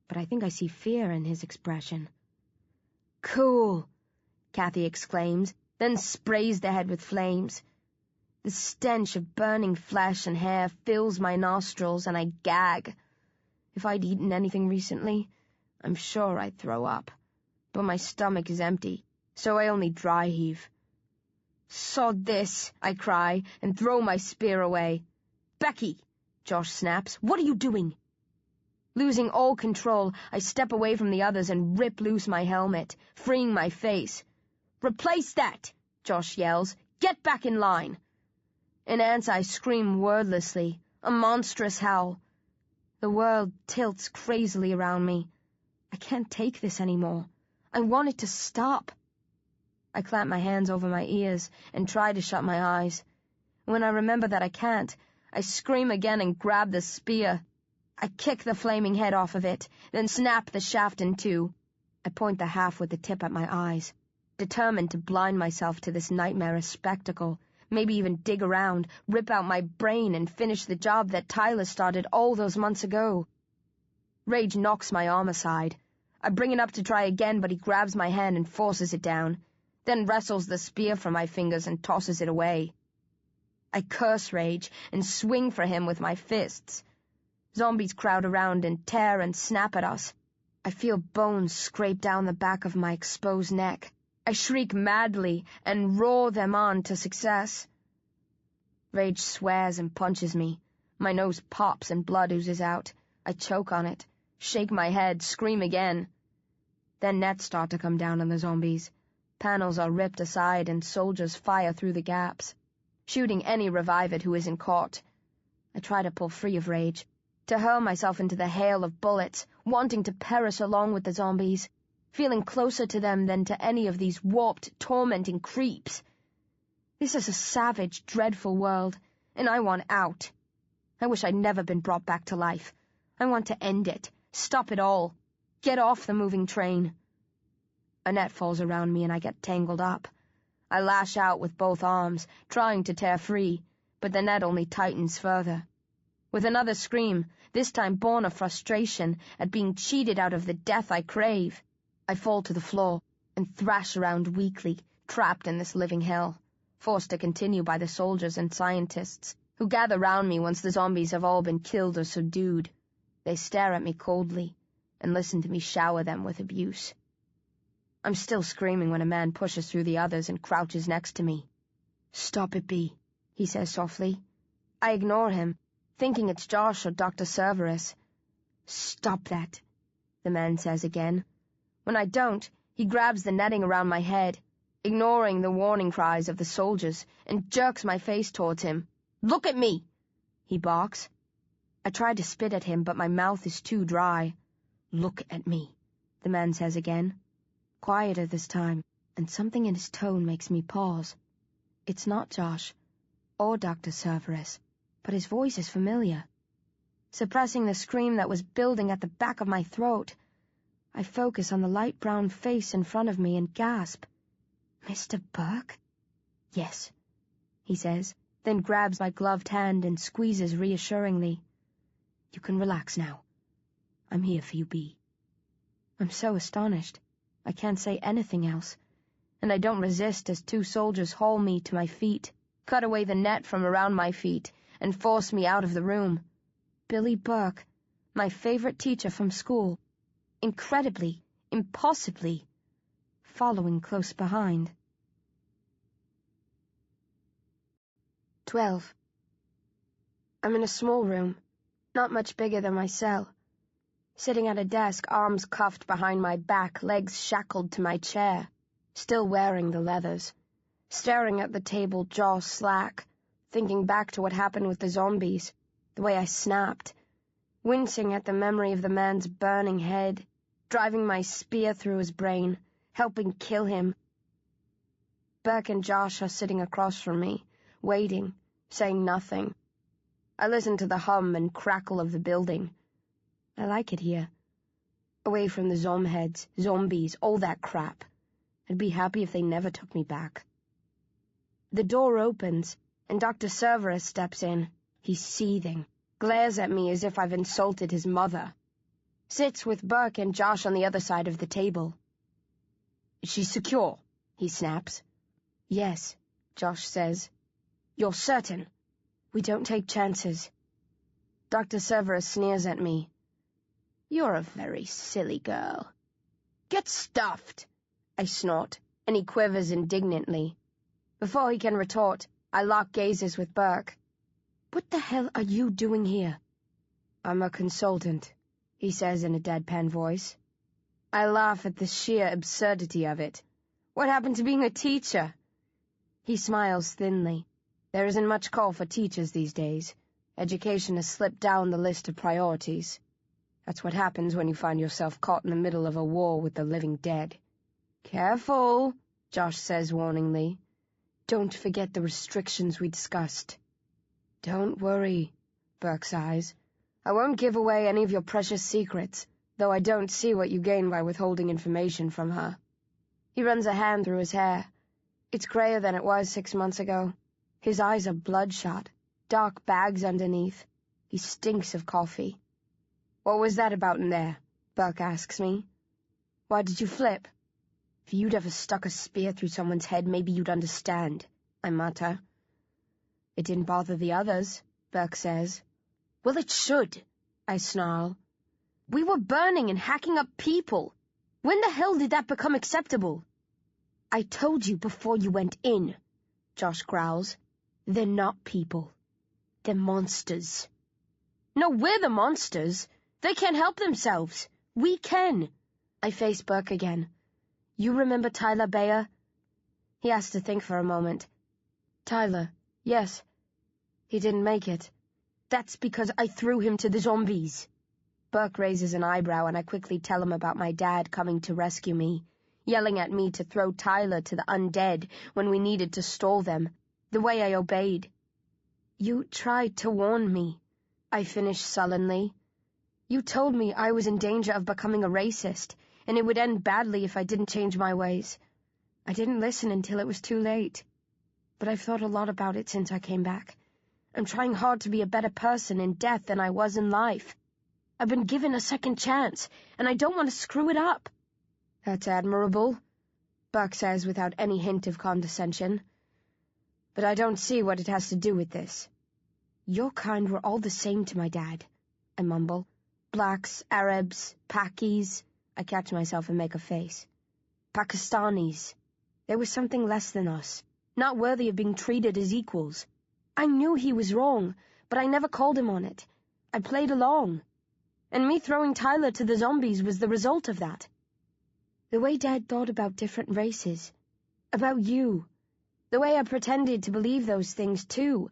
Speaker 3: but I think I see fear in his expression. "Cool," Kathy exclaims, then sprays the head with flames. The stench of burning flesh and hair fills my nostrils, and I gag. If I'd eaten anything recently, I'm sure I'd throw up. But my stomach is empty, so I only dry heave. "Sod this," I cry, and throw my spear away. "Becky," Josh snaps, "what are you doing?" Losing all control, I step away from the others and rip loose my helmet, freeing my face. "Replace that," Josh yells. "Get back in line." In answer, I scream wordlessly, a monstrous howl. The world tilts crazily around me. I can't take this anymore. I want it to stop. I clamp my hands over my ears and try to shut my eyes. When I remember that I can't, I scream again and grab the spear. I kick the flaming head off of it, then snap the shaft in two. I point the haft with the tip at my eyes, determined to blind myself to this nightmarish spectacle, maybe even dig around, rip out my brain, and finish the job that Tyler started all those months ago. Rage knocks my arm aside. I bring it up to try again, but he grabs my hand and forces it down, then wrestles the spear from my fingers and tosses it away. I curse Rage and swing for him with my fists. Zombies crowd around and tear and snap at us. I feel bones scrape down the back of my exposed neck. I shriek madly and roar them on to success. Rage swears and punches me. My nose pops and blood oozes out. I choke on it, shake my head, scream again. Then nets start to come down on the zombies. Panels are ripped aside and soldiers fire through the gaps, shooting any revived who isn't caught. I try to pull free of Rage, to hurl myself into the hail of bullets, wanting to perish along with the zombies, feeling closer to them than to any of these warped, tormenting creeps. This is a savage, dreadful world, and I want out. I wish I'd never been brought back to life. I want to end it, stop it all, get off the moving train. A net falls around me and I get tangled up. I lash out with both arms, trying to tear free, but the net only tightens further. With another scream, this time born of frustration at being cheated out of the death I crave, I fall to the floor and thrash around weakly, trapped in this living hell, forced to continue by the soldiers and scientists, who gather round me once the zombies have all been killed or subdued. They stare at me coldly and listen to me shower them with abuse. I'm still screaming when a man pushes through the others and crouches next to me. "Stop it, B," he says softly. I ignore him, thinking it's Josh or Dr. Cerberus. "Stop that," the man says again. When I don't, he grabs the netting around my head, ignoring the warning cries of the soldiers, and jerks my face towards him. "Look at me!" he barks. I try to spit at him, but my mouth is too dry. "Look at me," the man says again. Quieter this time, and something in his tone makes me pause. It's not Josh, or Dr. Cerberus, but his voice is familiar. Suppressing the scream that was building at the back of my throat, I focus on the light brown face in front of me and gasp. "Mr. Burke?" "Yes," he says, then grabs my gloved hand and squeezes reassuringly. "You can relax now. I'm here for you, B." I'm so astonished, I can't say anything else, and I don't resist as two soldiers haul me to my feet, cut away the net from around my feet, and force me out of the room. Billy Burke, my favorite teacher from school, incredibly, impossibly, following close behind. 12. I'm in a small room, not much bigger than my cell. Sitting at a desk, arms cuffed behind my back, legs shackled to my chair, still wearing the leathers, staring at the table, jaw slack, thinking back to what happened with the zombies, the way I snapped, wincing at the memory of the man's burning head, driving my spear through his brain, helping kill him. Burke and Josh are sitting across from me, waiting, saying nothing. I listen to the hum and crackle of the building. I like it here. Away from the Zom-heads, zombies, all that crap. I'd be happy if they never took me back. The door opens, and Dr. Cerberus steps in. He's seething, glares at me as if I've insulted his mother. Sits with Burke and Josh on the other side of the table. "Is she secure?" he snaps. "Yes," Josh says. "You're certain?" "We don't take chances." Dr. Cerberus sneers at me. "You're a very silly girl." "Get stuffed," I snort, and he quivers indignantly. Before he can retort, I lock gazes with Burke. "What the hell are you doing here?" "I'm a consultant," he says in a deadpan voice. I laugh at the sheer absurdity of it. What happened to being a teacher? He smiles thinly. There isn't much call for teachers these days. Education has slipped down the list of priorities. That's what happens when you find yourself caught in the middle of a war with the living dead. "Careful," Josh says warningly. "Don't forget the restrictions we discussed." "Don't worry," Burke sighs. "I won't give away any of your precious secrets, though I don't see what you gain by withholding information from her." He runs a hand through his hair. It's grayer than it was 6 months ago. His eyes are bloodshot, dark bags underneath. He stinks of coffee. "What was that about in there?" Burke asks me. "Why did you flip?" "If you'd ever stuck a spear through someone's head, maybe you'd understand," I mutter. "It didn't bother the others," Burke says. "Well, it should," I snarl. "We were burning and hacking up people. When the hell did that become acceptable?" "I told you before you went in," Josh growls. "They're not people. They're monsters." "No, we're the monsters. They can't help themselves. We can." I face Burke again. "You remember Tyler Bayer?" He has to think for a moment. "Tyler, yes. He didn't make it." "That's because I threw him to the zombies." Burke raises an eyebrow, and I quickly tell him about my dad coming to rescue me, yelling at me to throw Tyler to the undead when we needed to stall them, the way I obeyed. "You tried to warn me," I finish sullenly. "You told me I was in danger of becoming a racist, and it would end badly if I didn't change my ways. I didn't listen until it was too late. But I've thought a lot about it since I came back. I'm trying hard to be a better person in death than I was in life. I've been given a second chance, and I don't want to screw it up." "That's admirable," Burke says without any hint of condescension. "But I don't see what it has to do with this." "Your kind were all the same to my dad," I mumble. "Blacks, Arabs, Pakis." I catch myself and make a face. "Pakistanis. There was something less than us, not worthy of being treated as equals. I knew he was wrong, but I never called him on it. I played along. And me throwing Tyler to the zombies was the result of that. The way Dad thought about different races, about you, the way I pretended to believe those things too."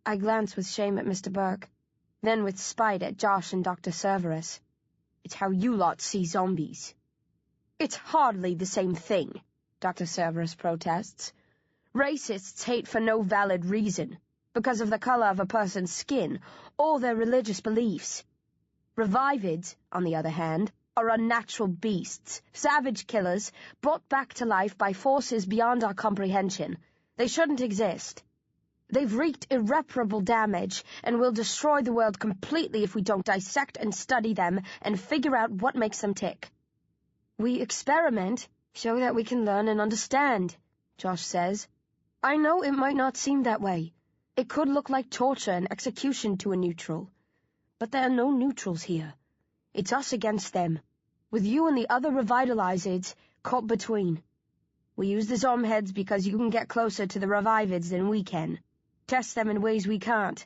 Speaker 3: I glance with shame at Mr. Burke, then with spite at Josh and Dr. Cerberus. "It's how you lot see zombies." "It's hardly the same thing," Dr. Cerberus protests. "Racists hate for no valid reason, because of the color of a person's skin or their religious beliefs. Revivids, on the other hand, are unnatural beasts, savage killers, brought back to life by forces beyond our comprehension. They shouldn't exist. They've wreaked irreparable damage and will destroy the world completely if we don't dissect and study them and figure out what makes them tick." "We experiment, show that we can learn and understand," Josh says. "I know it might not seem that way. It could look like torture and execution to a neutral. But there are no neutrals here. It's us against them, with you and the other revitalizers caught between. We use the Zom-heads because you can get closer to the revivids than we can. Test them in ways we can't.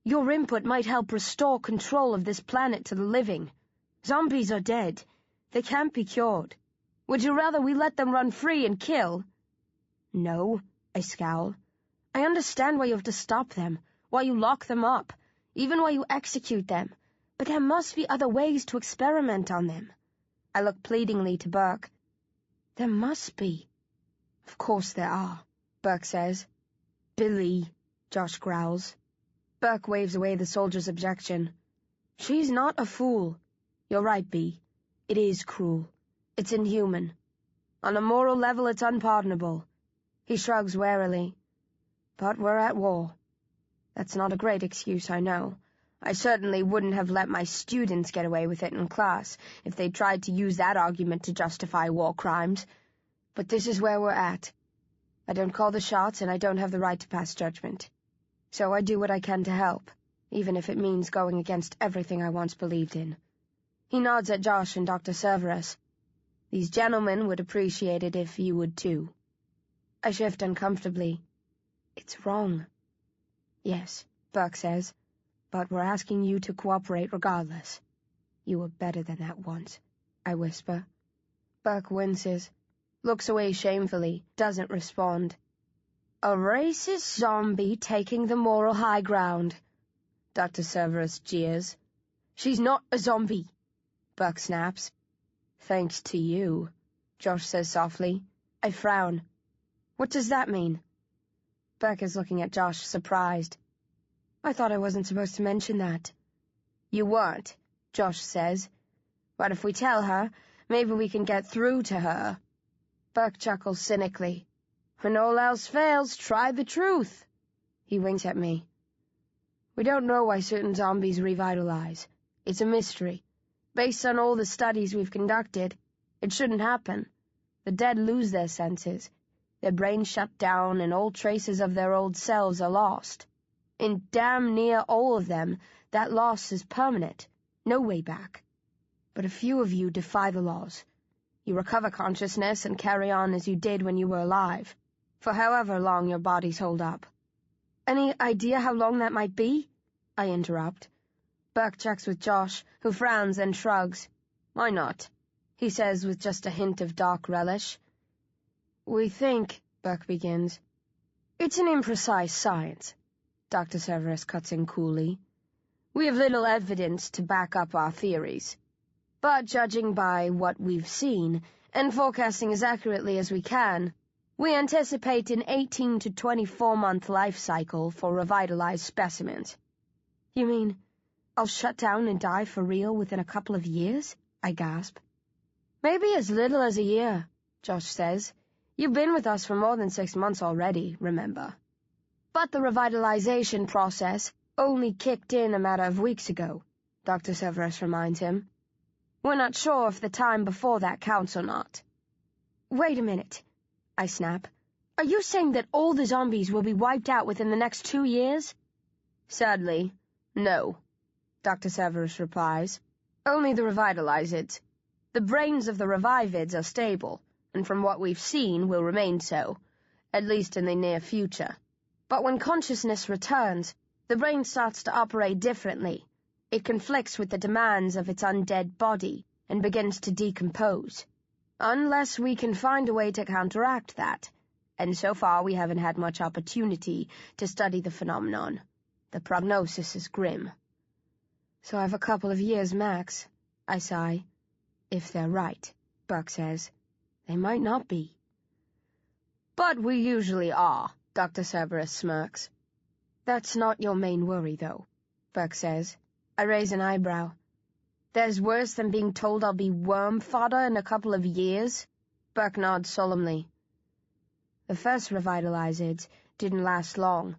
Speaker 3: Your input might help restore control of this planet to the living. Zombies are dead. They can't be cured. Would you rather we let them run free and kill?" "No," I scowl. I understand why you have to stop them, why you lock them up, even why you execute them, but there must be other ways to experiment on them. I look pleadingly to Burke. There must be. Of course there are, Burke says. Billy, Josh growls. Burke waves away the soldier's objection. She's not a fool. You're right, B. It is cruel. It's inhuman. On a moral level, it's unpardonable. He shrugs warily. But we're at war. That's not a great excuse, I know. I certainly wouldn't have let my students get away with it in class if they tried to use that argument to justify war crimes. But this is where we're at. I don't call the shots, and I don't have the right to pass judgment. So I do what I can to help, even if it means going against everything I once believed in. He nods at Josh and Dr. Cerberus. These gentlemen would appreciate it if you would too. I shift uncomfortably. It's wrong. Yes, Burke says, but we're asking you to cooperate regardless. You were better than that once, I whisper. Burke winces, looks away shamefully, doesn't respond. A racist zombie taking the moral high ground, Dr. Cerberus jeers. She's not a zombie, Burke snaps. Thanks to you, Josh says softly. I frown. What does that mean? Burke is looking at Josh, surprised. I thought I wasn't supposed to mention that. You weren't, Josh says. But if we tell her, maybe we can get through to her. Burke chuckles cynically. When all else fails, try the truth. He winks at me. We don't know why certain zombies revitalize. It's a mystery. Based on all the studies we've conducted, it shouldn't happen. The dead lose their senses. Their brains shut down and all traces of their old selves are lost. In damn near all of them, that loss is permanent. No way back. But a few of you defy the laws. You recover consciousness and carry on as you did when you were alive, for however long your bodies hold up. Any idea how long that might be? I interrupt. Burke checks with Josh, who frowns and shrugs. Why not? He says with just a hint of dark relish. We think, Burke begins. It's an imprecise science, Dr. Cerberus cuts in coolly. We have little evidence to back up our theories. But judging by what we've seen, and forecasting as accurately as we can, we anticipate an 18 to 24-month life cycle for revitalized specimens. You mean, I'll shut down and die for real within a couple of years? I gasp. Maybe as little as a year, Josh says. You've been with us for more than 6 months already, remember. But the revitalization process only kicked in a matter of weeks ago, Dr. Cerberus reminds him. We're not sure if the time before that counts or not. Wait a minute, I snap. Are you saying that all the zombies will be wiped out within the next 2 years? Sadly, no, Dr. Cerberus replies. Only the revitalizids. The brains of the revivids are stable, and from what we've seen will remain so, at least in the near future. But when consciousness returns, the brain starts to operate differently. It conflicts with the demands of its undead body and begins to decompose. Unless we can find a way to counteract that, and so far we haven't had much opportunity to study the phenomenon. The prognosis is grim. So I've a couple of years max, I sigh. If they're right, Burke says. They might not be. But we usually are, Dr. Cerberus smirks. That's not your main worry, though, Burke says. I raise an eyebrow. There's worse than being told I'll be worm fodder in a couple of years? Burke nods solemnly. The first revitalizids didn't last long.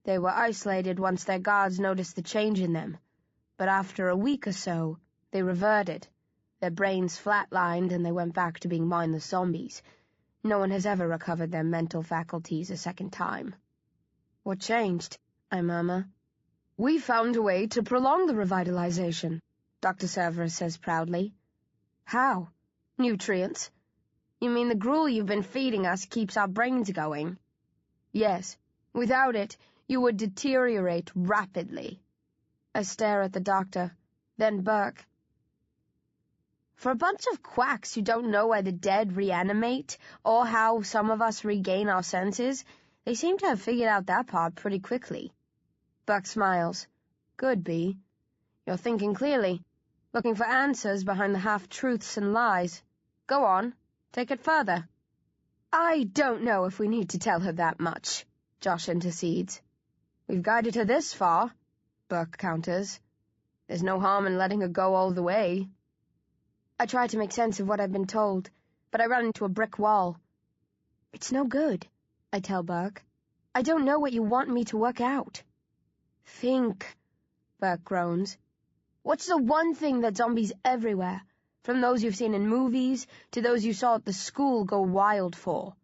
Speaker 3: They were isolated once their guards noticed the change in them. But after a week or so, they reverted. Their brains flatlined and they went back to being mindless zombies. No one has ever recovered their mental faculties a second time. What changed? I murmur. We found a way to prolong the revitalization, Dr. Cerberus says proudly. How? Nutrients. You mean the gruel you've been feeding us keeps our brains going? Yes. Without it, you would deteriorate rapidly. I stare at the doctor, then Burke. For a bunch of quacks who don't know why the dead reanimate, or how some of us regain our senses, They seem to have figured out that part pretty quickly. Buck smiles. Good, B. You're thinking clearly, looking for answers behind the half-truths and lies. Go on, take it further. I don't know if we need to tell her that much, Josh intercedes. We've guided her this far, Buck counters. There's no harm in letting her go all the way. I try to make sense of what I've been told, but I run into a brick wall. It's no good, I tell Buck. I don't know what you want me to work out. Think, Buck groans. What's the one thing that zombies everywhere, from those you've seen in movies to those you saw at the school, go wild for?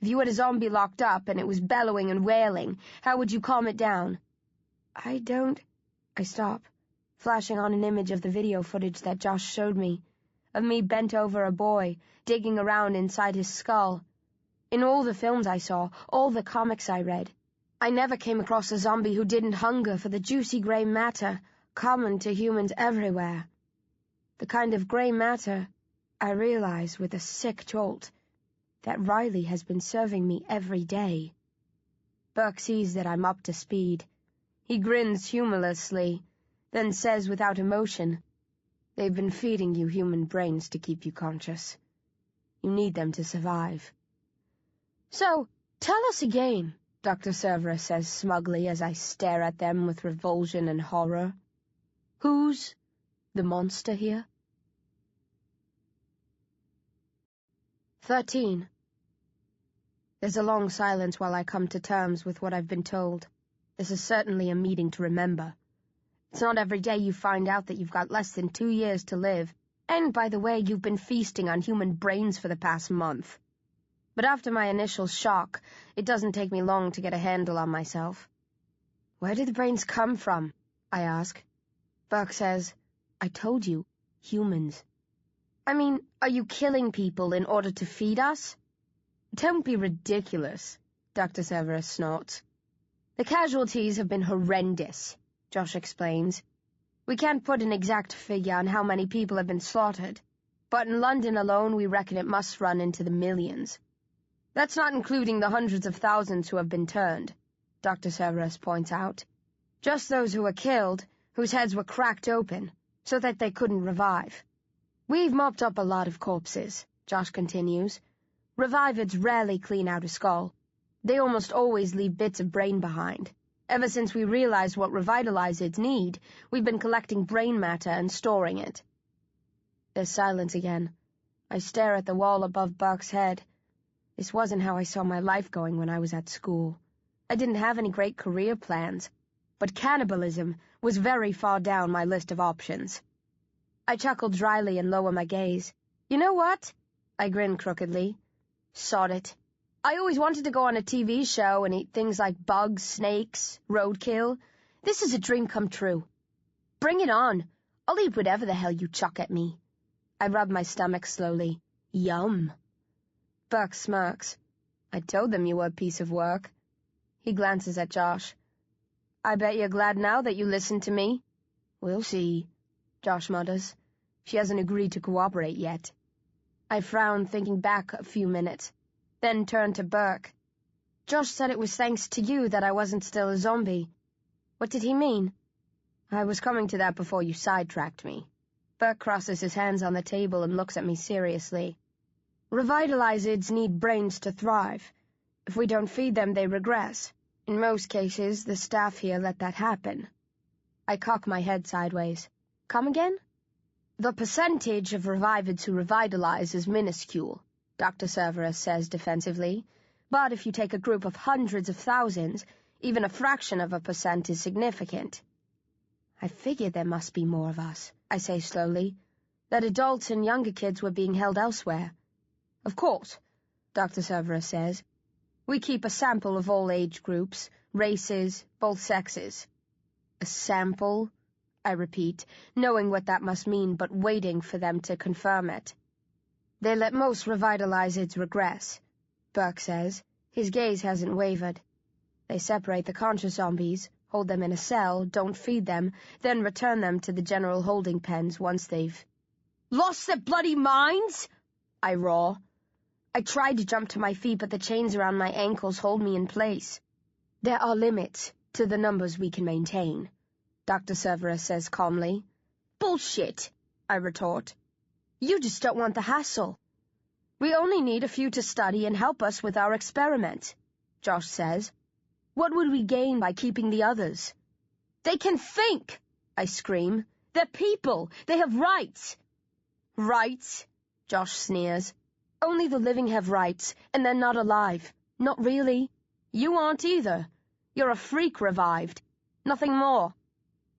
Speaker 3: If you had a zombie locked up and it was bellowing and wailing, how would you calm it down? I stop, flashing on an image of the video footage that Josh showed me, of me bent over a boy, digging around inside his skull. In all the films I saw, all the comics I read, I never came across a zombie who didn't hunger for the juicy grey matter common to humans everywhere. The kind of grey matter, I realize with a sick jolt, that Riley has been serving me every day. Buck sees that I'm up to speed. He grins humorlessly, then says without emotion, They've been feeding you human brains to keep you conscious. You need them to survive. So, tell us again, Dr. Cerberus says smugly as I stare at them with revulsion and horror. Who's the monster here? 13. There's a long silence while I come to terms with what I've been told. This is certainly a meeting to remember. It's not every day you find out that you've got less than 2 years to live, and, by the way, you've been feasting on human brains for the past month. But after my initial shock, it doesn't take me long to get a handle on myself. Where did the brains come from? I ask. Buck says, I told you, humans. I mean, are you killing people in order to feed us? Don't be ridiculous, Dr. Cerberus snorts. The casualties have been horrendous, Josh explains. We can't put an exact figure on how many people have been slaughtered, but in London alone we reckon it must run into the millions. That's not including the hundreds of thousands who have been turned, Dr. Cerberus points out. Just those who were killed, whose heads were cracked open, so that they couldn't revive. We've mopped up a lot of corpses, Josh continues. Revivids rarely clean out a skull. They almost always leave bits of brain behind. Ever since we realized what revitalizers need, we've been collecting brain matter and storing it. There's silence again. I stare at the wall above Buck's head. This wasn't how I saw my life going when I was at school. I didn't have any great career plans, but cannibalism was very far down my list of options. I chuckle dryly and lower my gaze. You know what? I grin crookedly. Sod it. I always wanted to go on a TV show and eat things like bugs, snakes, roadkill. This is a dream come true. Bring it on. I'll eat whatever the hell you chuck at me. I rub my stomach slowly. Yum. Buck smirks. I told them you were a piece of work. He glances at Josh. I bet you're glad now that you listened to me. We'll see, Josh mutters. She hasn't agreed to cooperate yet. I frown, thinking back a few minutes, then turn to Burke. Josh said it was thanks to you that I wasn't still a zombie. What did he mean? I was coming to that before you sidetracked me. Burke crosses his hands on the table and looks at me seriously. Revitalizers need brains to thrive. If we don't feed them, they regress. In most cases, the staff here let that happen. I cock my head sideways. Come again? The percentage of revivids who revitalize is minuscule, Dr. Cerberus says defensively. But if you take a group of hundreds of thousands, even a fraction of a percent is significant. I figured there must be more of us, I say slowly, that adults and younger kids were being held elsewhere. Of course, Dr. Cerberus says. We keep a sample of all age groups, races, both sexes. A sample? I repeat, knowing what that must mean but waiting for them to confirm it. They let most revitalizers regress, Burke says. His gaze hasn't wavered. They separate the conscious zombies, hold them in a cell, don't feed them, then return them to the general holding pens once they've lost their bloody minds? I roar. I tried to jump to my feet, but the chains around my ankles hold me in place. There are limits to the numbers we can maintain, Dr. Cerberus says calmly. Bullshit, I retort. You just don't want the hassle. We only need a few to study and help us with our experiment, Josh says. What would we gain by keeping the others? They can think, I scream. They're people. They have rights. Rights? Josh sneers. Only the living have rights, and they're not alive. Not really. You aren't either. You're a freak revived. Nothing more.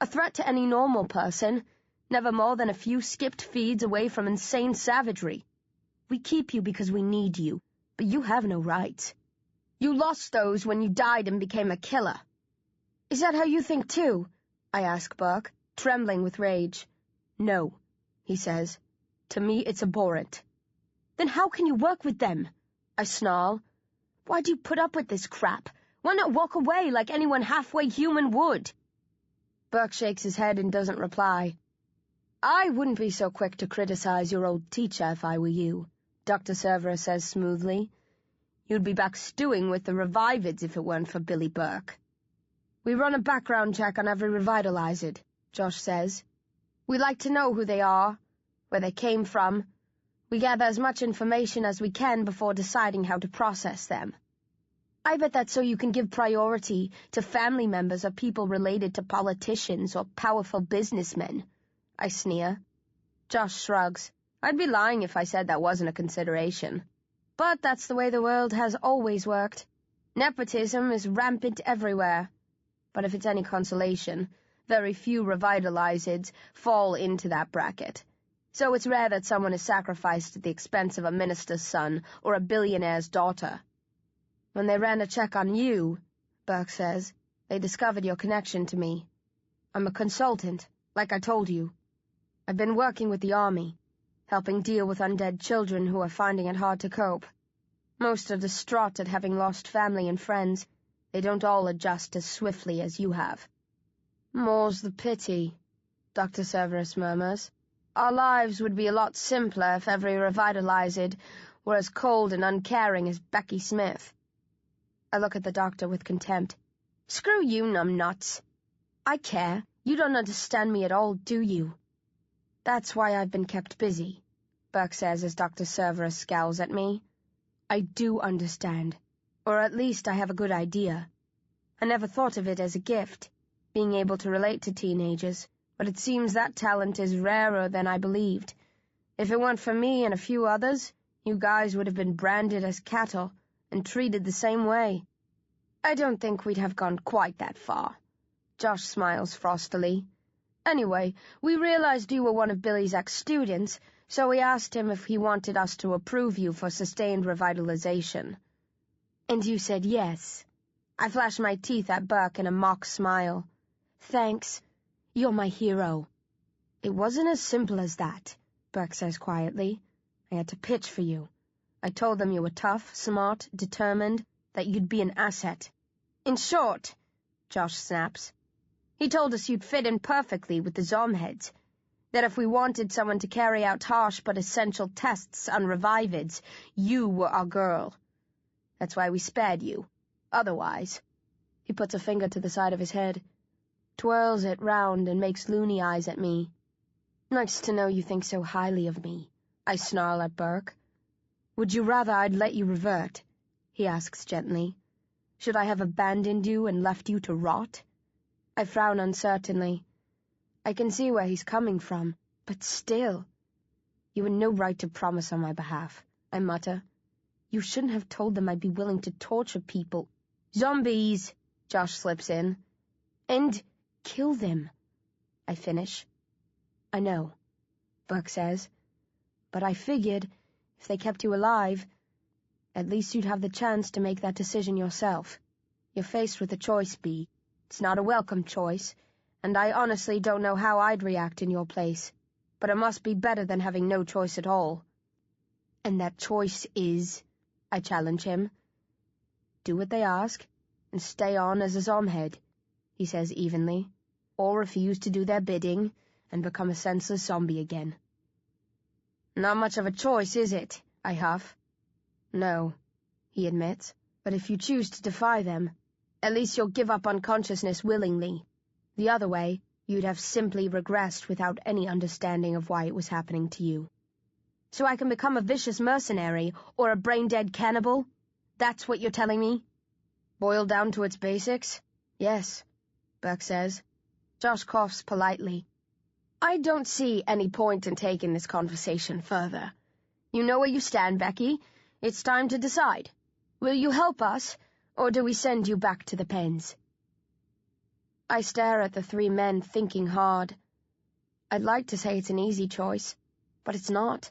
Speaker 3: A threat to any normal person, never more than a few skipped feeds away from insane savagery. We keep you because we need you, but you have no rights. You lost those when you died and became a killer. Is that how you think too? I ask Burke, trembling with rage. No, he says. To me it's abhorrent. Then how can you work with them? I snarl. Why do you put up with this crap? Why not walk away like anyone halfway human would? Burke shakes his head and doesn't reply. I wouldn't be so quick to criticize your old teacher if I were you, Dr. Cerberus says smoothly. You'd be back stewing with the Revivids if it weren't for Billy Burke. We run a background check on every Revitalized, Josh says. We like to know who they are, where they came from. We gather as much information as we can before deciding how to process them. I bet that's so you can give priority to family members or people related to politicians or powerful businessmen, I sneer. Josh shrugs. I'd be lying if I said that wasn't a consideration. But that's the way the world has always worked. Nepotism is rampant everywhere. But if it's any consolation, very few Revitalizeds fall into that bracket. So it's rare that someone is sacrificed at the expense of a minister's son or a billionaire's daughter. When they ran a check on you, Burke says, they discovered your connection to me. I'm a consultant, like I told you. I've been working with the army, helping deal with undead children who are finding it hard to cope. Most are distraught at having lost family and friends. They don't all adjust as swiftly as you have. More's the pity, Dr. Cerberus murmurs. Our lives would be a lot simpler if every Revitalized were as cold and uncaring as Becky Smith. I look at the doctor with contempt. Screw you, numbnuts. I care. You don't understand me at all, do you? That's why I've been kept busy, Burke says as Dr. Cerberus scowls at me. I do understand. Or at least I have a good idea. I never thought of it as a gift, being able to relate to teenagers, but it seems that talent is rarer than I believed. If it weren't for me and a few others, you guys would have been branded as cattle and treated the same way. I don't think we'd have gone quite that far. Josh smiles frostily. Anyway, we realized you were one of Billy's ex-students, so we asked him if he wanted us to approve you for sustained revitalization. And you said yes. I flashed my teeth at Burke in a mock smile. Thanks. You're my hero. It wasn't as simple as that, Burke says quietly. I had to pitch for you. I told them you were tough, smart, determined, that you'd be an asset. In short, Josh snaps, he told us you'd fit in perfectly with the Zom-heads, that if we wanted someone to carry out harsh but essential tests on Revivids, you were our girl. That's why we spared you. Otherwise, he puts a finger to the side of his head, twirls it round and makes loony eyes at me. Nice to know you think so highly of me, I snarl at Burke. Would you rather I'd let you revert? He asks gently. Should I have abandoned you and left you to rot? I frown uncertainly. I can see where he's coming from, but still. You had no right to promise on my behalf, I mutter. You shouldn't have told them I'd be willing to torture people. Zombies, Josh slips in. And kill them, I finish. I know, Burke says, but I figured if they kept you alive, at least you'd have the chance to make that decision yourself. You're faced with a choice, B. It's not a welcome choice, and I honestly don't know how I'd react in your place, but it must be better than having no choice at all. And that choice is, I challenge him. Do what they ask, and stay on as a Zom-head, he says evenly, or refuse to do their bidding and become a senseless zombie again. Not much of a choice, is it? I huff. No, he admits, but if you choose to defy them, at least you'll give up unconsciousness willingly. The other way, you'd have simply regressed without any understanding of why it was happening to you. So I can become a vicious mercenary or a brain-dead cannibal? That's what you're telling me? Boiled down to its basics? Yes, Buck says. Josh coughs politely. I don't see any point in taking this conversation further. You know where you stand, Becky. It's time to decide. Will you help us, or do we send you back to the pens? I stare at the three men, thinking hard. I'd like to say it's an easy choice, but it's not.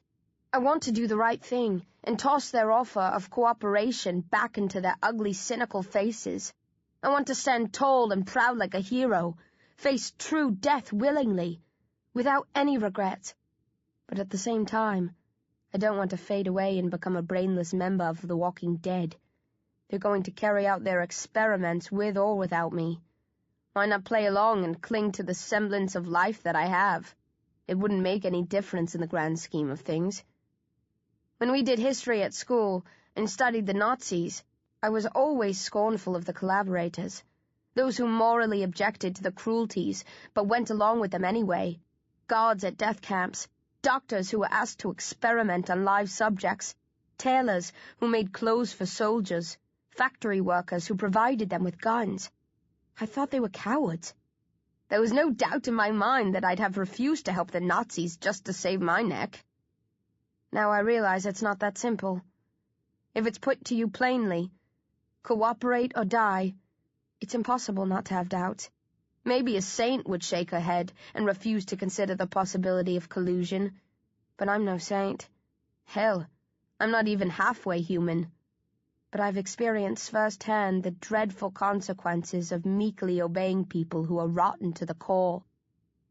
Speaker 3: I want to do the right thing and toss their offer of cooperation back into their ugly, cynical faces. I want to stand tall and proud like a hero, face true death willingly, without any regrets. But at the same time, I don't want to fade away and become a brainless member of the Walking Dead. They're going to carry out their experiments with or without me. Why not play along and cling to the semblance of life that I have? It wouldn't make any difference in the grand scheme of things. When we did history at school and studied the Nazis, I was always scornful of the collaborators, those who morally objected to the cruelties but went along with them anyway, guards at death camps, doctors who were asked to experiment on live subjects, tailors who made clothes for soldiers, factory workers who provided them with guns. I thought they were cowards. There was no doubt in my mind that I'd have refused to help the Nazis just to save my neck. Now I realize it's not that simple. If it's put to you plainly, cooperate or die, it's impossible not to have doubts. Maybe a saint would shake her head and refuse to consider the possibility of collusion, but I'm no saint. Hell, I'm not even halfway human. But I've experienced firsthand the dreadful consequences of meekly obeying people who are rotten to the core.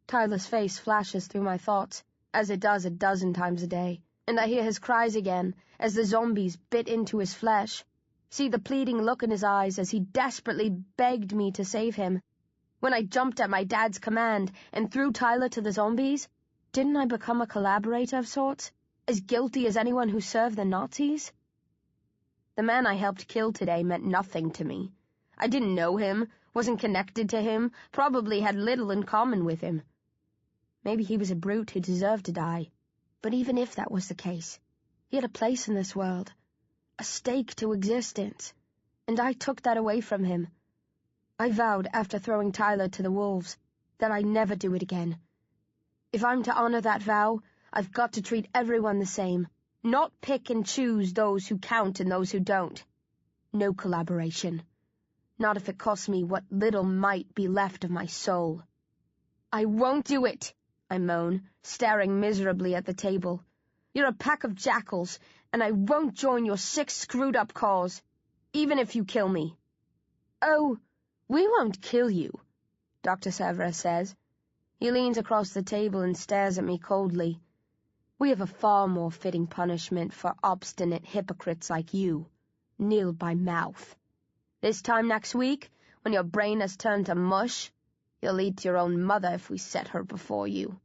Speaker 3: Tyler's face flashes through my thoughts, as it does 12 times a day, and I hear his cries again as the zombies bit into his flesh, see the pleading look in his eyes as he desperately begged me to save him. When I jumped at my dad's command and threw Tyler to the zombies, didn't I become a collaborator of sorts, as guilty as anyone who served the Nazis? The man I helped kill today meant nothing to me. I didn't know him, wasn't connected to him, probably had little in common with him. Maybe he was a brute who deserved to die, but even if that was the case, he had a place in this world, a stake to existence, and I took that away from him. I vowed after throwing Tyler to the wolves that I'd never do it again. If I'm to honor that vow, I've got to treat everyone the same, not pick and choose those who count and those who don't. No collaboration. Not if it costs me what little might be left of my soul. I won't do it, I moan, staring miserably at the table. You're a pack of jackals, and I won't join your sick, screwed-up cause, even if you kill me. Oh, we won't kill you, Dr. Severus says. He leans across the table and stares at me coldly. We have a far more fitting punishment for obstinate hypocrites like you. Kneel by mouth. This time next week, when your brain has turned to mush, you'll eat your own mother if we set her before you.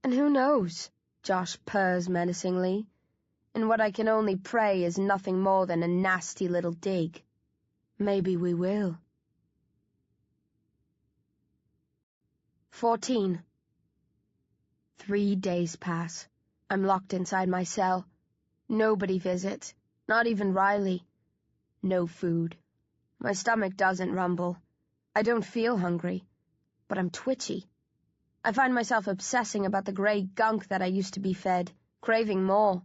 Speaker 3: And who knows, Josh purrs menacingly, and what I can only pray is nothing more than a nasty little dig. Maybe we will. 14. 3 days pass. I'm locked inside my cell. Nobody visits, not even Riley. No food. My stomach doesn't rumble. I don't feel hungry, but I'm twitchy. I find myself obsessing about the gray gunk that I used to be fed, craving more.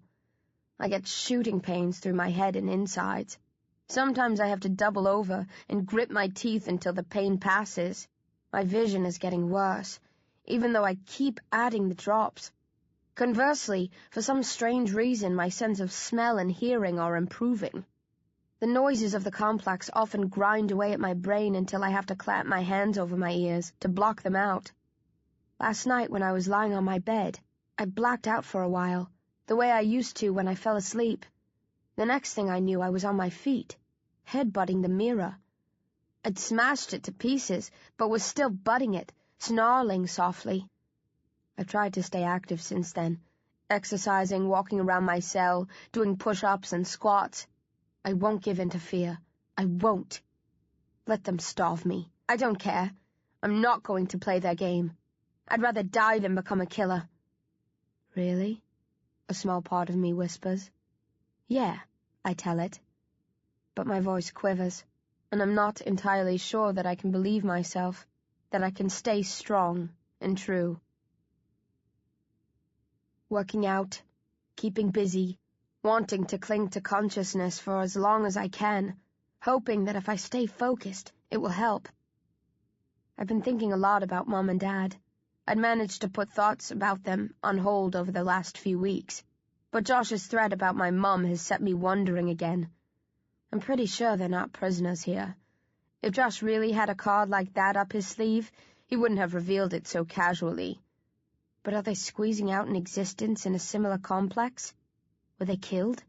Speaker 3: I get shooting pains through my head and insides. Sometimes I have to double over and grip my teeth until the pain passes. My vision is getting worse, even though I keep adding the drops. Conversely, for some strange reason, my sense of smell and hearing are improving. The noises of the complex often grind away at my brain until I have to clamp my hands over my ears to block them out. Last night, when I was lying on my bed, I blacked out for a while, the way I used to when I fell asleep. The next thing I knew, I was on my feet, headbutting the mirror. I'd smashed it to pieces, but was still butting it, snarling softly. I've tried to stay active since then, exercising, walking around my cell, doing push-ups and squats. I won't give in to fear. I won't. Let them starve me. I don't care. I'm not going to play their game. I'd rather die than become a killer. Really? A small part of me whispers. Yeah, I tell it. But my voice quivers, and I'm not entirely sure that I can believe myself, that I can stay strong and true. Working out, keeping busy, wanting to cling to consciousness for as long as I can, hoping that if I stay focused, it will help. I've been thinking a lot about Mom and Dad. I'd managed to put thoughts about them on hold over the last few weeks, but Josh's threat about my mum has set me wondering again. I'm pretty sure they're not prisoners here. If Josh really had a card like that up his sleeve, he wouldn't have revealed it so casually. But are they squeezing out an existence in a similar complex? Were they killed?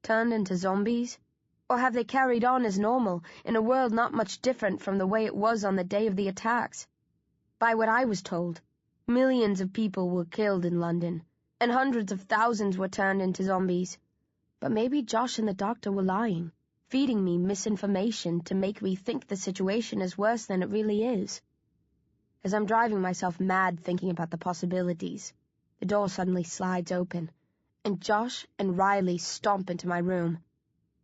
Speaker 3: Turned into zombies? Or have they carried on as normal, in a world not much different from the way it was on the day of the attacks? By what I was told, millions of people were killed in London, and hundreds of thousands were turned into zombies. But maybe Josh and the doctor were lying, feeding me misinformation to make me think the situation is worse than it really is. As I'm driving myself mad thinking about the possibilities, the door suddenly slides open, and Josh and Riley stomp into my room.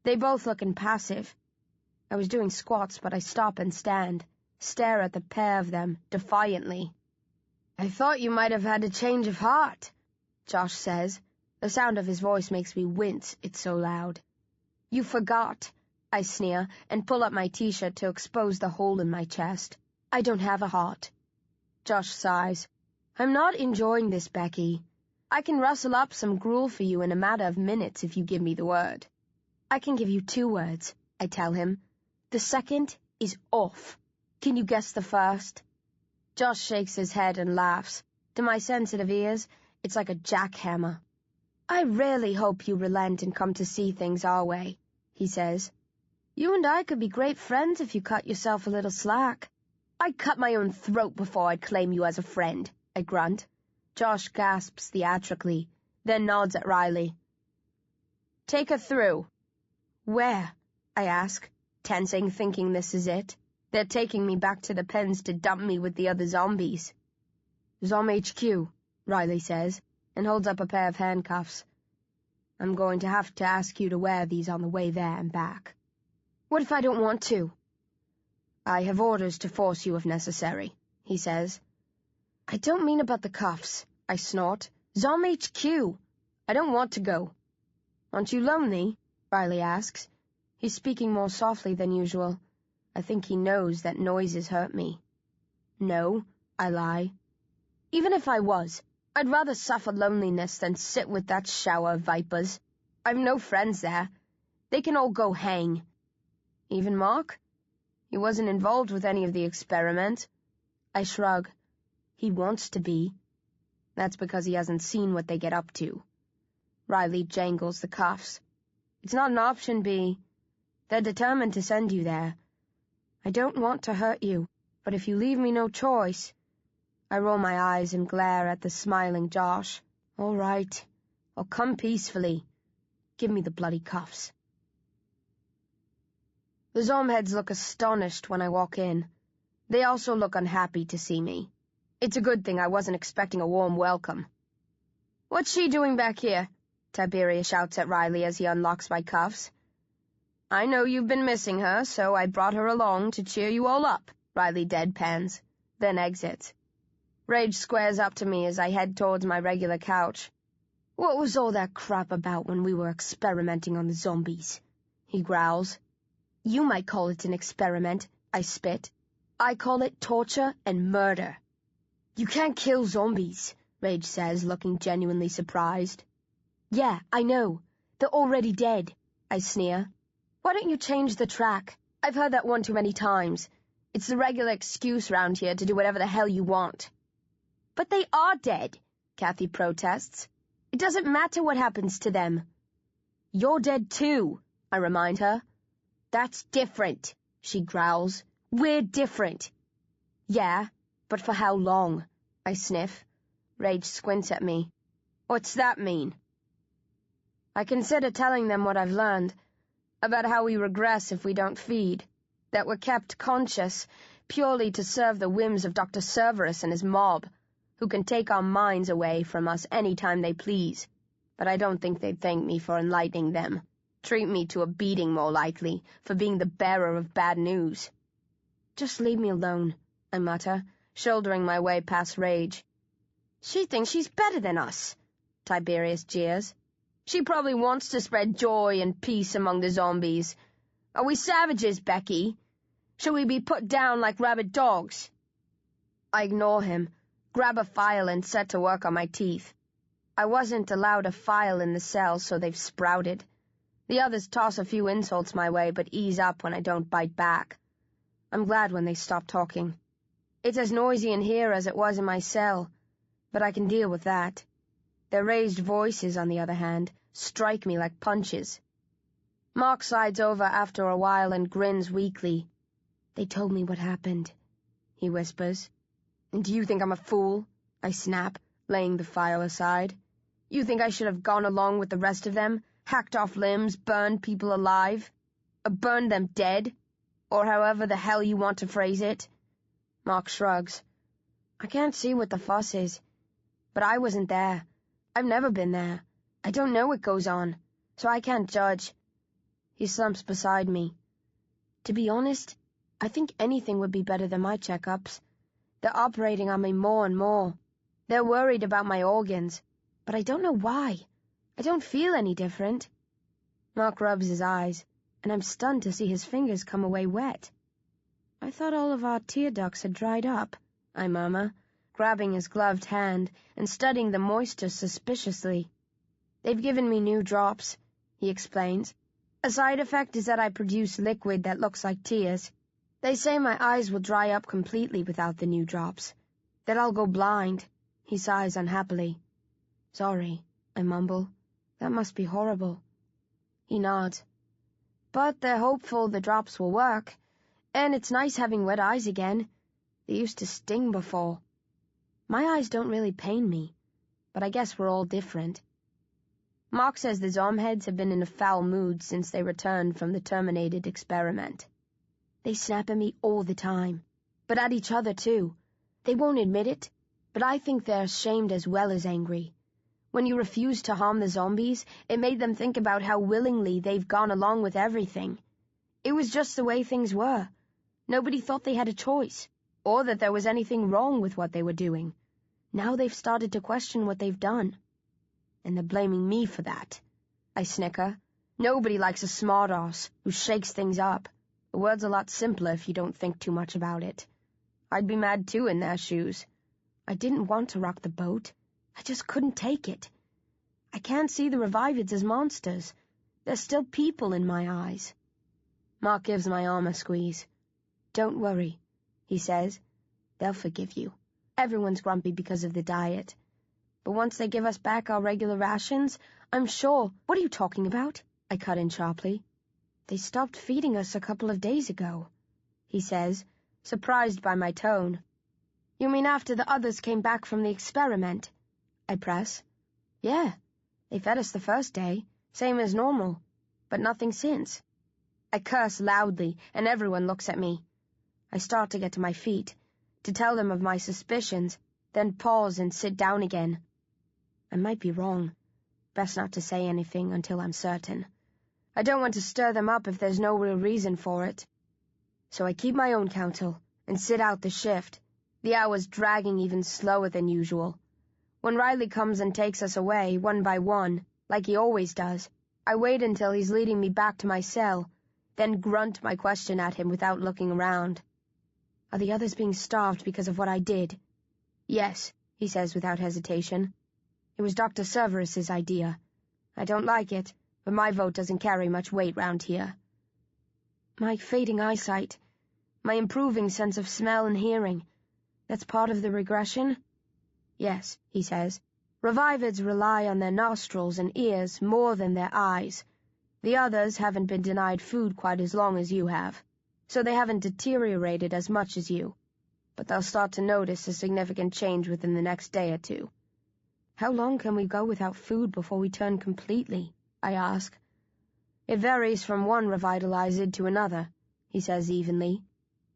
Speaker 3: They both look impassive. I was doing squats, but I stop and stand, stare at the pair of them defiantly. I thought you might have had a change of heart, Josh says. The sound of his voice makes me wince, it's so loud. You forgot, I sneer, and pull up my t-shirt to expose the hole in my chest. I don't have a heart. Josh sighs. I'm not enjoying this, Becky. I can rustle up some gruel for you in a matter of minutes if you give me the word. I can give you 2 words, I tell him. The second is off. Can you guess the first? Josh shakes his head and laughs. To my sensitive ears, it's like a jackhammer. I really hope you relent and come to see things our way, he says. You and I could be great friends if you cut yourself a little slack. I'd cut my own throat before I'd claim you as a friend, I grunt. Josh gasps theatrically, then nods at Riley. Take her through. Where? I ask, tensing, thinking this is it. They're taking me back to the pens to dump me with the other zombies. Zom HQ, Riley says, and holds up a pair of handcuffs. I'm going to have to ask you to wear these on the way there and back. What if I don't want to? I have orders to force you if necessary, he says. I don't mean about the cuffs, I snort. Zom HQ. I don't want to go. Aren't you lonely? Riley asks. He's speaking more softly than usual. I think he knows that noises hurt me. No, I lie. Even if I was, I'd rather suffer loneliness than sit with that shower of vipers. I've no friends there. They can all go hang. Even Mark? He wasn't involved with any of the experiment. I shrug. He wants to be. That's because he hasn't seen what they get up to. Riley jangles the cuffs. It's not an option, B. They're determined to send you there. I don't want to hurt you, but if you leave me no choice... I roll my eyes and glare at the smiling Josh. All right. I'll come peacefully. Give me the bloody cuffs. The Zomheads look astonished when I walk in. They also look unhappy to see me. It's a good thing I wasn't expecting a warm welcome. What's she doing back here? Tiberius shouts at Riley as he unlocks my cuffs. I know you've been missing her, so I brought her along to cheer you all up, Riley deadpans, then exits. Rage squares up to me as I head towards my regular couch. What was all that crap about when we were experimenting on the zombies? He growls. You might call it an experiment, I spit. I call it torture and murder. You can't kill zombies, Rage says, looking genuinely surprised. Yeah, I know. They're already dead, I sneer. Why don't you change the track? I've heard that one too many times. It's the regular excuse round here to do whatever the hell you want. But they are dead, Kathy protests. It doesn't matter what happens to them. You're dead too, I remind her. That's different, she growls. We're different. Yeah, but for how long? I sniff. Rage squints at me. What's that mean? I consider telling them what I've learned, about how we regress if we don't feed, that we're kept conscious purely to serve the whims of Dr. Cerberus and his mob, who can take our minds away from us any time they please. But I don't think they'd thank me for enlightening them. Treat me to a beating, more likely, for being the bearer of bad news. Just leave me alone, I mutter, shouldering my way past rage. She thinks she's better than us, Tiberius jeers. She probably wants to spread joy and peace among the zombies. Are we savages, Becky? Shall we be put down like rabid dogs? I ignore him, grab a file and set to work on my teeth. I wasn't allowed a file in the cell, so they've sprouted. The others toss a few insults my way, but ease up when I don't bite back. I'm glad when they stop talking. It's as noisy in here as it was in my cell, but I can deal with that. Their raised voices, on the other hand, strike me like punches. Mark slides over after a while and grins weakly. They told me what happened, he whispers. And do you think I'm a fool? I snap, laying the file aside. You think I should have gone along with the rest of them, hacked off limbs, burned people alive? Or burned them dead? Or however the hell you want to phrase it? Mark shrugs. I can't see what the fuss is. But I wasn't there. I've never been there. I don't know what goes on, so I can't judge. He slumps beside me. To be honest, I think anything would be better than my checkups. They're operating on me more and more. They're worried about my organs, but I don't know why. I don't feel any different. Mark rubs his eyes, and I'm stunned to see his fingers come away wet. I thought all of our tear ducts had dried up, I murmur, grabbing his gloved hand and studying the moisture suspiciously. They've given me new drops, he explains. A side effect is that I produce liquid that looks like tears. They say my eyes will dry up completely without the new drops. That I'll go blind, he sighs unhappily. Sorry, I mumble. That must be horrible. He nods. But they're hopeful the drops will work, and it's nice having wet eyes again. They used to sting before. My eyes don't really pain me, but I guess we're all different. Mark says the Zom-heads have been in a foul mood since they returned from the terminated experiment. They snap at me all the time, but at each other too. They won't admit it, but I think they're ashamed as well as angry. When you refused to harm the zombies, it made them think about how willingly they've gone along with everything. It was just the way things were. Nobody thought they had a choice, or that there was anything wrong with what they were doing. Now they've started to question what they've done. And they're blaming me for that. I snicker. Nobody likes a smart-ass who shakes things up. The world's a lot simpler if you don't think too much about it. I'd be mad too in their shoes. I didn't want to rock the boat. I just couldn't take it. I can't see the Revivids as monsters. They're still people in my eyes. Mark gives my arm a squeeze. Don't worry, he says. They'll forgive you. Everyone's grumpy because of the diet. But once they give us back our regular rations, I'm sure— What are you talking about? I cut in sharply. They stopped feeding us a couple of days ago, he says, surprised by my tone. You mean after the others came back from the experiment? I press. Yeah, they fed us the first day, same as normal, but nothing since. I curse loudly, and everyone looks at me. I start to get to my feet, to tell them of my suspicions, then pause and sit down again. I might be wrong. Best not to say anything until I'm certain. I don't want to stir them up if there's no real reason for it. So I keep my own counsel and sit out the shift, the hours dragging even slower than usual. When Riley comes and takes us away, one by one, like he always does, I wait until he's leading me back to my cell, then grunt my question at him without looking around. Are the others being starved because of what I did? Yes, he says without hesitation. It was Dr. Cerberus's idea. I don't like it, but my vote doesn't carry much weight round here. My fading eyesight, my improving sense of smell and hearing, that's part of the regression? Yes, he says. Revivids rely on their nostrils and ears more than their eyes. The others haven't been denied food quite as long as you have, so they haven't deteriorated as much as you. But they'll start to notice a significant change within the next day or two. How long can we go without food before we turn completely? I ask. It varies from one revitalized to another, he says evenly,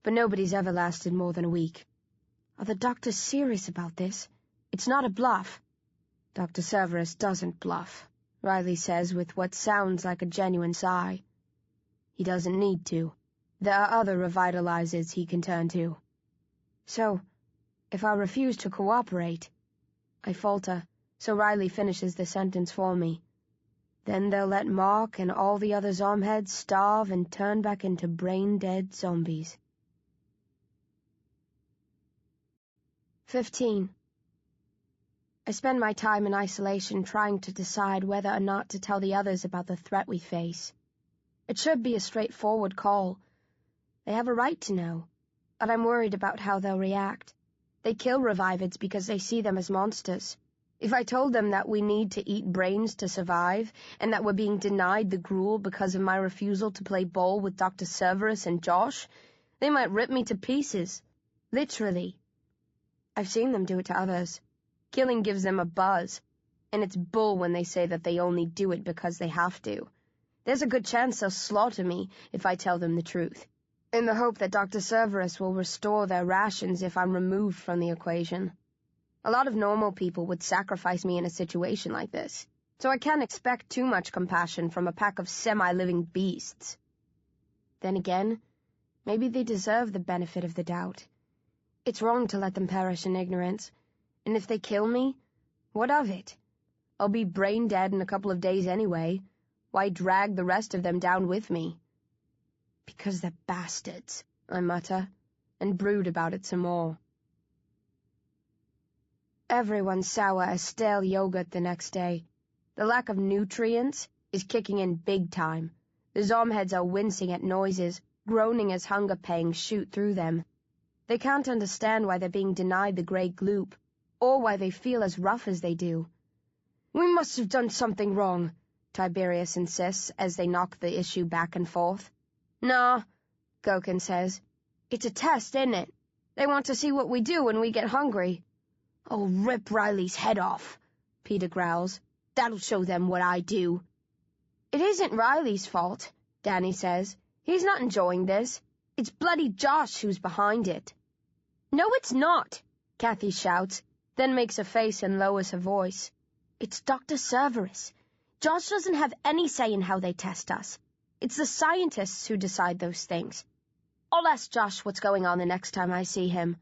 Speaker 3: but nobody's ever lasted more than a week. Are the doctors serious about this? It's not a bluff. Dr. Severus doesn't bluff, Riley says with what sounds like a genuine sigh. He doesn't need to. There are other revitalizers he can turn to. So, if I refuse to cooperate, I falter, so Riley finishes the sentence for me. Then they'll let Mark and all the other Zom-heads starve and turn back into brain-dead zombies. 15. I spend my time in isolation trying to decide whether or not to tell the others about the threat we face. It should be a straightforward call. They have a right to know, but I'm worried about how they'll react. They kill revivids because they see them as monsters. If I told them that we need to eat brains to survive, and that we're being denied the gruel because of my refusal to play ball with Dr. Severus and Josh, they might rip me to pieces. Literally. I've seen them do it to others. Killing gives them a buzz, and it's bull when they say that they only do it because they have to. There's a good chance they'll slaughter me if I tell them the truth, in the hope that Dr. Severus will restore their rations if I'm removed from the equation. A lot of normal people would sacrifice me in a situation like this, so I can't expect too much compassion from a pack of semi-living beasts. Then again, maybe they deserve the benefit of the doubt. It's wrong to let them perish in ignorance, and if they kill me, what of it? I'll be brain dead in a couple of days anyway. Why drag the rest of them down with me? Because they're bastards, I mutter, and brood about it some more. Everyone's sour as stale yogurt the next day. The lack of nutrients is kicking in big time. The Zom-heads are wincing at noises, groaning as hunger pangs shoot through them. They can't understand why they're being denied the grey gloop, or why they feel as rough as they do. We must have done something wrong, Tiberius insists as they knock the issue back and forth. Nah, Gokin says. It's a test, isn't it? They want to see what we do when we get hungry. Oh, rip Riley's head off, Peter growls. That'll show them what I do. It isn't Riley's fault, Danny says. He's not enjoying this. It's bloody Josh who's behind it. No, it's not, Kathy shouts, then makes a face and lowers her voice. It's Dr. Severus. Josh doesn't have any say in how they test us. It's the scientists who decide those things. I'll ask Josh what's going on the next time I see him.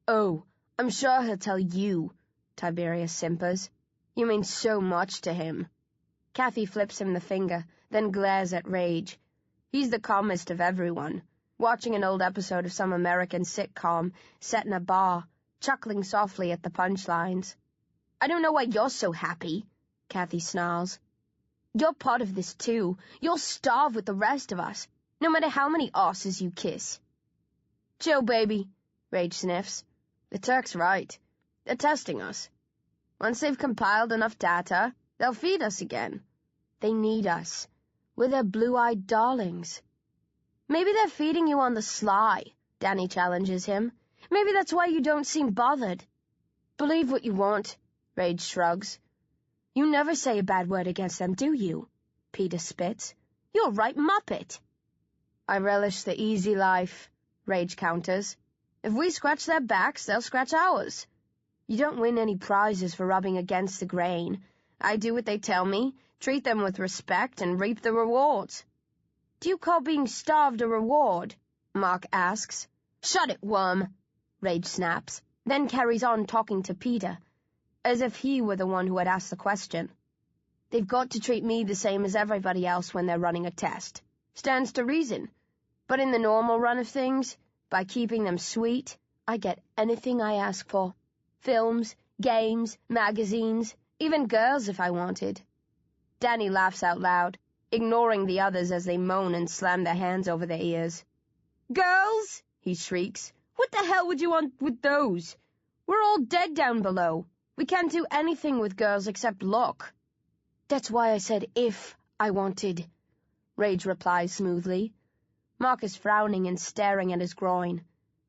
Speaker 3: Oh, I'm sure he'll tell you, Tiberius simpers. You mean so much to him. Kathy flips him the finger, then glares at Rage. He's the calmest of everyone, watching an old episode of some American sitcom set in a bar, chuckling softly at the punchlines. I don't know why you're so happy, Kathy snarls. You're part of this too. You'll starve with the rest of us, no matter how many asses you kiss. Chill, baby, Rage sniffs. The Turk's right. They're testing us. Once they've compiled enough data, they'll feed us again. They need us. We're their blue-eyed darlings. Maybe they're feeding you on the sly, Danny challenges him. Maybe that's why you don't seem bothered. Believe what you want, Rage shrugs. You never say a bad word against them, do you? Peter spits. You're a right muppet. I relish the easy life, Rage counters. If we scratch their backs, they'll scratch ours. You don't win any prizes for rubbing against the grain. I do what they tell me, treat them with respect, and reap the rewards. Do you call being starved a reward? Mark asks. Shut it, worm, Rage snaps, then carries on talking to Peter, as if he were the one who had asked the question. They've got to treat me the same as everybody else when they're running a test. Stands to reason. But in the normal run of things, by keeping them sweet, I get anything I ask for. Films, games, magazines, even girls if I wanted. Danny laughs out loud, ignoring the others as they moan and slam their hands over their ears. Girls? He shrieks. What the hell would you want with those? We're all dead down below. We can't do anything with girls except look. That's why I said if I wanted, Rage replies smoothly. Mark is frowning and staring at his groin.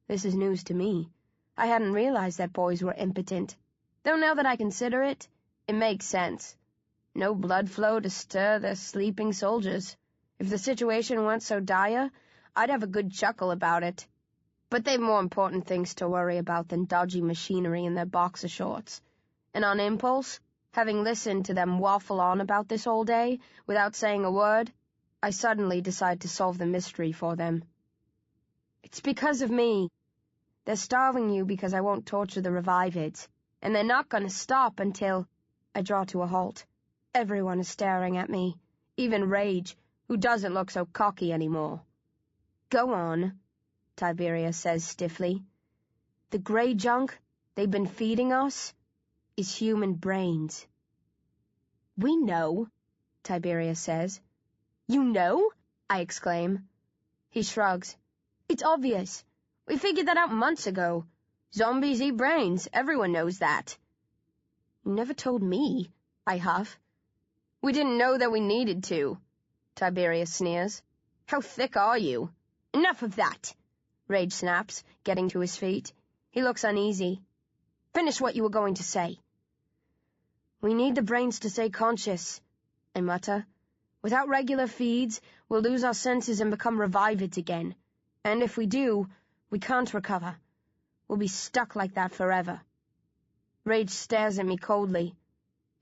Speaker 3: This is news to me. I hadn't realized that boys were impotent, though now that I consider it, It makes sense. No blood flow to stir the sleeping soldiers. If the situation weren't so dire, I'd have a good chuckle about it. But they've more important things to worry about than dodgy machinery in their boxer shorts. And on impulse, having listened to them waffle on about this all day, without saying a word, I suddenly decide to solve the mystery for them. It's because of me. They're starving you because I won't torture the revivids, and they're not going to stop until... I draw to a halt. Everyone is staring at me, even Rage, who doesn't look so cocky anymore. Go on, Tiberius says stiffly. The grey junk they've been feeding us is human brains. We know, Tiberius says. You know? I exclaim. He shrugs. It's obvious. We figured that out months ago. Zombies eat brains. Everyone knows that. You never told me, I huff. We didn't know that we needed to, Tiberius sneers. How thick are you? Enough of that, Rage snaps, getting to his feet. He looks uneasy. Finish what you were going to say. We need the brains to stay conscious, I mutter. Without regular feeds, we'll lose our senses and become revivids again. And if we do, we can't recover. We'll be stuck like that forever. Rage stares at me coldly.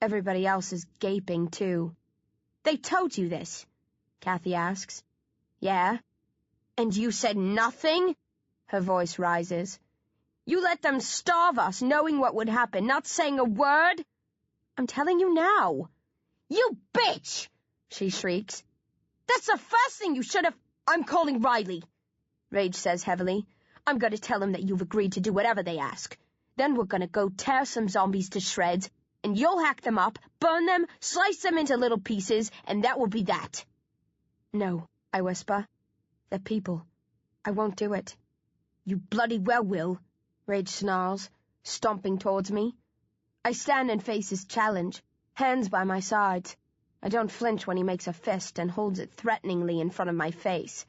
Speaker 3: Everybody else is gaping, too. They told you this? Kathy asks. Yeah. And you said nothing? Her voice rises. You let them starve us, knowing what would happen, not saying a word? I'm telling you now. You bitch! She shrieks. That's the first thing you should have... I'm calling Riley, Rage says heavily. I'm going to tell him that you've agreed to do whatever they ask. Then we're going to go tear some zombies to shreds, and you'll hack them up, burn them, slice them into little pieces, and that will be that. No, I whisper. They're people. I won't do it. You bloody well will, Rage snarls, stomping towards me. I stand and face his challenge, hands by my sides. I don't flinch when he makes a fist and holds it threateningly in front of my face.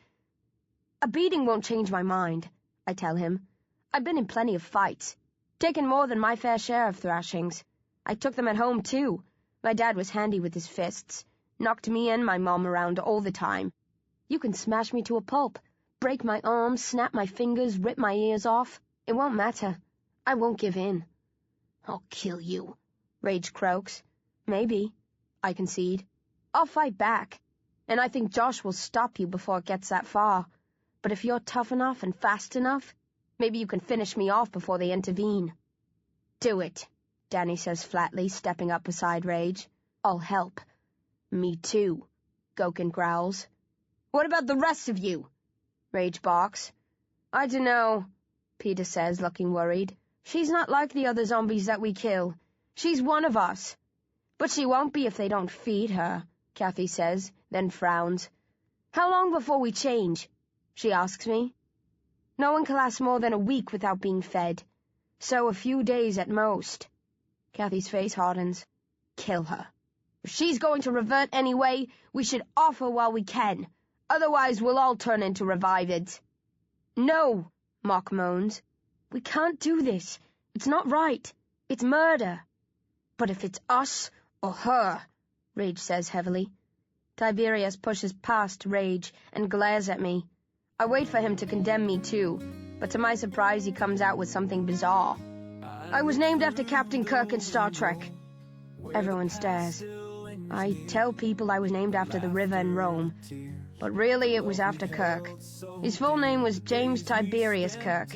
Speaker 3: A beating won't change my mind, I tell him. I've been in plenty of fights, taken more than my fair share of thrashings. I took them at home, too. My dad was handy with his fists, knocked me and my mom around all the time. You can smash me to a pulp, break my arms, snap my fingers, rip my ears off. It won't matter. I won't give in. I'll kill you, Rage croaks. Maybe, I concede. I'll fight back, and I think Josh will stop you before it gets that far. But if you're tough enough and fast enough, maybe you can finish me off before they intervene. Do it, Danny says flatly, stepping up beside Rage. I'll help. Me too, Gokin growls. What about the rest of you? Rage barks. I dunno, Peter says, looking worried. She's not like the other zombies that we kill. She's one of us. But she won't be if they don't feed her, Kathy says, then frowns. How long before we change? She asks me. No one can last more than a week without being fed, so a few days at most. Kathy's face hardens. Kill her. If she's going to revert anyway, we should off her while we can. Otherwise we'll all turn into revivids. No, Mock moans. We can't do this. It's not right. It's murder. But if it's us or her, Rage says heavily. Tiberius pushes past Rage and glares at me. I wait for him to condemn me too, but to my surprise he comes out with something bizarre. I was named after Captain Kirk in Star Trek. Everyone stares. I tell people I was named after the river in Rome, but really it was after Kirk. His full name was James Tiberius Kirk.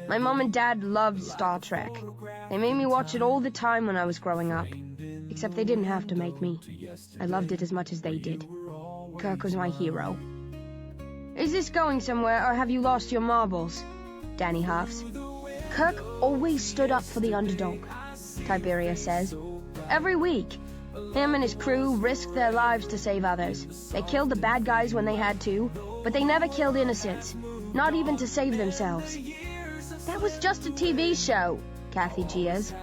Speaker 3: My mom and dad loved Star Trek. They made me watch it all the time when I was growing up. Except they didn't have to make me. I loved it as much as they did. Kirk was my hero. Is this going somewhere, or have you lost your marbles? Danny huffs. Kirk always stood up for the underdog, Tiberius says. Every week. Him and his crew risked their lives to save others. They killed the bad guys when they had to, but they never killed innocents, not even to save themselves. That was just a TV show, Kathy jeers.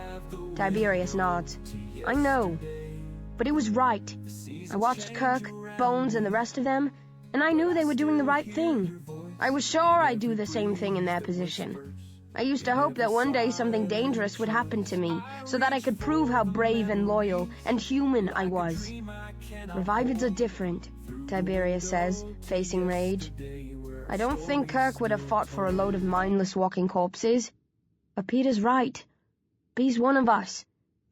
Speaker 3: Tiberius nods. I know, but it was right. I watched Kirk, Bones, and the rest of them, and I knew they were doing the right thing. I was sure I'd do the same thing in their position. I used to hope that one day something dangerous would happen to me, so that I could prove how brave and loyal and human I was. Revivids are different, Tiberius says, facing rage. I don't think Kirk would have fought for a load of mindless walking corpses. But Peter's right. Bee's one of us.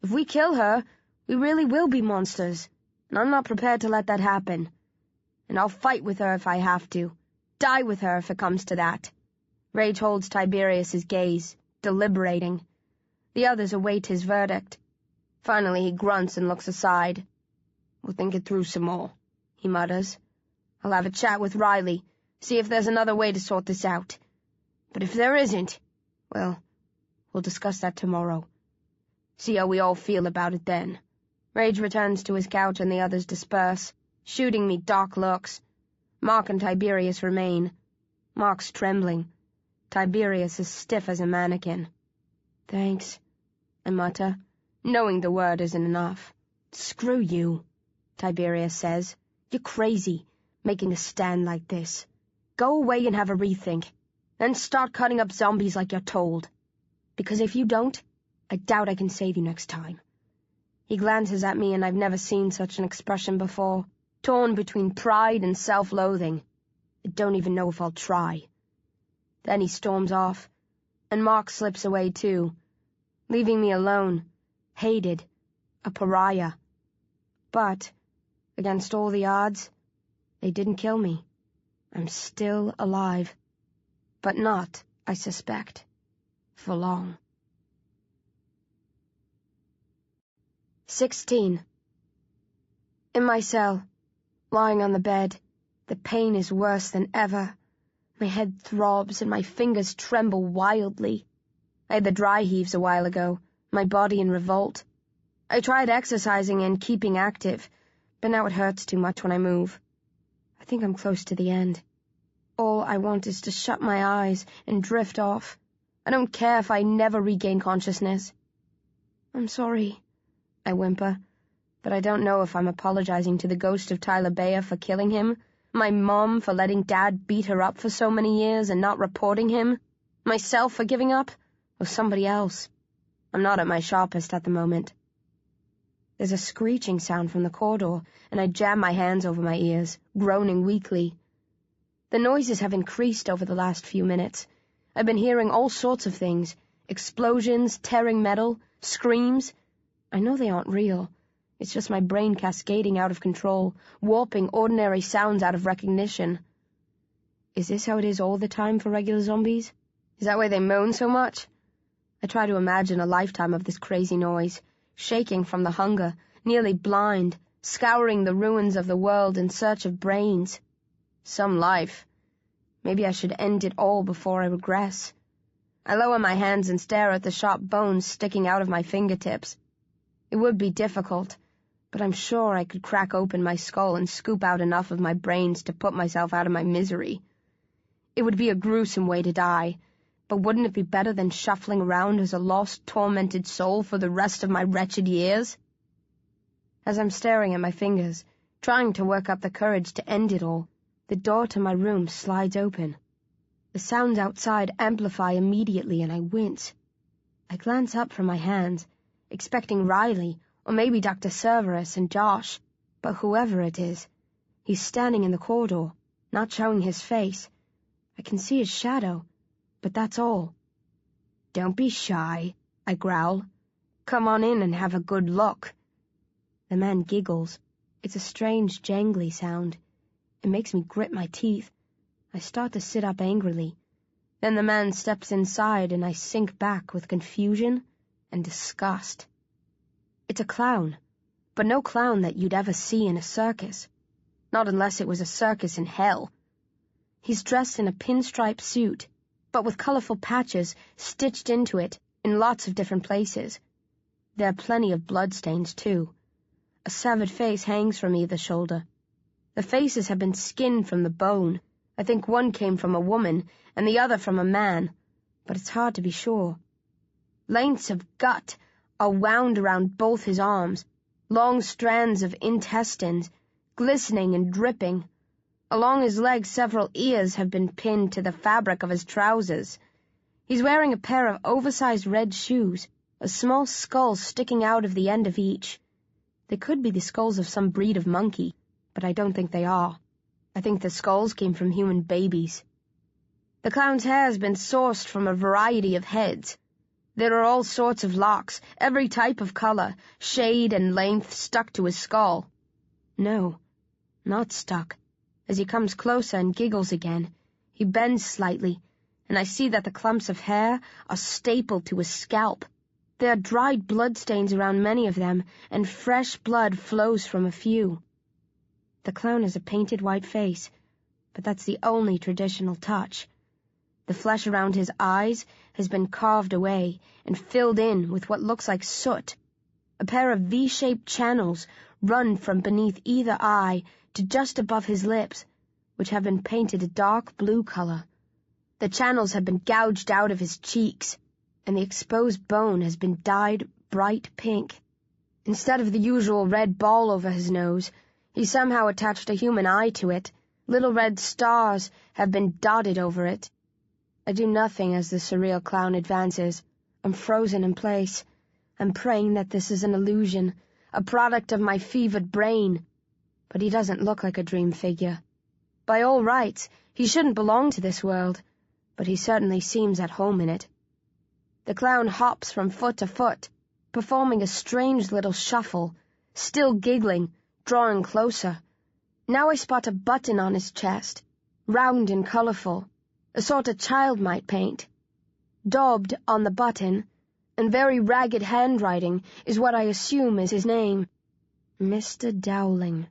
Speaker 3: If we kill her, we really will be monsters, and I'm not prepared to let that happen. And I'll fight with her if I have to. Die with her if it comes to that. Rage holds Tiberius's gaze, deliberating. The others await his verdict. Finally he grunts and looks aside. We'll think it through some more, he mutters. I'll have a chat with Riley, see if there's another way to sort this out. But if there isn't, well, we'll discuss that tomorrow. See how we all feel about it then. Rage returns to his couch and the others disperse, shooting me dark looks. Mark and Tiberius remain. Mark's trembling. Tiberius is stiff as a mannequin. Thanks, I mutter, knowing the word isn't enough. Screw you, Tiberius says. You're crazy, making a stand like this. Go away and have a rethink, then start cutting up zombies like you're told. Because if you don't, I doubt I can save you next time. He glances at me and I've never seen such an expression before, torn between pride and self-loathing. I don't even know if I'll try. Then he storms off, and Mark slips away too, leaving me alone, hated, a pariah. But, against all the odds, they didn't kill me. I'm still alive. But not, I suspect, for long. 16. In my cell, lying on the bed, the pain is worse than ever. My head throbs and my fingers tremble wildly. I had the dry heaves a while ago, my body in revolt. I tried exercising and keeping active, but now it hurts too much when I move. I think I'm close to the end. All I want is to shut my eyes and drift off. I don't care if I never regain consciousness. I'm sorry, I whimper, but I don't know if I'm apologizing to the ghost of Tyler Bayer for killing him, my mom for letting Dad beat her up for so many years and not reporting him, myself for giving up, or somebody else. I'm not at my sharpest at the moment. There's a screeching sound from the corridor, and I jam my hands over my ears, groaning weakly. The noises have increased over the last few minutes. I've been hearing all sorts of things, explosions, tearing metal, screams. I know they aren't real. It's just my brain cascading out of control, warping ordinary sounds out of recognition. Is this how it is all the time for regular zombies? Is that why they moan so much? I try to imagine a lifetime of this crazy noise, shaking from the hunger, nearly blind, scouring the ruins of the world in search of brains. Some life. Maybe I should end it all before I regress. I lower my hands and stare at the sharp bones sticking out of my fingertips. It would be difficult, but I'm sure I could crack open my skull and scoop out enough of my brains to put myself out of my misery. It would be a gruesome way to die, but wouldn't it be better than shuffling around as a lost, tormented soul for the rest of my wretched years? As I'm staring at my fingers, trying to work up the courage to end it all, the door to my room slides open. The sounds outside amplify immediately and I wince. I glance up from my hands, expecting Riley, or maybe Dr. Cerberus and Josh, but whoever it is, he's standing in the corridor, not showing his face. I can see his shadow, but that's all. Don't be shy, I growl. Come on in and have a good look. The man giggles. It's a strange, jangly sound. It makes me grit my teeth. I start to sit up angrily. Then the man steps inside and I sink back with confusion and disgust. It's a clown, but no clown that you'd ever see in a circus. Not unless it was a circus in hell. He's dressed in a pinstripe suit, but with colorful patches stitched into it in lots of different places. There are plenty of bloodstains, too. A severed face hangs from either shoulder. The faces have been skinned from the bone. I think one came from a woman and the other from a man, but it's hard to be sure. Lengths of gut are wound around both his arms, long strands of intestines, glistening and dripping. Along his legs several ears have been pinned to the fabric of his trousers. He's wearing a pair of oversized red shoes, a small skull sticking out of the end of each. They could be the skulls of some breed of monkey, but I don't think they are. I think the skulls came from human babies. The clown's hair has been sourced from a variety of heads. There are all sorts of locks, every type of color, shade and length stuck to his skull. No, not stuck. As he comes closer and giggles again, he bends slightly, and I see that the clumps of hair are stapled to his scalp. There are dried bloodstains around many of them, and fresh blood flows from a few. The clown has a painted white face, but that's the only traditional touch. The flesh around his eyes has been carved away and filled in with what looks like soot. A pair of V-shaped channels run from beneath either eye to just above his lips, which have been painted a dark blue color. The channels have been gouged out of his cheeks, and the exposed bone has been dyed bright pink. Instead of the usual red ball over his nose, he somehow attached a human eye to it. Little red stars have been dotted over it. I do nothing as the surreal clown advances. I'm frozen in place. I'm praying that this is an illusion, a product of my fevered brain. But he doesn't look like a dream figure. By all rights, he shouldn't belong to this world, but he certainly seems at home in it. The clown hops from foot to foot, performing a strange little shuffle, still giggling, drawing closer. Now I spot a button on his chest, round and colorful, a sort a child might paint. Daubed on the button, in very ragged handwriting, is what I assume is his name. Mr. Dowling.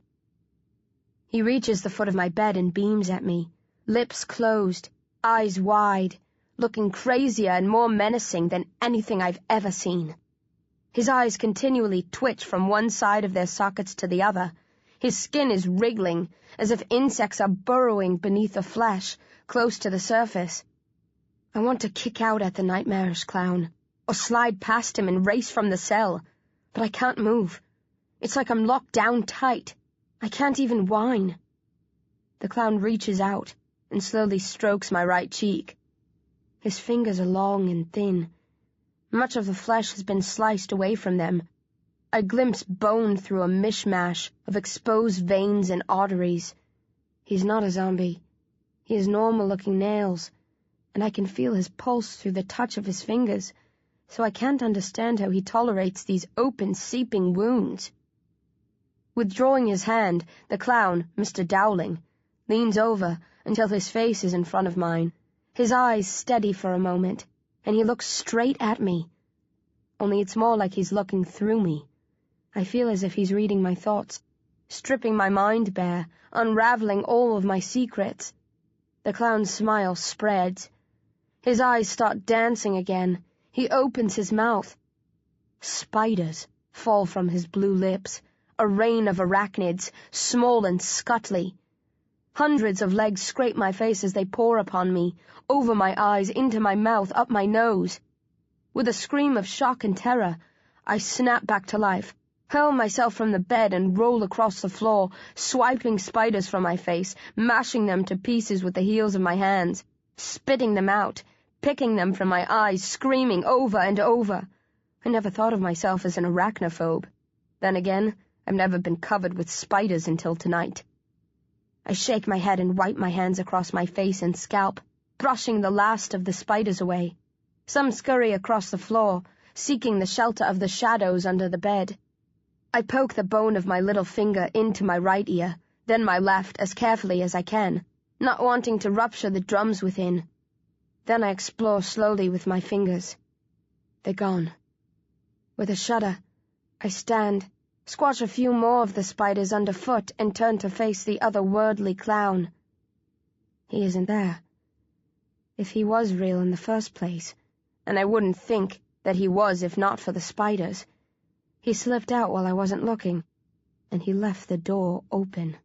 Speaker 3: He reaches the foot of my bed and beams at me, lips closed, eyes wide, looking crazier and more menacing than anything I've ever seen. His eyes continually twitch from one side of their sockets to the other. His skin is wriggling, as if insects are burrowing beneath the flesh, close to the surface. I want to kick out at the nightmarish clown, or slide past him and race from the cell, but I can't move. It's like I'm locked down tight. I can't even whine. The clown reaches out and slowly strokes my right cheek. His fingers are long and thin. Much of the flesh has been sliced away from them. I glimpse bone through a mishmash of exposed veins and arteries. He's not a zombie. He has normal-looking nails, and I can feel his pulse through the touch of his fingers, so I can't understand how he tolerates these open, seeping wounds. Withdrawing his hand, the clown, Mr. Dowling, leans over until his face is in front of mine, his eyes steady for a moment, and he looks straight at me. Only it's more like he's looking through me. I feel as if he's reading my thoughts, stripping my mind bare, unraveling all of my secrets. The clown's smile spreads. His eyes start dancing again. He opens his mouth. Spiders fall from his blue lips, a rain of arachnids, small and scuttly. Hundreds of legs scrape my face as they pour upon me, over my eyes, into my mouth, up my nose. With a scream of shock and terror, I snap back to life, hurl myself from the bed and roll across the floor, swiping spiders from my face, mashing them to pieces with the heels of my hands, spitting them out, picking them from my eyes, screaming over and over. I never thought of myself as an arachnophobe. Then again, I've never been covered with spiders until tonight. I shake my head and wipe my hands across my face and scalp, brushing the last of the spiders away. Some scurry across the floor, seeking the shelter of the shadows under the bed. I poke the bone of my little finger into my right ear, then my left as carefully as I can, not wanting to rupture the drums within. Then I explore slowly with my fingers. They're gone. With a shudder, I stand, squash a few more of the spiders underfoot, and turn to face the otherworldly clown. He isn't there. If he was real in the first place, and I wouldn't think that he was if not for the spiders, he slipped out while I wasn't looking, and he left the door open.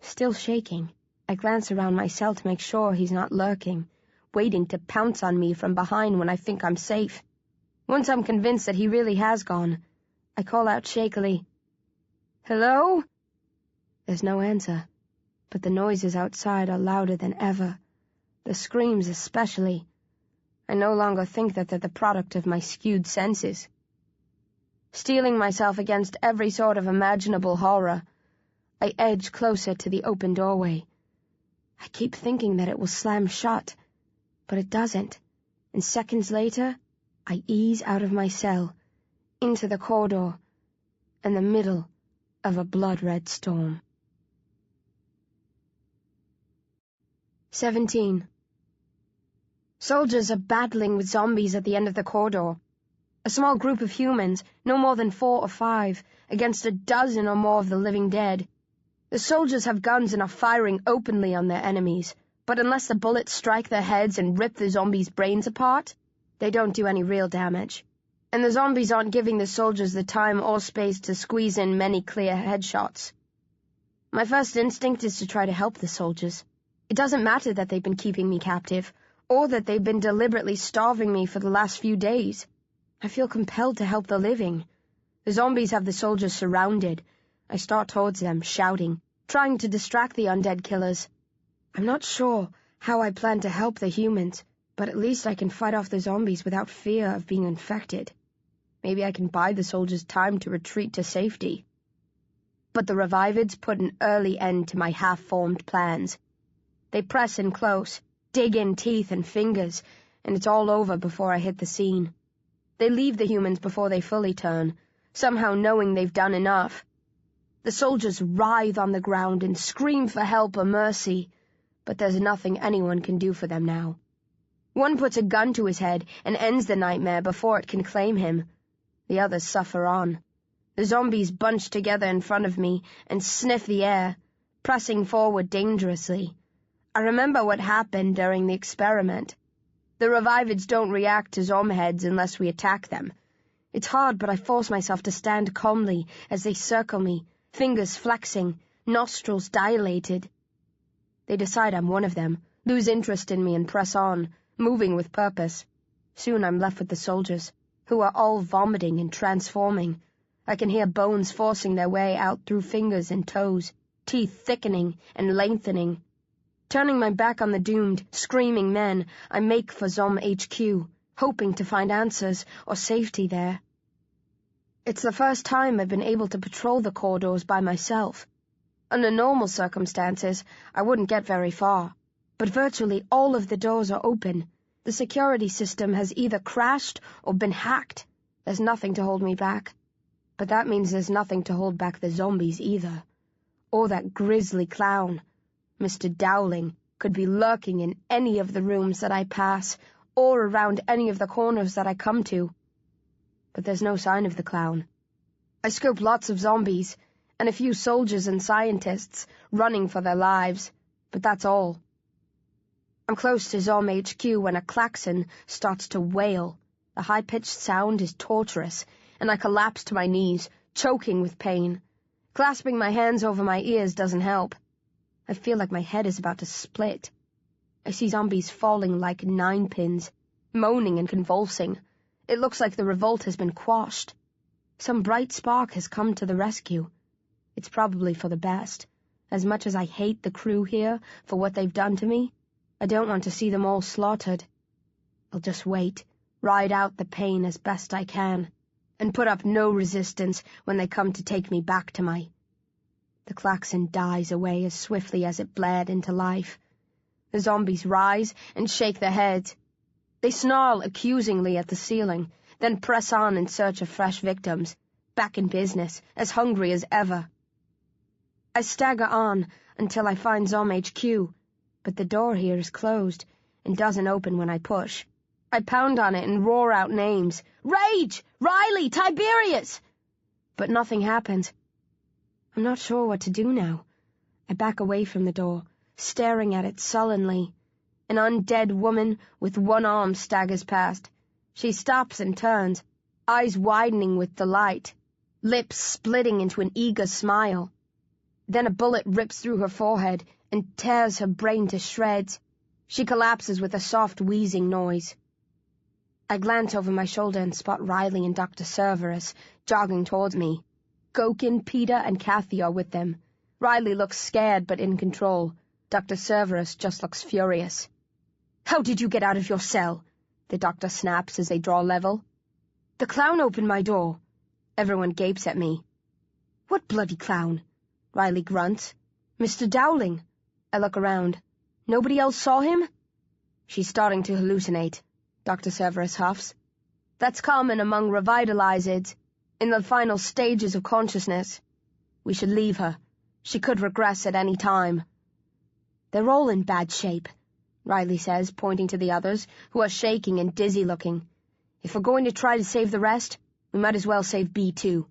Speaker 3: Still shaking, I glance around my cell to make sure he's not lurking, waiting to pounce on me from behind when I think I'm safe. Once I'm convinced that he really has gone, I call out shakily, "Hello?" There's no answer, but the noises outside are louder than ever, the screams especially. I no longer think that they're the product of my skewed senses. Steeling myself against every sort of imaginable horror, I edge closer to the open doorway. I keep thinking that it will slam shut, but it doesn't, and seconds later, I ease out of my cell, into the corridor, in the middle of a blood-red storm. 17. Soldiers are battling with zombies at the end of the corridor. A small group of humans, no more than 4 or 5, against a dozen or more of the living dead. The soldiers have guns and are firing openly on their enemies, but unless the bullets strike their heads and rip the zombies' brains apart, they don't do any real damage. And the zombies aren't giving the soldiers the time or space to squeeze in many clear headshots. My first instinct is to try to help the soldiers. It doesn't matter that they've been keeping me captive, or that they've been deliberately starving me for the last few days. I feel compelled to help the living. The zombies have the soldiers surrounded. I start towards them, shouting, trying to distract the undead killers. I'm not sure how I plan to help the humans, but at least I can fight off the zombies without fear of being infected. Maybe I can buy the soldiers time to retreat to safety. But the revivids put an early end to my half-formed plans. They press in close, dig in teeth and fingers, and it's all over before I hit the scene. They leave the humans before they fully turn, somehow knowing they've done enough. The soldiers writhe on the ground and scream for help or mercy, but there's nothing anyone can do for them now. One puts a gun to his head and ends the nightmare before it can claim him. The others suffer on. The zombies bunch together in front of me and sniff the air, pressing forward dangerously. I remember what happened during the experiment. The revivids don't react to Zom-heads unless we attack them. It's hard, but I force myself to stand calmly as they circle me, fingers flexing, nostrils dilated. They decide I'm one of them, lose interest in me and press on, moving with purpose. Soon I'm left with the soldiers, who are all vomiting and transforming. I can hear bones forcing their way out through fingers and toes, teeth thickening and lengthening. Turning my back on the doomed, screaming men, I make for Zom HQ, hoping to find answers or safety there. It's the first time I've been able to patrol the corridors by myself. Under normal circumstances, I wouldn't get very far, but virtually all of the doors are open. The security system has either crashed or been hacked. There's nothing to hold me back. But that means there's nothing to hold back the zombies either. Or that grisly clown. Mr. Dowling could be lurking in any of the rooms that I pass, or around any of the corners that I come to. But there's no sign of the clown. I scope lots of zombies, and a few soldiers and scientists running for their lives, but that's all. I'm close to Zom HQ when a klaxon starts to wail. The high-pitched sound is torturous, and I collapse to my knees, choking with pain. Clasping my hands over my ears doesn't help. I feel like my head is about to split. I see zombies falling like 9-pins, moaning and convulsing. It looks like the revolt has been quashed. Some bright spark has come to the rescue. It's probably for the best. As much as I hate the crew here for what they've done to me, I don't want to see them all slaughtered. I'll just wait, ride out the pain as best I can, and put up no resistance when they come to take me back to my... The klaxon dies away as swiftly as it blared into life. The zombies rise and shake their heads. They snarl accusingly at the ceiling, then press on in search of fresh victims, back in business, as hungry as ever. I stagger on until I find Zom HQ, but the door here is closed and doesn't open when I push. I pound on it and roar out names. Rage! Riley! Tiberius! But nothing happens. I'm not sure what to do now. I back away from the door, staring at it sullenly. An undead woman with one arm staggers past. She stops and turns, eyes widening with delight, lips splitting into an eager smile. Then a bullet rips through her forehead and tears her brain to shreds. She collapses with a soft wheezing noise. I glance over my shoulder and spot Riley and Dr. Cerberus jogging towards me. Gokin, Peter, and Kathy are with them. Riley looks scared but in control. Dr. Cerberus just looks furious. "How did you get out of your cell?" the doctor snaps as they draw level. The clown opened my door. Everyone gapes at me. What bloody clown? Riley grunts. Mr. Dowling. I look around. Nobody else saw him? She's starting to hallucinate, Dr. Severus huffs. That's common among revitalizeds, in the final stages of consciousness. We should leave her. She could regress at any time. They're all in bad shape, Riley says, pointing to the others, who are shaking and dizzy-looking. If we're going to try to save the rest, we might as well save B too.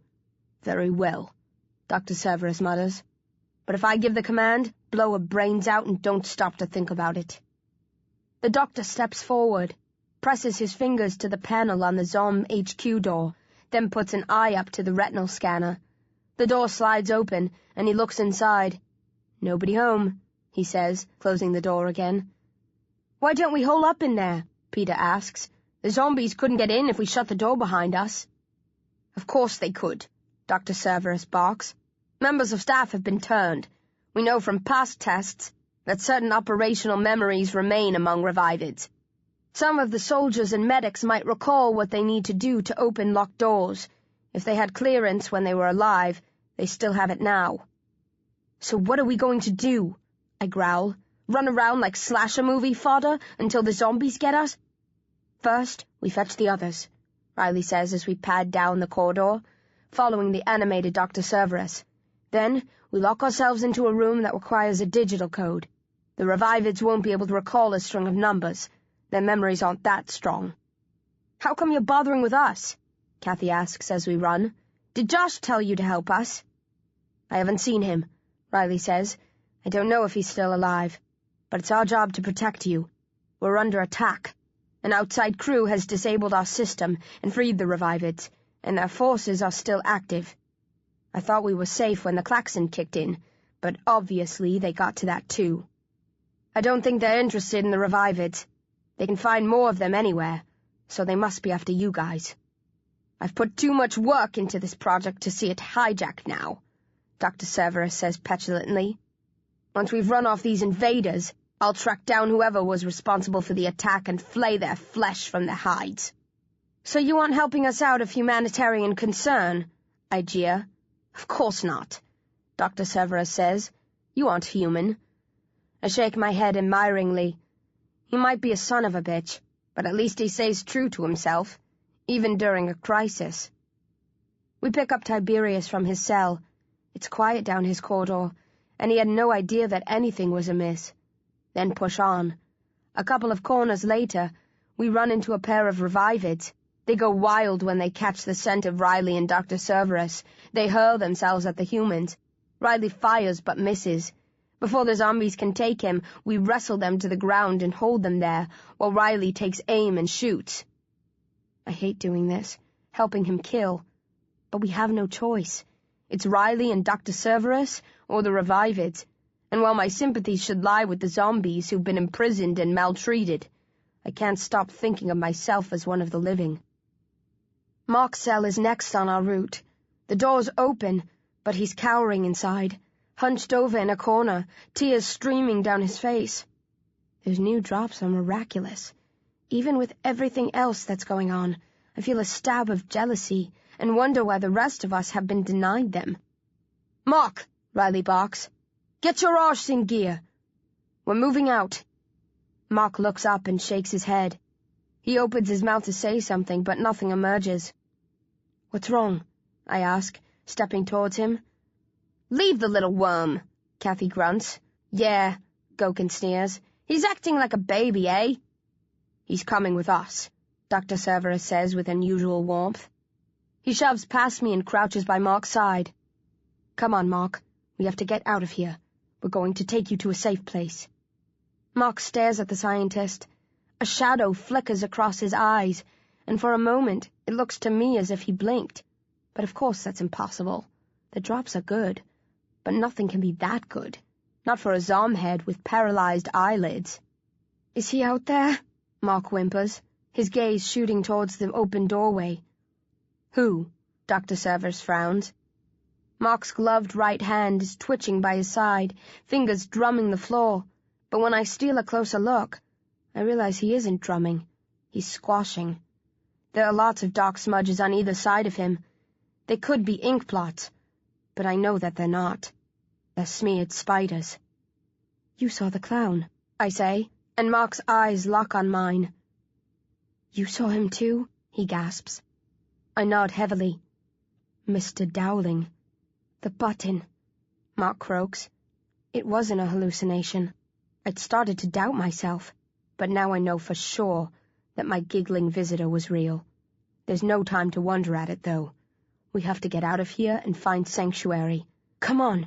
Speaker 3: Very well, Dr. Severus mutters. But if I give the command, blow her brains out and don't stop to think about it. The doctor steps forward, presses his fingers to the panel on the Zom HQ door, then puts an eye up to the retinal scanner. The door slides open, and he looks inside. Nobody home, he says, closing the door again. Why don't we hole up in there? Peter asks. The zombies couldn't get in if we shut the door behind us. Of course they could, Dr. Severus barks. Members of staff have been turned. We know from past tests that certain operational memories remain among reviveds. Some of the soldiers and medics might recall what they need to do to open locked doors. If they had clearance when they were alive, they still have it now. So what are we going to do? I growl. Run around like slasher movie fodder until the zombies get us? First, we fetch the others, Riley says as we pad down the corridor, following the animated Dr. Severus. Then, we lock ourselves into a room that requires a digital code. The reviveds won't be able to recall a string of numbers. Their memories aren't that strong. How come you're bothering with us? Kathy asks as we run. Did Josh tell you to help us? I haven't seen him, Riley says. I don't know if he's still alive. But it's our job to protect you. We're under attack. An outside crew has disabled our system and freed the reviveds, and their forces are still active. I thought we were safe when the klaxon kicked in, but obviously they got to that too. I don't think they're interested in the reviveds. They can find more of them anywhere, so they must be after you guys. I've put too much work into this project to see it hijacked now, Dr. Severus says petulantly. Once we've run off these invaders, I'll track down whoever was responsible for the attack and flay their flesh from their hides. So you aren't helping us out of humanitarian concern? I jeer. Of course not, Dr. Severus says. You aren't human. I shake my head admiringly. He might be a son of a bitch, but at least he stays true to himself, even during a crisis. We pick up Tiberius from his cell. It's quiet down his corridor, and he had no idea that anything was amiss. Then push on. A couple of corners later, we run into a pair of reviveds. They go wild when they catch the scent of Riley and Dr. Cerberus. They hurl themselves at the humans. Riley fires but misses. Before the zombies can take him, we wrestle them to the ground and hold them there, while Riley takes aim and shoots. I hate doing this, helping him kill. But we have no choice. It's Riley and Dr. Cerberus, or the reviveds. And while my sympathies should lie with the zombies who've been imprisoned and maltreated, I can't stop thinking of myself as one of the living. Mark's cell is next on our route. The door's open, but he's cowering inside, hunched over in a corner, tears streaming down his face. Those new drops are miraculous. Even with everything else that's going on, I feel a stab of jealousy and wonder why the rest of us have been denied them. Mark, Riley barks. Get your arse in gear. We're moving out. Mark looks up and shakes his head. He opens his mouth to say something, but nothing emerges. What's wrong? I ask, stepping towards him. Leave the little worm, Kathy grunts. Yeah, Gokin sneers. He's acting like a baby, eh? He's coming with us, Dr. Cerberus says with unusual warmth. He shoves past me and crouches by Mark's side. Come on, Mark. We have to get out of here. We're going to take you to a safe place. Mark stares at the scientist. A shadow flickers across his eyes, and for a moment it looks to me as if he blinked. But of course that's impossible. The drops are good, but nothing can be that good. Not for a Zom-head with paralyzed eyelids. Is he out there? Mark whimpers, his gaze shooting towards the open doorway. Who? Dr. Severus frowns. Mark's gloved right hand is twitching by his side, fingers drumming the floor, but when I steal a closer look, I realize he isn't drumming. He's squashing. There are lots of dark smudges on either side of him. They could be ink blots, but I know that they're not. They're smeared spiders. You saw the clown, I say, and Mark's eyes lock on mine. You saw him too? He gasps. I nod heavily. Mr. Dowling. The button. Mark croaks. It wasn't a hallucination. I'd started to doubt myself, but now I know for sure that my giggling visitor was real. There's no time to wonder at it, though. We have to get out of here and find sanctuary. Come on.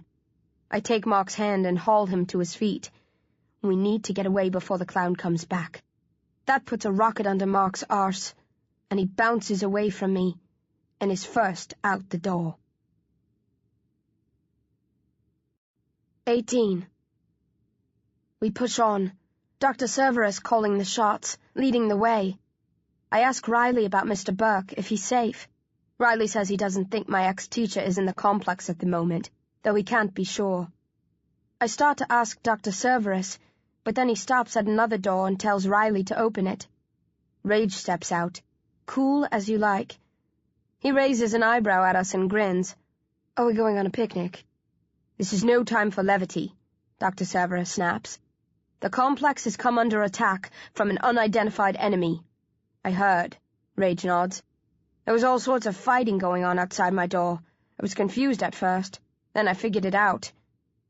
Speaker 3: I take Mark's hand and haul him to his feet. We need to get away before the clown comes back. That puts a rocket under Mark's arse, and he bounces away from me and is first out the door. 18. We push on. Dr. Cerberus calling the shots, leading the way. I ask Riley about Mr. Burke, if he's safe. Riley says he doesn't think my ex-teacher is in the complex at the moment, though he can't be sure. I start to ask Dr. Cerberus, but then he stops at another door and tells Riley to open it. Rage steps out, cool as you like. He raises an eyebrow at us and grins. Are we going on a picnic? This is no time for levity, Dr. Cerberus snaps. The complex has come under attack from an unidentified enemy. I heard. Rage nods. There was all sorts of fighting going on outside my door. I was confused at first. Then I figured it out.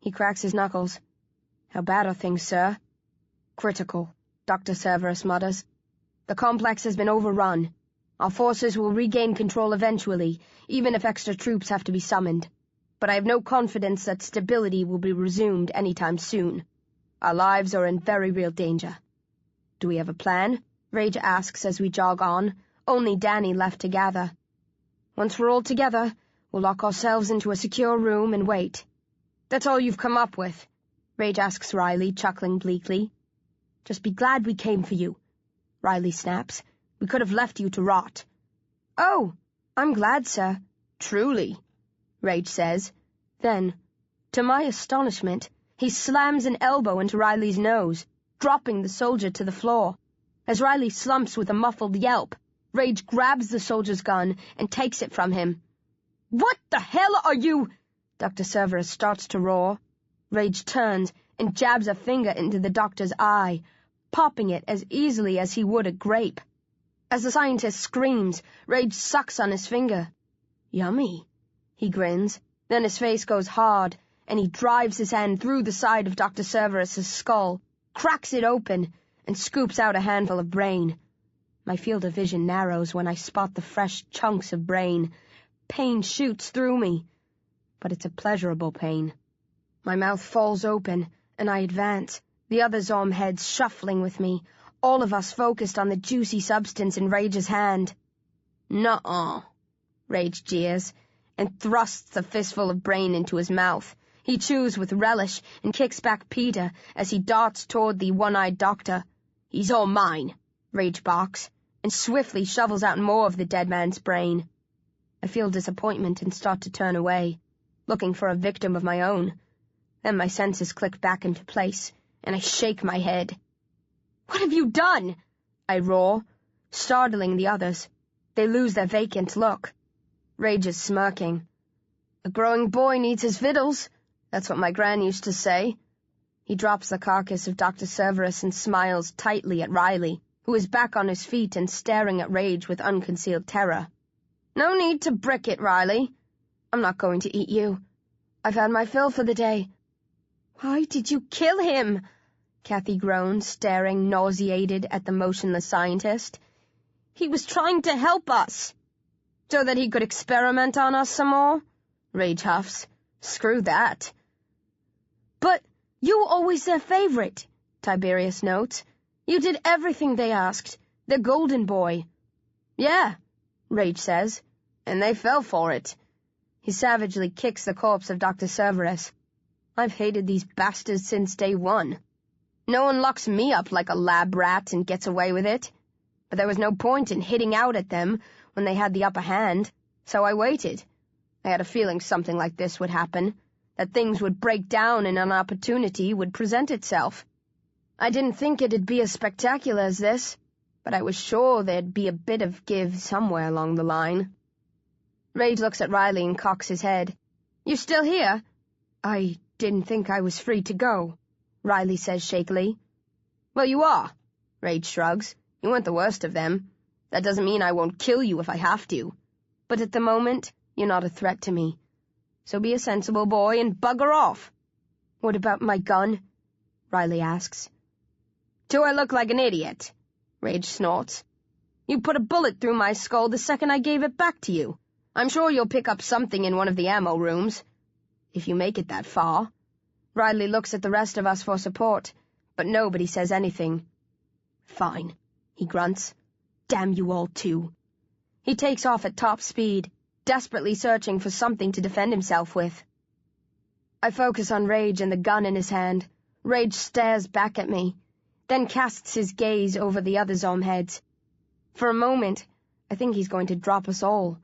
Speaker 3: He cracks his knuckles. How bad are things, sir? Critical, Dr. Cerberus mutters. The complex has been overrun. Our forces will regain control eventually, even if extra troops have to be summoned. But I have no confidence that stability will be resumed anytime soon. Our lives are in very real danger. Do we have a plan? Rage asks as we jog on, only Danny left to gather. Once we're all together, we'll lock ourselves into a secure room and wait. That's all you've come up with? Rage asks Riley, chuckling bleakly. Just be glad we came for you, Riley snaps. We could have left you to rot. Oh, I'm glad, sir. Truly, Rage says. Then, to my astonishment, he slams an elbow into Riley's nose, dropping the soldier to the floor. As Riley slumps with a muffled yelp, Rage grabs the soldier's gun and takes it from him. What the hell are you? Dr. Cerberus starts to roar. Rage turns and jabs a finger into the doctor's eye, popping it as easily as he would a grape. As the scientist screams, Rage sucks on his finger. Yummy, he grins. Then his face goes hard, and he drives his hand through the side of Dr. Cerberus's skull, cracks it open, and scoops out a handful of brain. My field of vision narrows when I spot the fresh chunks of brain. Pain shoots through me, but it's a pleasurable pain. My mouth falls open, and I advance, the other Zom heads shuffling with me, all of us focused on the juicy substance in Rage's hand. Nuh-uh, Rage jeers, and thrusts a fistful of brain into his mouth. He chews with relish and kicks back Peter as he darts toward the one-eyed doctor. He's all mine, Rage barks, and swiftly shovels out more of the dead man's brain. I feel disappointment and start to turn away, looking for a victim of my own. Then my senses click back into place, and I shake my head. What have you done? I roar, startling the others. They lose their vacant look. Rage is smirking. A growing boy needs his victuals. That's what my gran used to say. He drops the carcass of Dr. Cerberus and smiles tightly at Riley, who is back on his feet and staring at Rage with unconcealed terror. No need to brick it, Riley. I'm not going to eat you. I've had my fill for the day. Why did you kill him? Kathy groans, staring nauseated at the motionless scientist. He was trying to help us. So that he could experiment on us some more? Rage huffs. Screw that. But you were always their favorite, Tiberius notes. You did everything they asked. The golden boy. Yeah, Rage says, and they fell for it. He savagely kicks the corpse of Dr. Cerberus. I've hated these bastards since day one. No one locks me up like a lab rat and gets away with it. But there was no point in hitting out at them when they had the upper hand, so I waited. I had a feeling something like this would happen, that things would break down and an opportunity would present itself. I didn't think it'd be as spectacular as this. but I was sure there'd be a bit of give somewhere along the line. Rage looks at Riley and cocks his head. You still here? I didn't think I was free to go, Riley says shakily. Well, you are, Rage shrugs. You weren't the worst of them. That doesn't mean I won't kill you if I have to. But at the moment, you're not a threat to me. So be a sensible boy and bugger off. What about my gun? Riley asks. Do I look like an idiot? Rage snorts. You put a bullet through my skull the second I gave it back to you. I'm sure you'll pick up something in one of the ammo rooms. If you make it that far. Riley looks at the rest of us for support, but nobody says anything. Fine, he grunts. Damn you all too. He takes off at top speed, desperately searching for something to defend himself with. I focus on Rage and the gun in his hand. Rage stares back at me, then casts his gaze over the other Zom heads. For a moment, I think he's going to drop us all,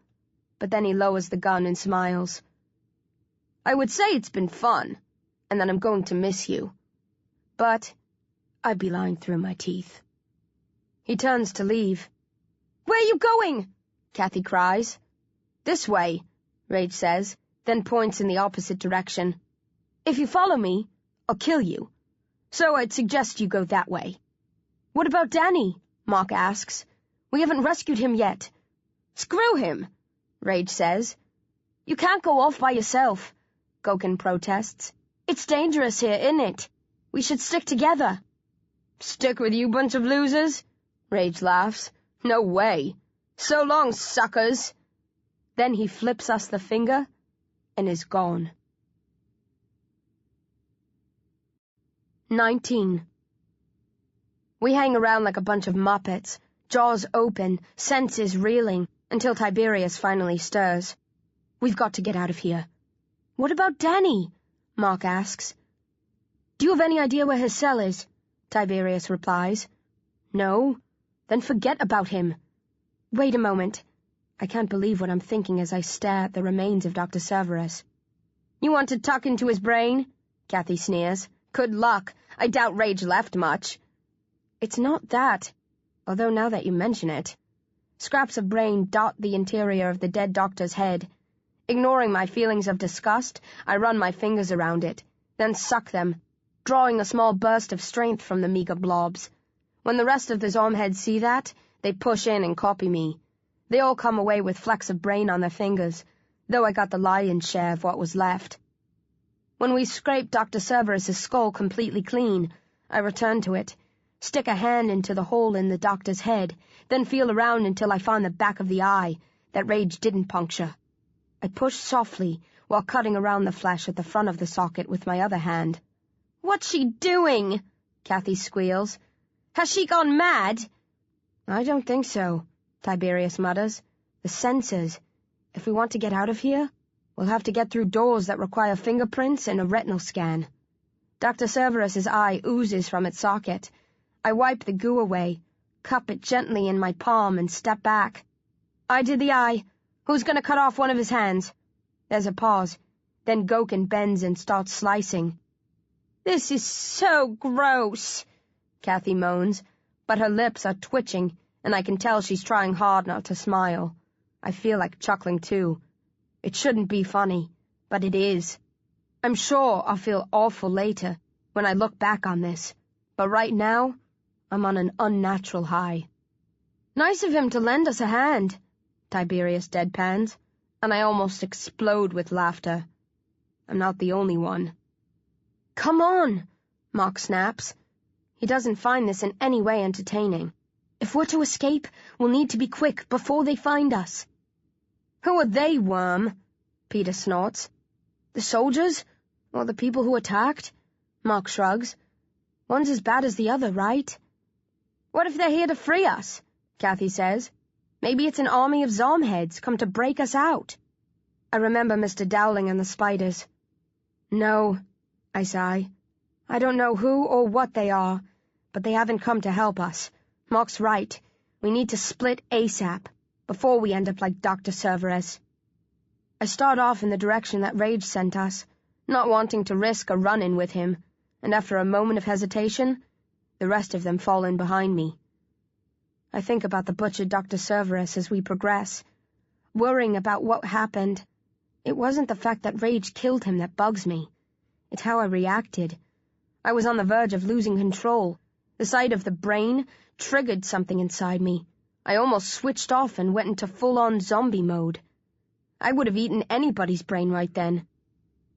Speaker 3: but then he lowers the gun and smiles. I would say it's been fun, and that I'm going to miss you. But I'd be lying through my teeth. He turns to leave. Where are you going? Kathy cries. This way, Rage says, then points in the opposite direction. If you follow me, I'll kill you. So I'd suggest you go that way. What about Danny? Mark asks. We haven't rescued him yet. Screw him, Rage says. You can't go off by yourself, Gokin protests. It's dangerous here, isn't it? We should stick together. Stick with you bunch of losers? Rage laughs. No way. So long, suckers. Then he flips us the finger and is gone. 19. We hang around like a bunch of muppets, jaws open, senses reeling, until Tiberius finally stirs. We've got to get out of here. What about Danny? Mark asks. Do you have any idea where his cell is? Tiberius replies. No. Then forget about him. Wait a moment. I can't believe what I'm thinking as I stare at the remains of Dr. Cerberus. You want to tuck into his brain? Kathy sneers. Good luck. I doubt Rage left much. It's not that, although now that you mention it. Scraps of brain dot the interior of the dead doctor's head. Ignoring my feelings of disgust, I run my fingers around it, then suck them, drawing a small burst of strength from the meager blobs. When the rest of the Zom heads see that, they push in and copy me. They all come away with flecks of brain on their fingers, though I got the lion's share of what was left. When we scrape Dr. Cerberus's skull completely clean, I return to it, stick a hand into the hole in the doctor's head, then feel around until I find the back of the eye that Rage didn't puncture. I push softly while cutting around the flesh at the front of the socket with my other hand. What's she doing? Kathy squeals. Has she gone mad? I don't think so, Tiberius mutters. The sensors. If we want to get out of here, we'll have to get through doors that require fingerprints and a retinal scan. Dr. Cerberus's eye oozes from its socket. I wipe the goo away, cup it gently in my palm, and step back. I did the eye. Who's going to cut off one of his hands? There's a pause. Then Gokin bends and starts slicing. This is so gross, Kathy moans, but her lips are twitching, and I can tell she's trying hard not to smile. I feel like chuckling too. It shouldn't be funny, but it is. I'm sure I'll feel awful later when I look back on this, but right now, I'm on an unnatural high. Nice of him to lend us a hand, Tiberius deadpans, and I almost explode with laughter. I'm not the only one. Come on, Mark snaps. He doesn't find this in any way entertaining. If we're to escape, we'll need to be quick before they find us. Who are they, worm? Peter snorts. The soldiers? Or the people who attacked? Mark shrugs. One's as bad as the other, right? What if they're here to free us? Kathy says. Maybe it's an army of Zom heads come to break us out. I remember Mr. Dowling and the spiders. No, I sigh. I don't know who or what they are, but they haven't come to help us. Mark's right. We need to split ASAP, before we end up like Dr. Cerberus. I start off in the direction that Rage sent us, not wanting to risk a run-in with him, and after a moment of hesitation, the rest of them fall in behind me. I think about the butchered Dr. Cerberus as we progress, worrying about what happened. It wasn't the fact that rage killed him that bugs me. It's how I reacted. I was on the verge of losing control. The sight of the brain triggered something inside me. I almost switched off and went into full-on zombie mode. I would have eaten anybody's brain right then.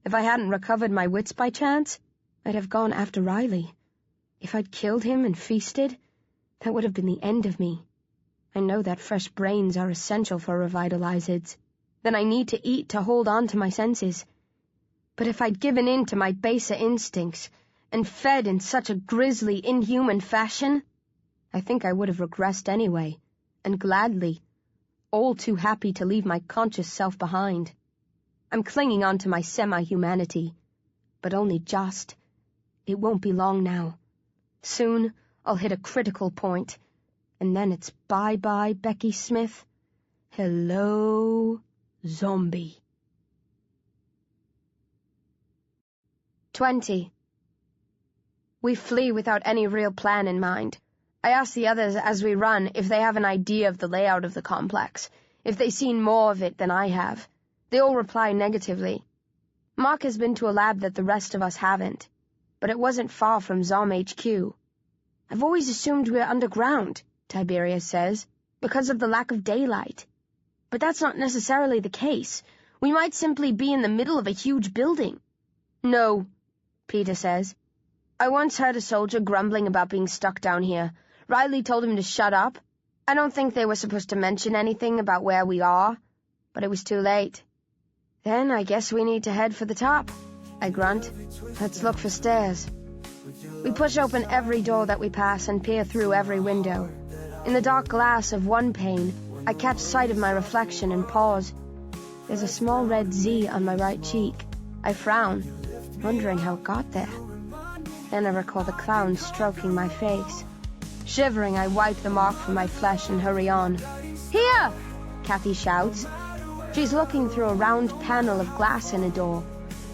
Speaker 3: If I hadn't recovered my wits by chance, I'd have gone after Riley. If I'd killed him and feasted, that would have been the end of me. I know that fresh brains are essential for revitalizers, that I need to eat to hold on to my senses. But if I'd given in to my baser instincts and fed in such a grisly, inhuman fashion, I think I would have regressed anyway, and gladly, all too happy to leave my conscious self behind. I'm clinging on to my semi-humanity, but only just. It won't be long now. Soon, I'll hit a critical point, and then it's bye-bye, Becky Smith. Hello, Zom-B. 20. We flee without any real plan in mind. I ask the others as we run if they have an idea of the layout of the complex, if they've seen more of it than I have. They all reply negatively. Mark has been to a lab that the rest of us haven't, but it wasn't far from Zom HQ. I've always assumed we're underground, Tiberius says, because of the lack of daylight. But that's not necessarily the case. We might simply be in the middle of a huge building. No, Peter says. I once heard a soldier grumbling about being stuck down here. Riley told him to shut up. I don't think they were supposed to mention anything about where we are, but it was too late. Then I guess we need to head for the top, I grunt. Let's look for stairs. We push open every door that we pass and peer through every window. In the dark glass of one pane, I catch sight of my reflection and pause. There's a small red Z on my right cheek. I frown, wondering how it got there. Then I recall the clown stroking my face. Shivering, I wipe the mark from my flesh and hurry on. Here! Kathy shouts. She's looking through a round panel of glass in a door.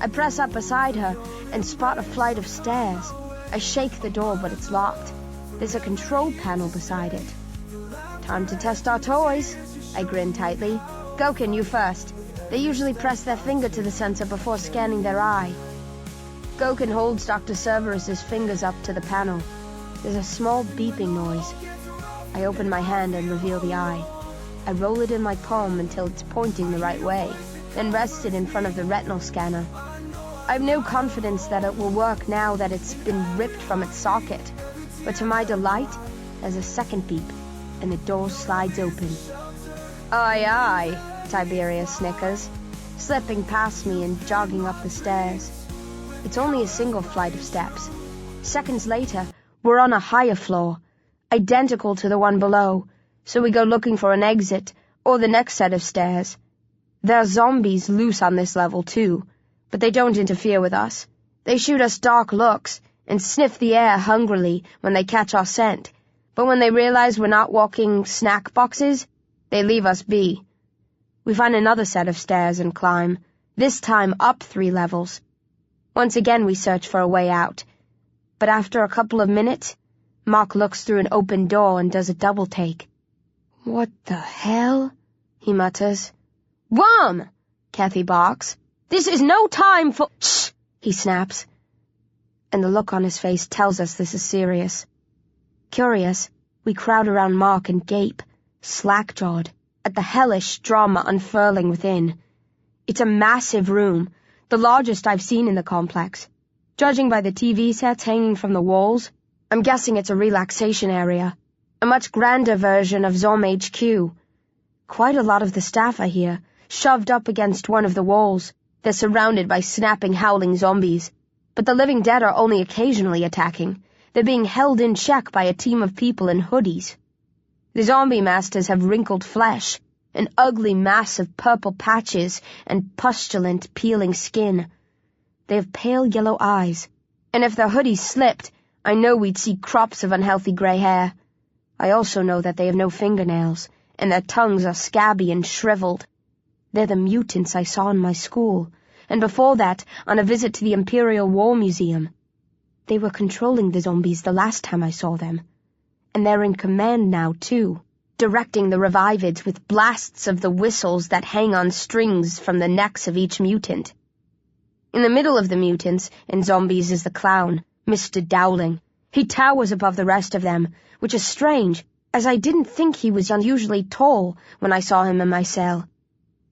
Speaker 3: I press up beside her and spot a flight of stairs. I shake the door, but it's locked. There's a control panel beside it. Time to test our toys. I grin tightly. Goken, you first. They usually press their finger to the sensor before scanning their eye. Goken holds Dr. Cerberus's fingers up to the panel. There's a small beeping noise. I open my hand and reveal the eye. I roll it in my palm until it's pointing the right way, then rest it in front of the retinal scanner. I've no confidence that it will work now that it's been ripped from its socket, but to my delight, there's a second beep, and the door slides open. Aye, aye, Tiberius snickers, slipping past me and jogging up the stairs. It's only a single flight of steps. Seconds later, we're on a higher floor, identical to the one below, so we go looking for an exit, or the next set of stairs. There are zombies loose on this level, too, but they don't interfere with us. They shoot us dark looks and sniff the air hungrily when they catch our scent, but when they realize we're not walking snack boxes, they leave us be. We find another set of stairs and climb, this time up 3 levels. Once again we search for a way out, but after a couple of minutes, Mark looks through an open door and does a double take. What the hell? He mutters. Worm! Kathy barks. This is no time for— Shh! He snaps. And the look on his face tells us this is serious. Curious, we crowd around Mark and gape, slack-jawed, at the hellish drama unfurling within. It's a massive room, the largest I've seen in the complex. Judging by the TV sets hanging from the walls, I'm guessing it's a relaxation area. A much grander version of Zom HQ. Quite a lot of the staff are here, shoved up against one of the walls. They're surrounded by snapping, howling zombies. But the living dead are only occasionally attacking. They're being held in check by a team of people in hoodies. The zombie masters have wrinkled flesh, an ugly mass of purple patches and pustulant, peeling skin. They have pale yellow eyes, and if their hoodies slipped, I know we'd see crops of unhealthy gray hair. I also know that they have no fingernails, and their tongues are scabby and shriveled. They're the mutants I saw in my school, and before that, on a visit to the Imperial War Museum. They were controlling the zombies the last time I saw them. and they're in command now, too, directing the revivids with blasts of the whistles that hang on strings from the necks of each mutant. In the middle of the mutants, and zombies, is the clown, Mr. Dowling. He towers above the rest of them, which is strange, as I didn't think he was unusually tall when I saw him in my cell.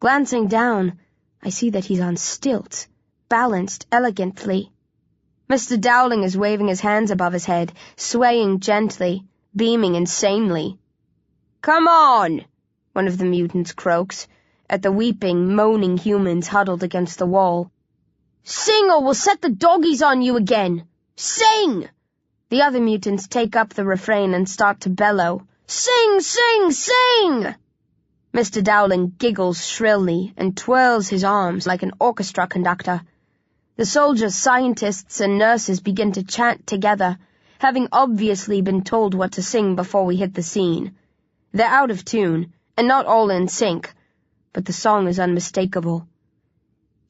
Speaker 3: Glancing down, I see that he's on stilts, balanced elegantly. Mr. Dowling is waving his hands above his head, swaying gently, beaming insanely. "Come on!" one of the mutants croaks, at the weeping, moaning humans huddled against the wall. "Sing or we'll set the doggies on you again! Sing!" The other mutants take up the refrain and start to bellow. "Sing, sing, sing!" Mr. Dowling giggles shrilly and twirls his arms like an orchestra conductor. The soldiers, scientists, and nurses begin to chant together, having obviously been told what to sing before we hit the scene. They're out of tune, and not all in sync, but the song is unmistakable.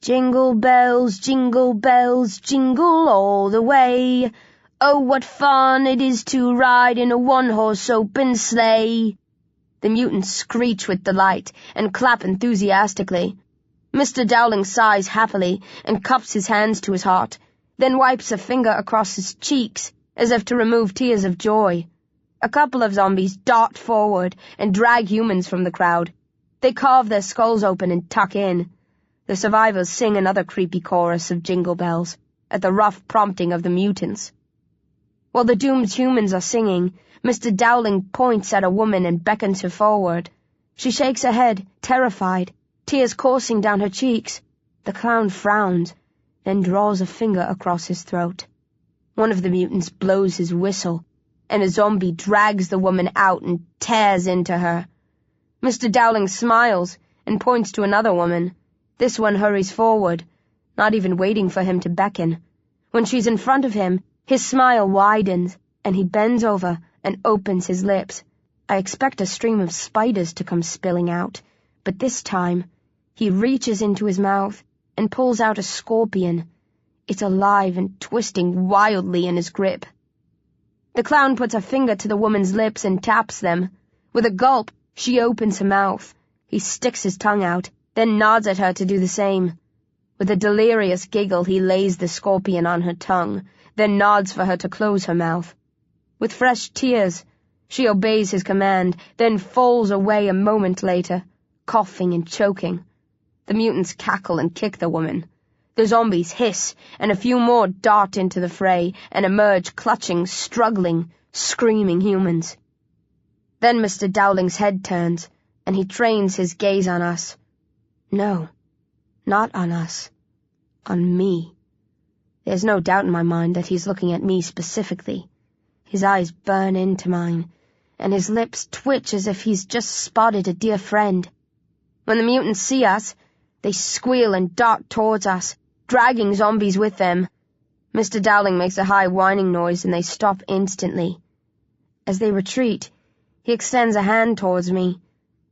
Speaker 3: Jingle bells, jingle all the way. Oh, what fun it is to ride in a one-horse open sleigh. The mutants screech with delight and clap enthusiastically. Mr. Dowling sighs happily and cups his hands to his heart, then wipes a finger across his cheeks as if to remove tears of joy. A couple of zombies dart forward and drag humans from the crowd. They carve their skulls open and tuck in. The survivors sing another creepy chorus of jingle bells at the rough prompting of the mutants. While the doomed humans are singing, Mr. Dowling points at a woman and beckons her forward. She shakes her head, terrified, tears coursing down her cheeks. The clown frowns, then draws a finger across his throat. One of the mutants blows his whistle, and a zombie drags the woman out and tears into her. Mr. Dowling smiles and points to another woman. This one hurries forward, not even waiting for him to beckon. When she's in front of him, his smile widens, and he bends over and opens his lips. I expect a stream of spiders to come spilling out, but this time he reaches into his mouth and pulls out a scorpion. It's alive and twisting wildly in his grip. The clown puts a finger to the woman's lips and taps them. With a gulp, she opens her mouth. He sticks his tongue out, then nods at her to do the same. With a delirious giggle, he lays the scorpion on her tongue, then nods for her to close her mouth. With fresh tears, she obeys his command, then falls away a moment later, coughing and choking. The mutants cackle and kick the woman. The zombies hiss, and a few more dart into the fray and emerge clutching, struggling, screaming humans. Then Mr. Dowling's head turns, and he trains his gaze on us. No, not on us. On me. There's no doubt in my mind that he's looking at me specifically. His eyes burn into mine, and his lips twitch as if he's just spotted a dear friend. When the mutants see us, they squeal and dart towards us, dragging zombies with them. Mr. Dowling makes a high whining noise, and they stop instantly. As they retreat, he extends a hand towards me,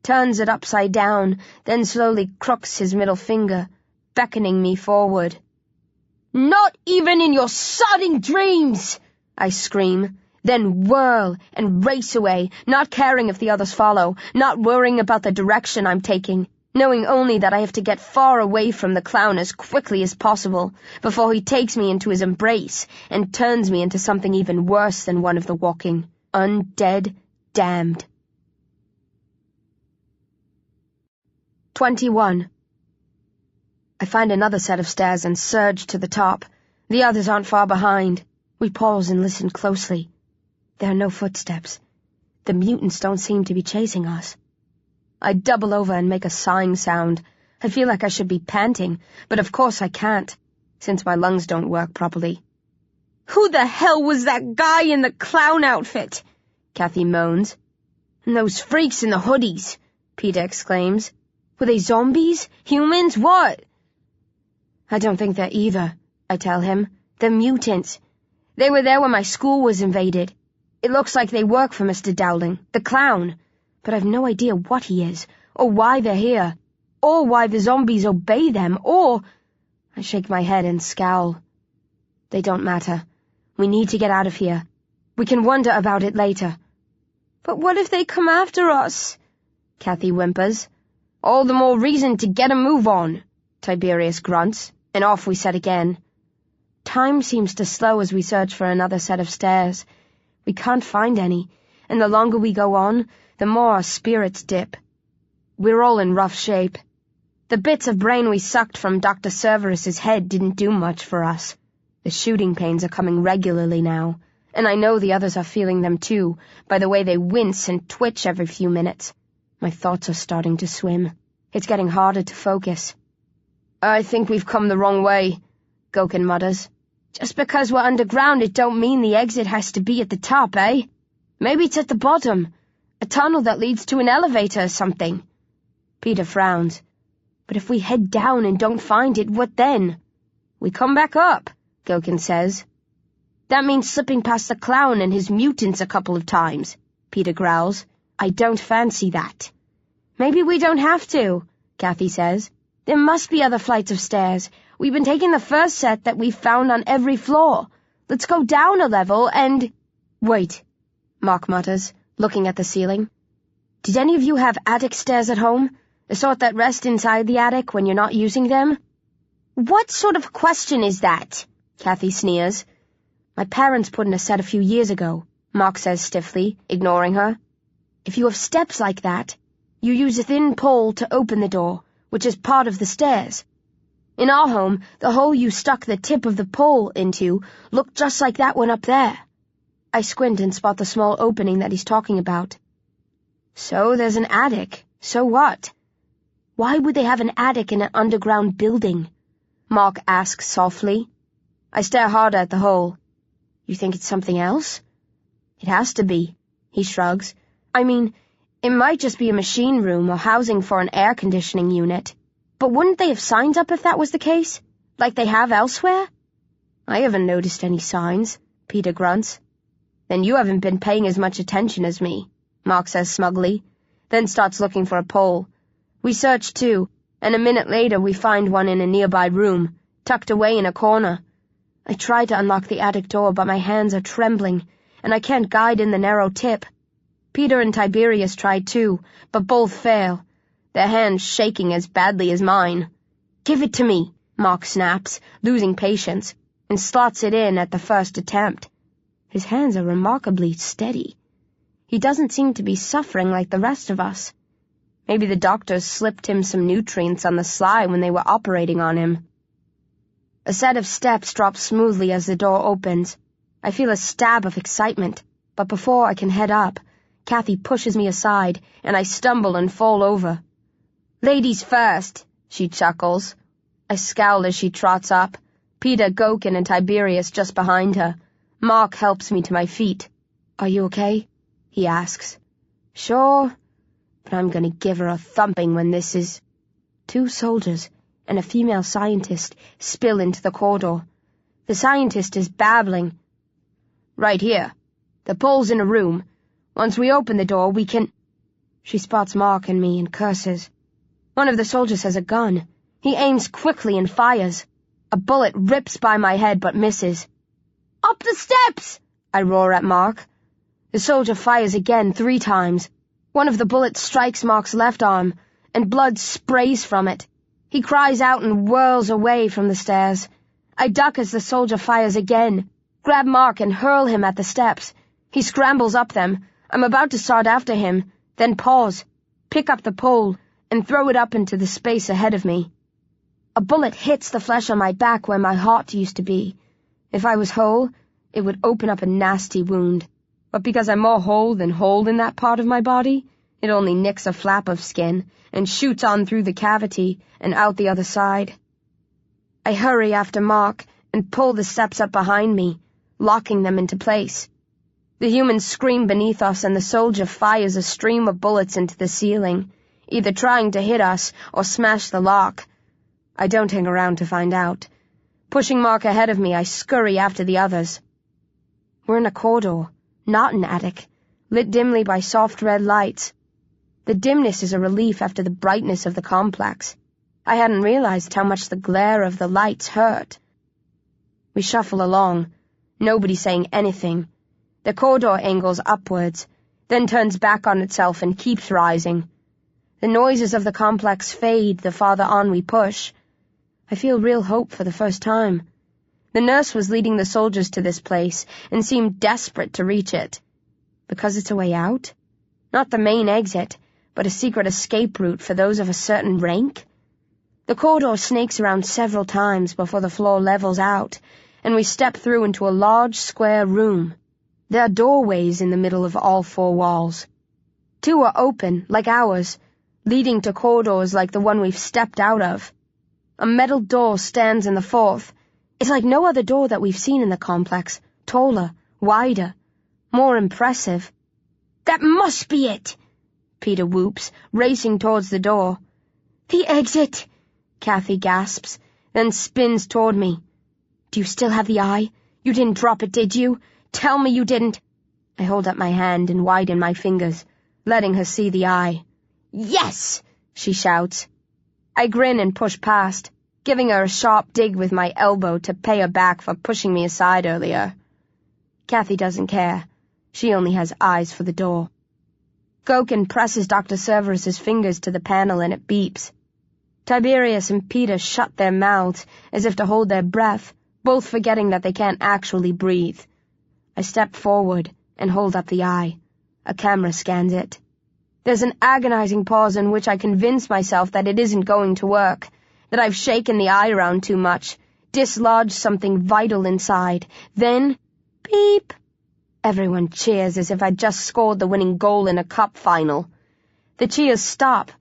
Speaker 3: turns it upside down, then slowly crooks his middle finger, beckoning me forward. "Not even in your sodding dreams!" I scream, then whirl and race away, not caring if the others follow, not worrying about the direction I'm taking, knowing only that I have to get far away from the clown as quickly as possible before he takes me into his embrace and turns me into something even worse than one of the walking, undead damned. 21. I find another set of stairs and surge to the top. The others aren't far behind. We pause and listen closely. There are no footsteps. The mutants don't seem to be chasing us. I double over and make a sighing sound. I feel like I should be panting, but of course I can't, since my lungs don't work properly. "Who the hell was that guy in the clown outfit?" Kathy moans. "And those freaks in the hoodies," Peter exclaims. "Were they zombies? Humans? What?" "I don't think they're either," I tell him. "They're mutants. They were there when my school was invaded. It looks like they work for Mr. Dowling, the clown, but I've no idea what he is, or why they're here, or why the zombies obey them, or—" I shake my head and scowl. "They don't matter. We need to get out of here. We can wonder about it later. But what if they come after us? Kathy whimpers. All the more reason to get a move on, Tiberius grunts, and off we set again. Time seems to slow as we search for another set of stairs. We can't find any, and the longer we go on, the more our spirits dip. We're all in rough shape. The bits of brain we sucked from Dr. Cerberus's head didn't do much for us. The shooting pains are coming regularly now, and I know the others are feeling them too, by the way they wince and twitch every few minutes. My thoughts are starting to swim. It's getting harder to focus. I think we've come the wrong way, Gokin mutters. Just because we're underground, it don't mean the exit has to be at the top, eh? Maybe it's at the bottom. A tunnel that leads to an elevator or something. Peter frowns. But if we head down and don't find it, what then? We come back up, Gokin says. That means slipping past the clown and his mutants a couple of times, Peter growls. I don't fancy that. Maybe we don't have to, Kathy says. There must be other flights of stairs. We've been taking the first set that we've found on every floor. Let's go down a level and... Wait, Mark mutters, looking at the ceiling. Did any of you have attic stairs at home? The sort that rest inside the attic when you're not using them? What sort of question is that? Kathy sneers. My parents put in a set a few years ago, Mark says stiffly, ignoring her. If you have steps like that, you use a thin pole to open the door, which is part of the stairs. In our home, the hole you stuck the tip of the pole into looked just like that one up there. I squint and spot the small opening that he's talking about. So there's an attic. So what? Why would they have an attic in an underground building? Mark asks softly. I stare harder at the hole. You think it's something else? It has to be, he shrugs. I mean, it might just be a machine room or housing for an air conditioning unit. But wouldn't they have signs up if that was the case? Like they have elsewhere? I haven't noticed any signs, Peter grunts. Then you haven't been paying as much attention as me, Mark says smugly, then starts looking for a pole. We search too, and a minute later we find one in a nearby room, tucked away in a corner. I try to unlock the attic door, but my hands are trembling, and I can't guide in the narrow tip. Peter and Tiberius try too, but both fail, their hands shaking as badly as mine. Give it to me, Mark snaps, losing patience, and slots it in at the first attempt. His hands are remarkably steady. He doesn't seem to be suffering like the rest of us. Maybe the doctors slipped him some nutrients on the sly when they were operating on him. A set of steps drops smoothly as the door opens. I feel a stab of excitement, but before I can head up, Kathy pushes me aside, and I stumble and fall over. Ladies first, she chuckles. I scowl as she trots up, Peter, Gokin, and Tiberius just behind her. Mark helps me to my feet. Are you okay? He asks. Sure, but I'm gonna give her a thumping when this is... 2 soldiers and a female scientist spill into the corridor. The scientist is babbling. Right here. The pole's in a room. Once we open the door, we can... She spots Mark and me and curses. One of the soldiers has a gun. He aims quickly and fires. A bullet rips by my head but misses. Up the steps! I roar at Mark. The soldier fires again 3 times. One of the bullets strikes Mark's left arm, and blood sprays from it. He cries out and whirls away from the stairs. I duck as the soldier fires again, grab Mark and hurl him at the steps. He scrambles up them. I'm about to start after him, then pause, pick up the pole, and throw it up into the space ahead of me. A bullet hits the flesh on my back where my heart used to be. If I was whole, it would open up a nasty wound. But because I'm more whole than whole in that part of my body, it only nicks a flap of skin and shoots on through the cavity and out the other side. I hurry after Mark and pull the steps up behind me, locking them into place. The humans scream beneath us and the soldier fires a stream of bullets into the ceiling, either trying to hit us or smash the lock. I don't hang around to find out. Pushing Mark ahead of me, I scurry after the others. We're in a corridor, not an attic, lit dimly by soft red lights. The dimness is a relief after the brightness of the complex. I hadn't realized how much the glare of the lights hurt. We shuffle along, nobody saying anything. The corridor angles upwards. then turns back on itself and keeps rising. The noises of the complex fade the farther on we push. I feel real hope for the first time. The nurse was leading the soldiers to this place and seemed desperate to reach it. Because it's a way out? Not the main exit, but a secret escape route for those of a certain rank? The corridor snakes around several times before the floor levels out, and we step through into a large square room. There are doorways in the middle of all 4 walls. 2 are open, like ours, leading to corridors like the one we've stepped out of. A metal door stands in the 4th. It's like no other door that we've seen in the complex. Taller, wider, more impressive. "That must be it!" Peter whoops, racing towards the door. "The exit!" Kathy gasps, then spins toward me. "Do you still have the eye? You didn't drop it, did you? Tell me you didn't." I hold up my hand and widen my fingers, letting her see the eye. "Yes!" she shouts. I grin and push past, giving her a sharp dig with my elbow to pay her back for pushing me aside earlier. Kathy doesn't care. She only has eyes for the door. Gokin presses Dr. Cerberus's fingers to the panel and it beeps. Tiberius and Peter shut their mouths as if to hold their breath, both forgetting that they can't actually breathe. I step forward and hold up the eye. A camera scans it. There's an agonizing pause in which I convince myself that it isn't going to work, that I've shaken the eye around too much, dislodged something vital inside. Then, beep! Everyone cheers as if I'd just scored the winning goal in a cup final. The cheers stop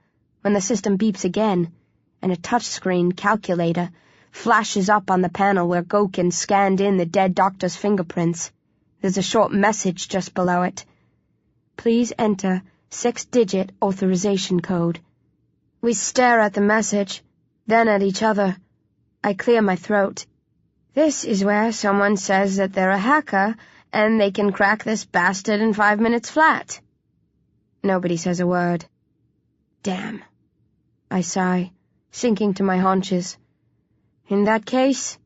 Speaker 3: when the system beeps again, and a touchscreen calculator flashes up on the panel where Gokin scanned in the dead doctor's fingerprints. There's a short message just below it. "Please enter 6-digit authorization code." We stare at the message, then at each other. I clear my throat. "This is where someone says that they're a hacker and they can crack this bastard in 5 minutes flat." Nobody says a word. Damn. I sigh, sinking to my haunches. In that case,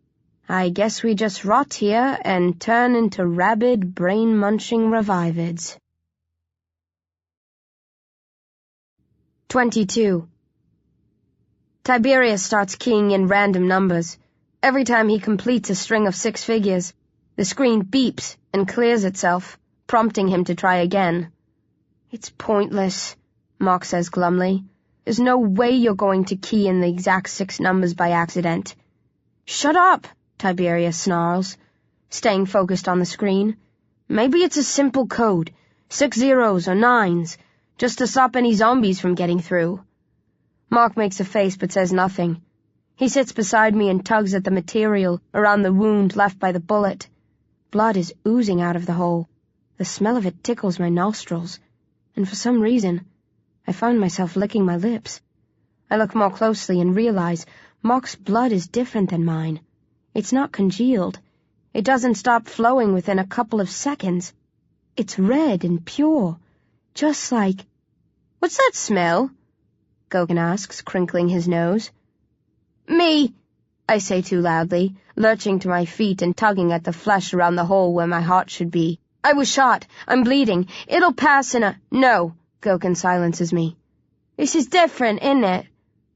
Speaker 3: I guess we just rot here and turn into rabid, brain-munching revivids. 22. Tiberius starts keying in random numbers. Every time he completes a string of 6 figures, the screen beeps and clears itself, prompting him to try again. "It's pointless," Mark says glumly. "There's no way you're going to key in the exact 6 numbers by accident." "Shut up," Tiberius snarls, staying focused on the screen. "Maybe it's a simple code, 6 zeros or 9s, just to stop any zombies from getting through." Mark makes a face but says nothing. He sits beside me and tugs at the material around the wound left by the bullet. Blood is oozing out of the hole. The smell of it tickles my nostrils, and for some reason, I find myself licking my lips. I look more closely and realize Mark's blood is different than mine. It's not congealed. It doesn't stop flowing within a couple of seconds. It's red and pure, just like... "What's that smell?" Gokin asks, crinkling his nose. "Me," I say too loudly, lurching to my feet and tugging at the flesh around the hole where my heart should be. "I was shot. I'm bleeding. It'll pass in a—" "No," Gokin silences me. "This is different, isn't it?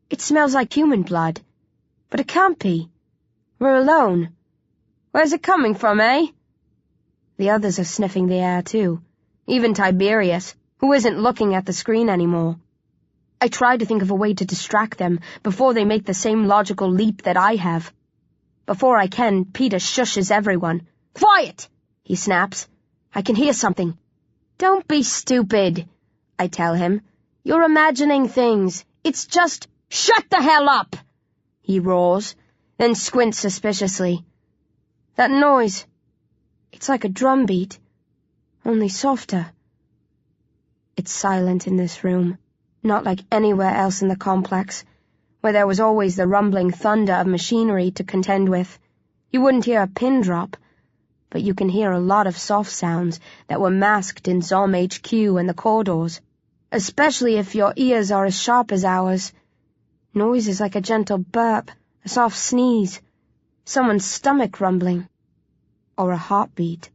Speaker 3: It smells like human blood. But it can't be. We're alone. Where's it coming from, eh?" The others are sniffing the air, too. Even Tiberius, who isn't looking at the screen anymore. I try to think of a way to distract them before they make the same logical leap that I have. Before I can, Peter shushes everyone. "Quiet!" he snaps. "I can hear something." "Don't be stupid," I tell him. "You're imagining things. It's just—" "Shut the hell up!" he roars, then squints suspiciously. "That noise, it's like a drum beat, only softer." It's silent in this room. Not like anywhere else in the complex, where there was always the rumbling thunder of machinery to contend with. You wouldn't hear a pin drop, but you can hear a lot of soft sounds that were masked in Zom HQ and the corridors, especially if your ears are as sharp as ours. Noises like a gentle burp, a soft sneeze, someone's stomach rumbling, or a heartbeat.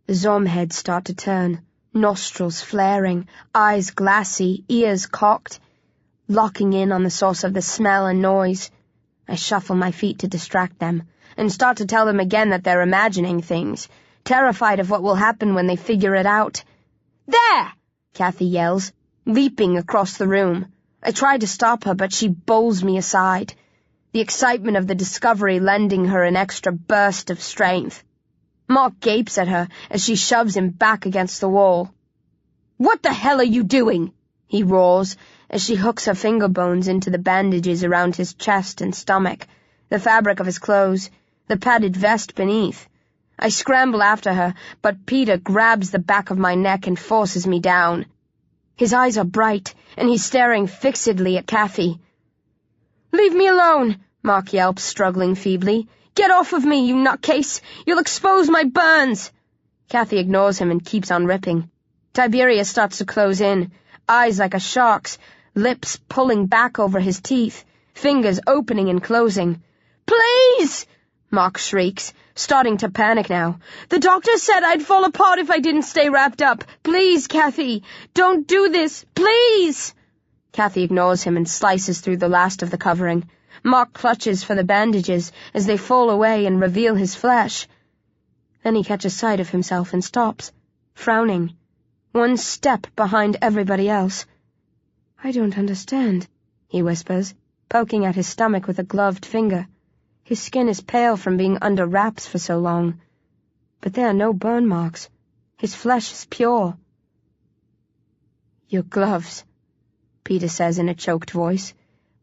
Speaker 3: The Zom heads start to turn, nostrils flaring, eyes glassy, ears cocked, locking in on the source of the smell and noise. I shuffle my feet to distract them, and start to tell them again that they're imagining things, terrified of what will happen when they figure it out. "There!" Kathy yells, leaping across the room. I try to stop her, but she bowls me aside, the excitement of the discovery lending her an extra burst of strength. Mark gapes at her as she shoves him back against the wall. "What the hell are you doing?" he roars, as she hooks her finger bones into the bandages around his chest and stomach, the fabric of his clothes, the padded vest beneath. I scramble after her, but Peter grabs the back of my neck and forces me down. His eyes are bright, and he's staring fixedly at Kathy. "Leave me alone," Mark yelps, struggling feebly. "Get off of me, you nutcase! You'll expose my burns!" Kathy ignores him and keeps on ripping. Tiberius starts to close in, eyes like a shark's, lips pulling back over his teeth, fingers opening and closing. "Please!" Mark shrieks, starting to panic now. "The doctor said I'd fall apart if I didn't stay wrapped up. Please, Kathy, don't do this, please!" Kathy ignores him and slices through the last of the covering. Mark clutches for the bandages as they fall away and reveal his flesh. Then he catches sight of himself and stops, frowning, one step behind everybody else. "I don't understand," he whispers, poking at his stomach with a gloved finger. His skin is pale from being under wraps for so long, but there are no burn marks. His flesh is pure. "Your gloves," Peter says in a choked voice,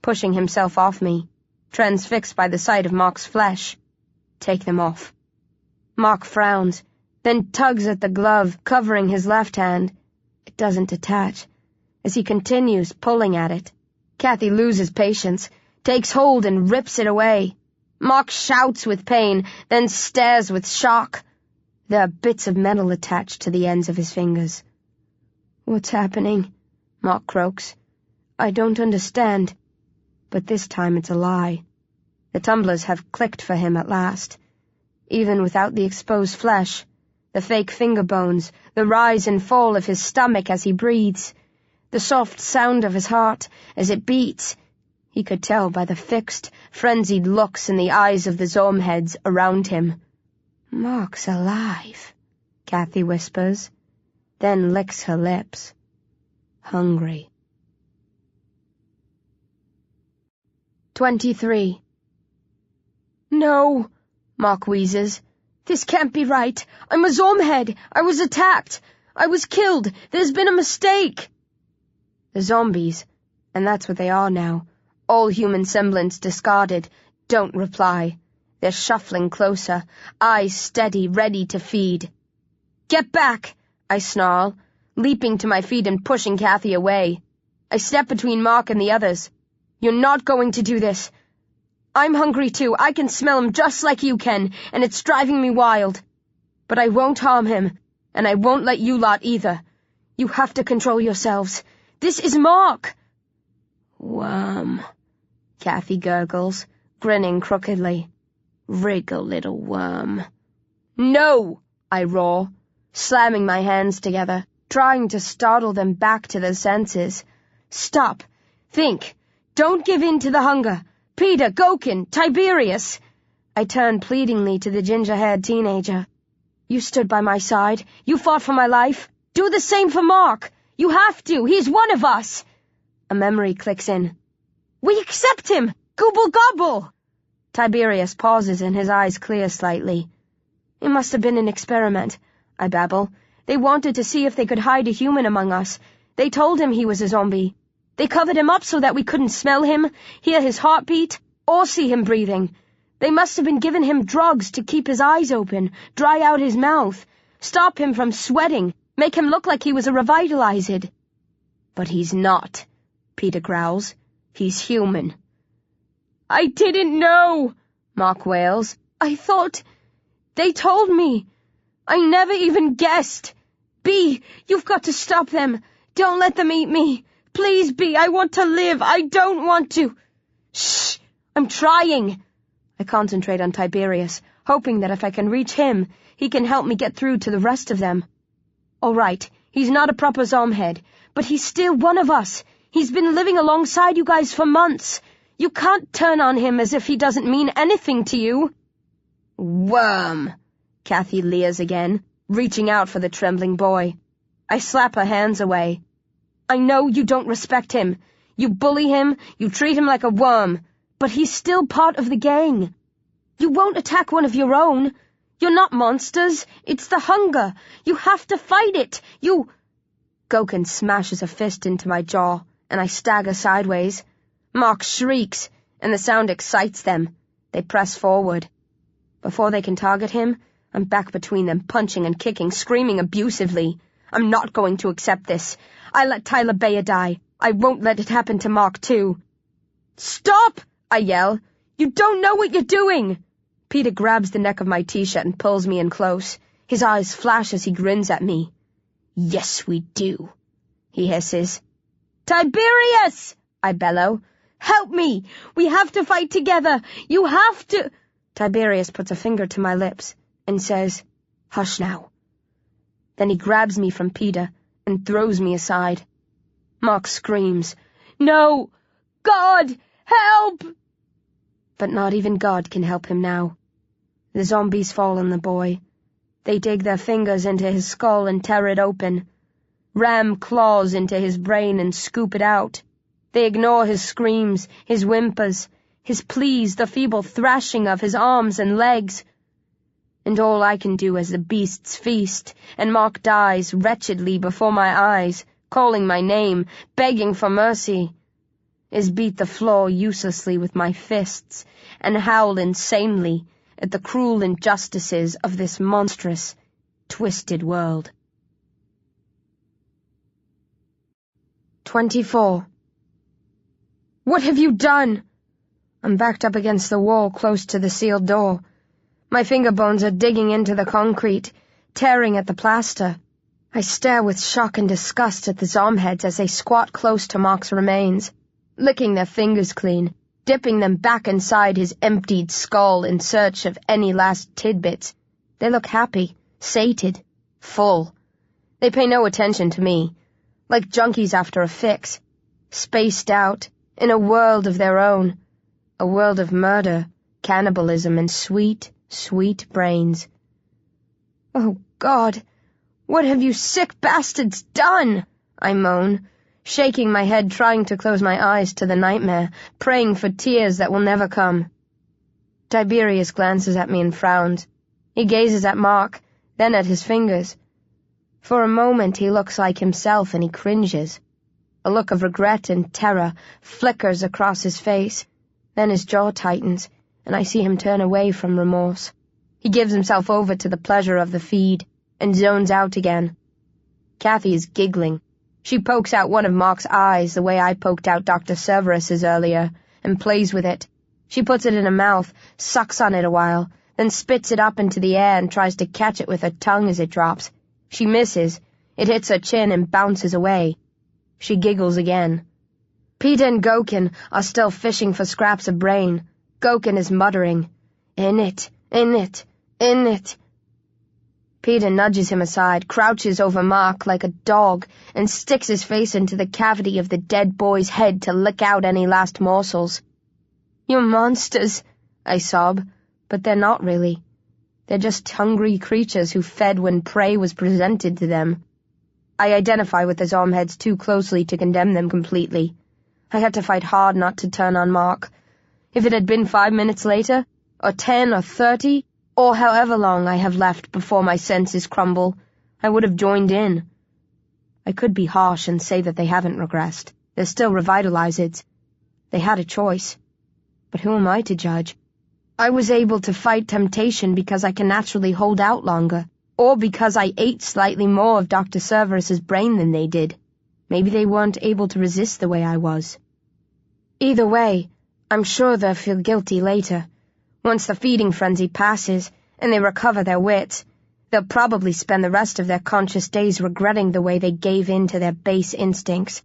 Speaker 3: pushing himself off me, transfixed by the sight of Mark's flesh. "Take them off." Mark frowns, then tugs at the glove covering his left hand. It doesn't detach, as he continues pulling at it. Kathy loses patience, takes hold and rips it away. Mark shouts with pain, then stares with shock. There are bits of metal attached to the ends of his fingers. "What's happening?" Mark croaks. "I don't understand." But this time it's a lie. The tumblers have clicked for him at last. Even without the exposed flesh, the fake finger bones, the rise and fall of his stomach as he breathes, the soft sound of his heart as it beats, he could tell by the fixed, frenzied looks in the eyes of the Zom heads around him. "Mark's alive," Kathy whispers, then licks her lips. "Hungry." 23. "No," Mark wheezes. "This can't be right. I'm a Zom-head. I was attacked. I was killed. There's been a mistake." The zombies, and that's what they are now, all human semblance discarded, don't reply. They're shuffling closer, eyes steady, ready to feed. "Get back!" I snarl, leaping to my feet and pushing Kathy away. I step between Mark and the others. "You're not going to do this. I'm hungry too. I can smell him just like you can, and it's driving me wild. But I won't harm him, and I won't let you lot either. You have to control yourselves. This is Mark." "Worm," Kathy gurgles, grinning crookedly. "Wriggle, little worm." "No!" I roar, slamming my hands together, trying to startle them back to their senses. "Stop. Think. Don't give in to the hunger. Peter, Gokin, Tiberius." I turned pleadingly to the ginger-haired teenager. "You stood by my side. You fought for my life. Do the same for Mark. You have to. He's one of us." A memory clicks in. "We accept him. Gobble gobble." Tiberius pauses and his eyes clear slightly. "It must have been an experiment," I babble. "They wanted to see if they could hide a human among us. They told him he was a zombie. They covered him up so that we couldn't smell him, hear his heartbeat, or see him breathing. They must have been giving him drugs to keep his eyes open, dry out his mouth, stop him from sweating, make him look like he was a revitalized." "But he's not," Peter growls. "He's human." "I didn't know," Mark wails. "I thought... They told me. I never even guessed. B, you've got to stop them. Don't let them eat me. Please, B, I want to live. I don't want to." "Shh! I'm trying." I concentrate on Tiberius, hoping that if I can reach him, he can help me get through to the rest of them. "All right, He's not a proper Zom-head, but he's still one of us. He's been living alongside you guys for months. You can't turn on him as if he doesn't mean anything to you." "Worm," Kathy leers again, reaching out for the trembling boy. I slap her hands away. "I know you don't respect him. You bully him, you treat him like a worm, but he's still part of the gang. You won't attack one of your own. You're not monsters. It's the hunger. You have to fight it. You—" Goken smashes a fist into my jaw, and I stagger sideways. Mark shrieks, and the sound excites them. They press forward. Before they can target him, I'm back between them, punching and kicking, screaming abusively. I'm not going to accept this. I let Tyler Bayer die. I won't let it happen to Mark, too. "Stop!" I yell. "You don't know what you're doing!" Peter grabs the neck of my t-shirt and pulls me in close. His eyes flash as he grins at me. "Yes, we do," he hisses. "Tiberius!" I bellow. "Help me! We have to fight together! You have to—" Tiberius puts a finger to my lips and says, "Hush now." Then he grabs me from Peter and throws me aside. Mark screams, "No! God! Help!" But not even God can help him now. The zombies fall on the boy. They dig their fingers into his skull and tear it open, ram claws into his brain and scoop it out. They ignore his screams, his whimpers, his pleas, the feeble thrashing of his arms and legs. And all I can do as the beasts feast, and Mark dies wretchedly before my eyes, calling my name, begging for mercy, is beat the floor uselessly with my fists and howl insanely at the cruel injustices of this monstrous, twisted world. 24. "What have you done?" I'm backed up against the wall close to the sealed door. My finger bones are digging into the concrete, tearing at the plaster. I stare with shock and disgust at the Zom-heads as they squat close to Mark's remains, licking their fingers clean, dipping them back inside his emptied skull in search of any last tidbits. They look happy, sated, full. They pay no attention to me, like junkies after a fix, spaced out, in a world of their own, a world of murder, cannibalism, and sweet, sweet brains. "Oh, God, what have you sick bastards done?" I moan, shaking my head, trying to close my eyes to the nightmare, praying for tears that will never come. Tiberius glances at me and frowns. He gazes at Mark, then at his fingers. For a moment he looks like himself and he cringes. A look of regret and terror flickers across his face. Then his jaw tightens, and I see him turn away from remorse. He gives himself over to the pleasure of the feed, and zones out again. Kathy is giggling. She pokes out one of Mark's eyes the way I poked out Dr. Cerberus's earlier, and plays with it. She puts it in her mouth, sucks on it a while, then spits it up into the air and tries to catch it with her tongue as it drops. She misses. It hits her chin and bounces away. She giggles again. Peter and Goken are still fishing for scraps of brain. Goken is muttering, "In it, in it, in it." Peter nudges him aside, crouches over Mark like a dog, and sticks his face into the cavity of the dead boy's head to lick out any last morsels. "You're monsters," I sob, but they're not really. They're just hungry creatures who fed when prey was presented to them. I identify with the Zom-heads too closely to condemn them completely. I had to fight hard not to turn on Mark. If it had been 5 minutes later, or 10 or 30, or however long I have left before my senses crumble, I would have joined in. I could be harsh and say that they haven't regressed. They're still revitalized. They had a choice. But who am I to judge? I was able to fight temptation because I can naturally hold out longer, or because I ate slightly more of Dr. Cerberus's brain than they did. Maybe they weren't able to resist the way I was. Either way, I'm sure they'll feel guilty later. Once the feeding frenzy passes, and they recover their wits, they'll probably spend the rest of their conscious days regretting the way they gave in to their base instincts.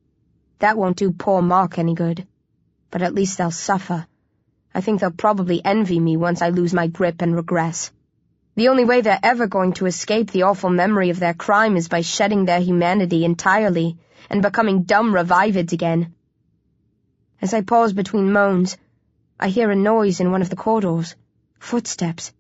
Speaker 3: That won't do poor Mark any good. But at least they'll suffer. I think they'll probably envy me once I lose my grip and regress. The only way they're ever going to escape the awful memory of their crime is by shedding their humanity entirely and becoming dumb revivids again. As I pause between moans, I hear a noise in one of the corridors. Footsteps.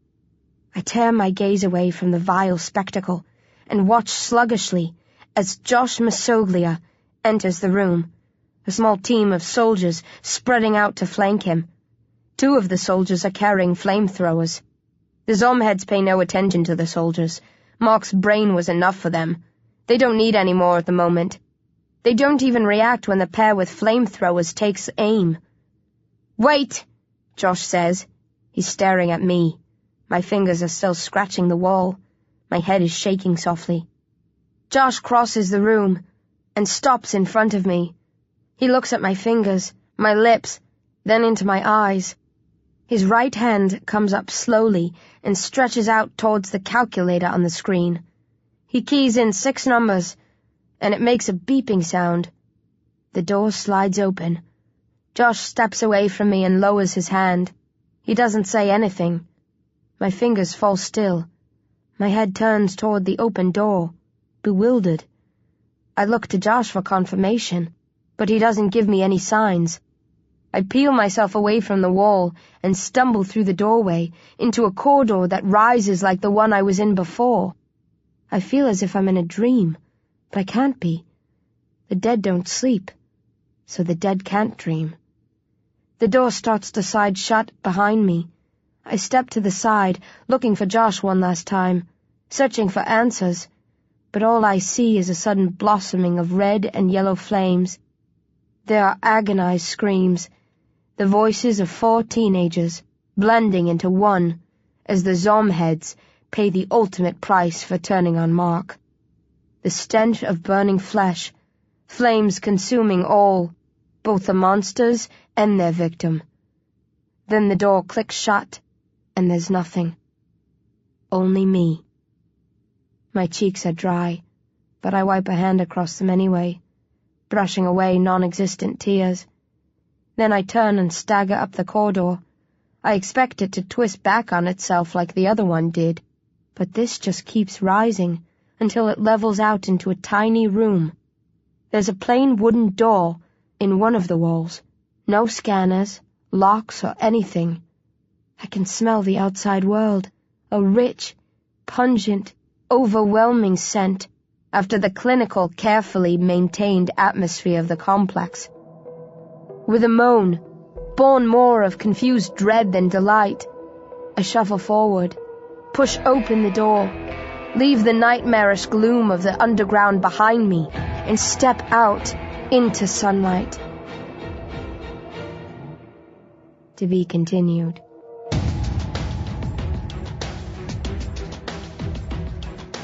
Speaker 3: I tear my gaze away from the vile spectacle and watch sluggishly as Josh Masoglia enters the room, a small team of soldiers spreading out to flank him. 2 of the soldiers are carrying flamethrowers. The Zom-heads pay no attention to the soldiers. Mark's brain was enough for them. They don't need any more at the moment. They don't even react when the pair with flamethrowers takes aim. "Wait!" Josh says. He's staring at me. My fingers are still scratching the wall. My head is shaking softly. Josh crosses the room and stops in front of me. He looks at my fingers, my lips, then into my eyes. His right hand comes up slowly and stretches out towards the calculator on the screen. He keys in 6 numbers, and it makes a beeping sound. The door slides open. Josh steps away from me and lowers his hand. He doesn't say anything. My fingers fall still. My head turns toward the open door, bewildered. I look to Josh for confirmation, but he doesn't give me any signs. I peel myself away from the wall and stumble through the doorway into a corridor that rises like the one I was in before. I feel as if I'm in a dream, but I can't be. The dead don't sleep, so the dead can't dream. The door starts to slide shut behind me. I step to the side, looking for Josh one last time, searching for answers, but all I see is a sudden blossoming of red and yellow flames. There are agonized screams, the voices of 4 teenagers blending into one as the Zom-heads pay the ultimate price for turning on Mark. The stench of burning flesh, flames consuming all, both the monsters and their victim. Then the door clicks shut, and there's nothing. Only me. My cheeks are dry, but I wipe a hand across them anyway, brushing away non-existent tears. Then I turn and stagger up the corridor. I expect it to twist back on itself like the other one did, but this just keeps rising until it levels out into a tiny room. There's a plain wooden door in one of the walls. No scanners, locks, or anything. I can smell the outside world, a rich, pungent, overwhelming scent after the clinical, carefully maintained atmosphere of the complex. With a moan, born more of confused dread than delight, I shuffle forward, push open the door, leave the nightmarish gloom of the underground behind me, and step out into sunlight. To be continued.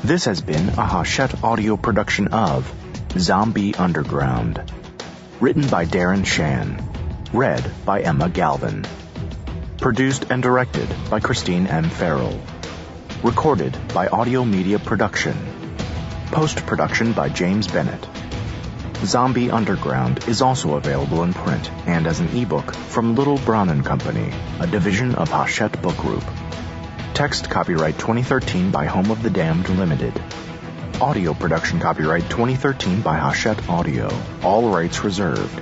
Speaker 2: This has been a Hachette audio production of Zom-B Underground. Written by Darren Shan. Read by Emma Galvin. Produced and directed by Christine M. Farrell. Recorded by Audio Media Production. Post-production by James Bennett. Zom-B Underground is also available in print and as an ebook from Little Brown & Company, a division of Hachette Book Group. Text copyright 2013 by Home of the Damned Limited. Audio production copyright 2013 by Hachette Audio. All rights reserved.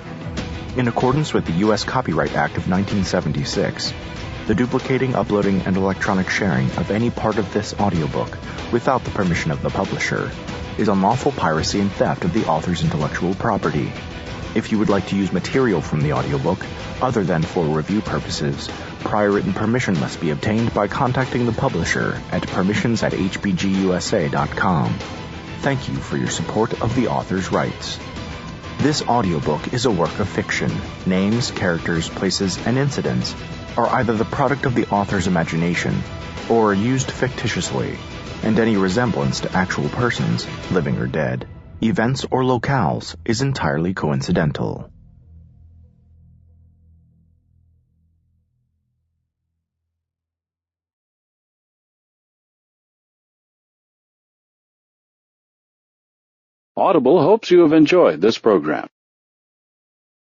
Speaker 2: In accordance with the U.S. Copyright Act of 1976, the duplicating, uploading, and electronic sharing of any part of this audiobook without the permission of the publisher is unlawful piracy and theft of the author's intellectual property. If you would like to use material from the audiobook, other than for review purposes, prior written permission must be obtained by contacting the publisher at permissions@hbgusa.com. Thank you for your support of the author's rights. This audiobook is a work of fiction. Names, characters, places, and incidents are either the product of the author's imagination or are used fictitiously, and any resemblance to actual persons, living or dead, events or locales is entirely coincidental.
Speaker 1: Audible hopes you have enjoyed this program.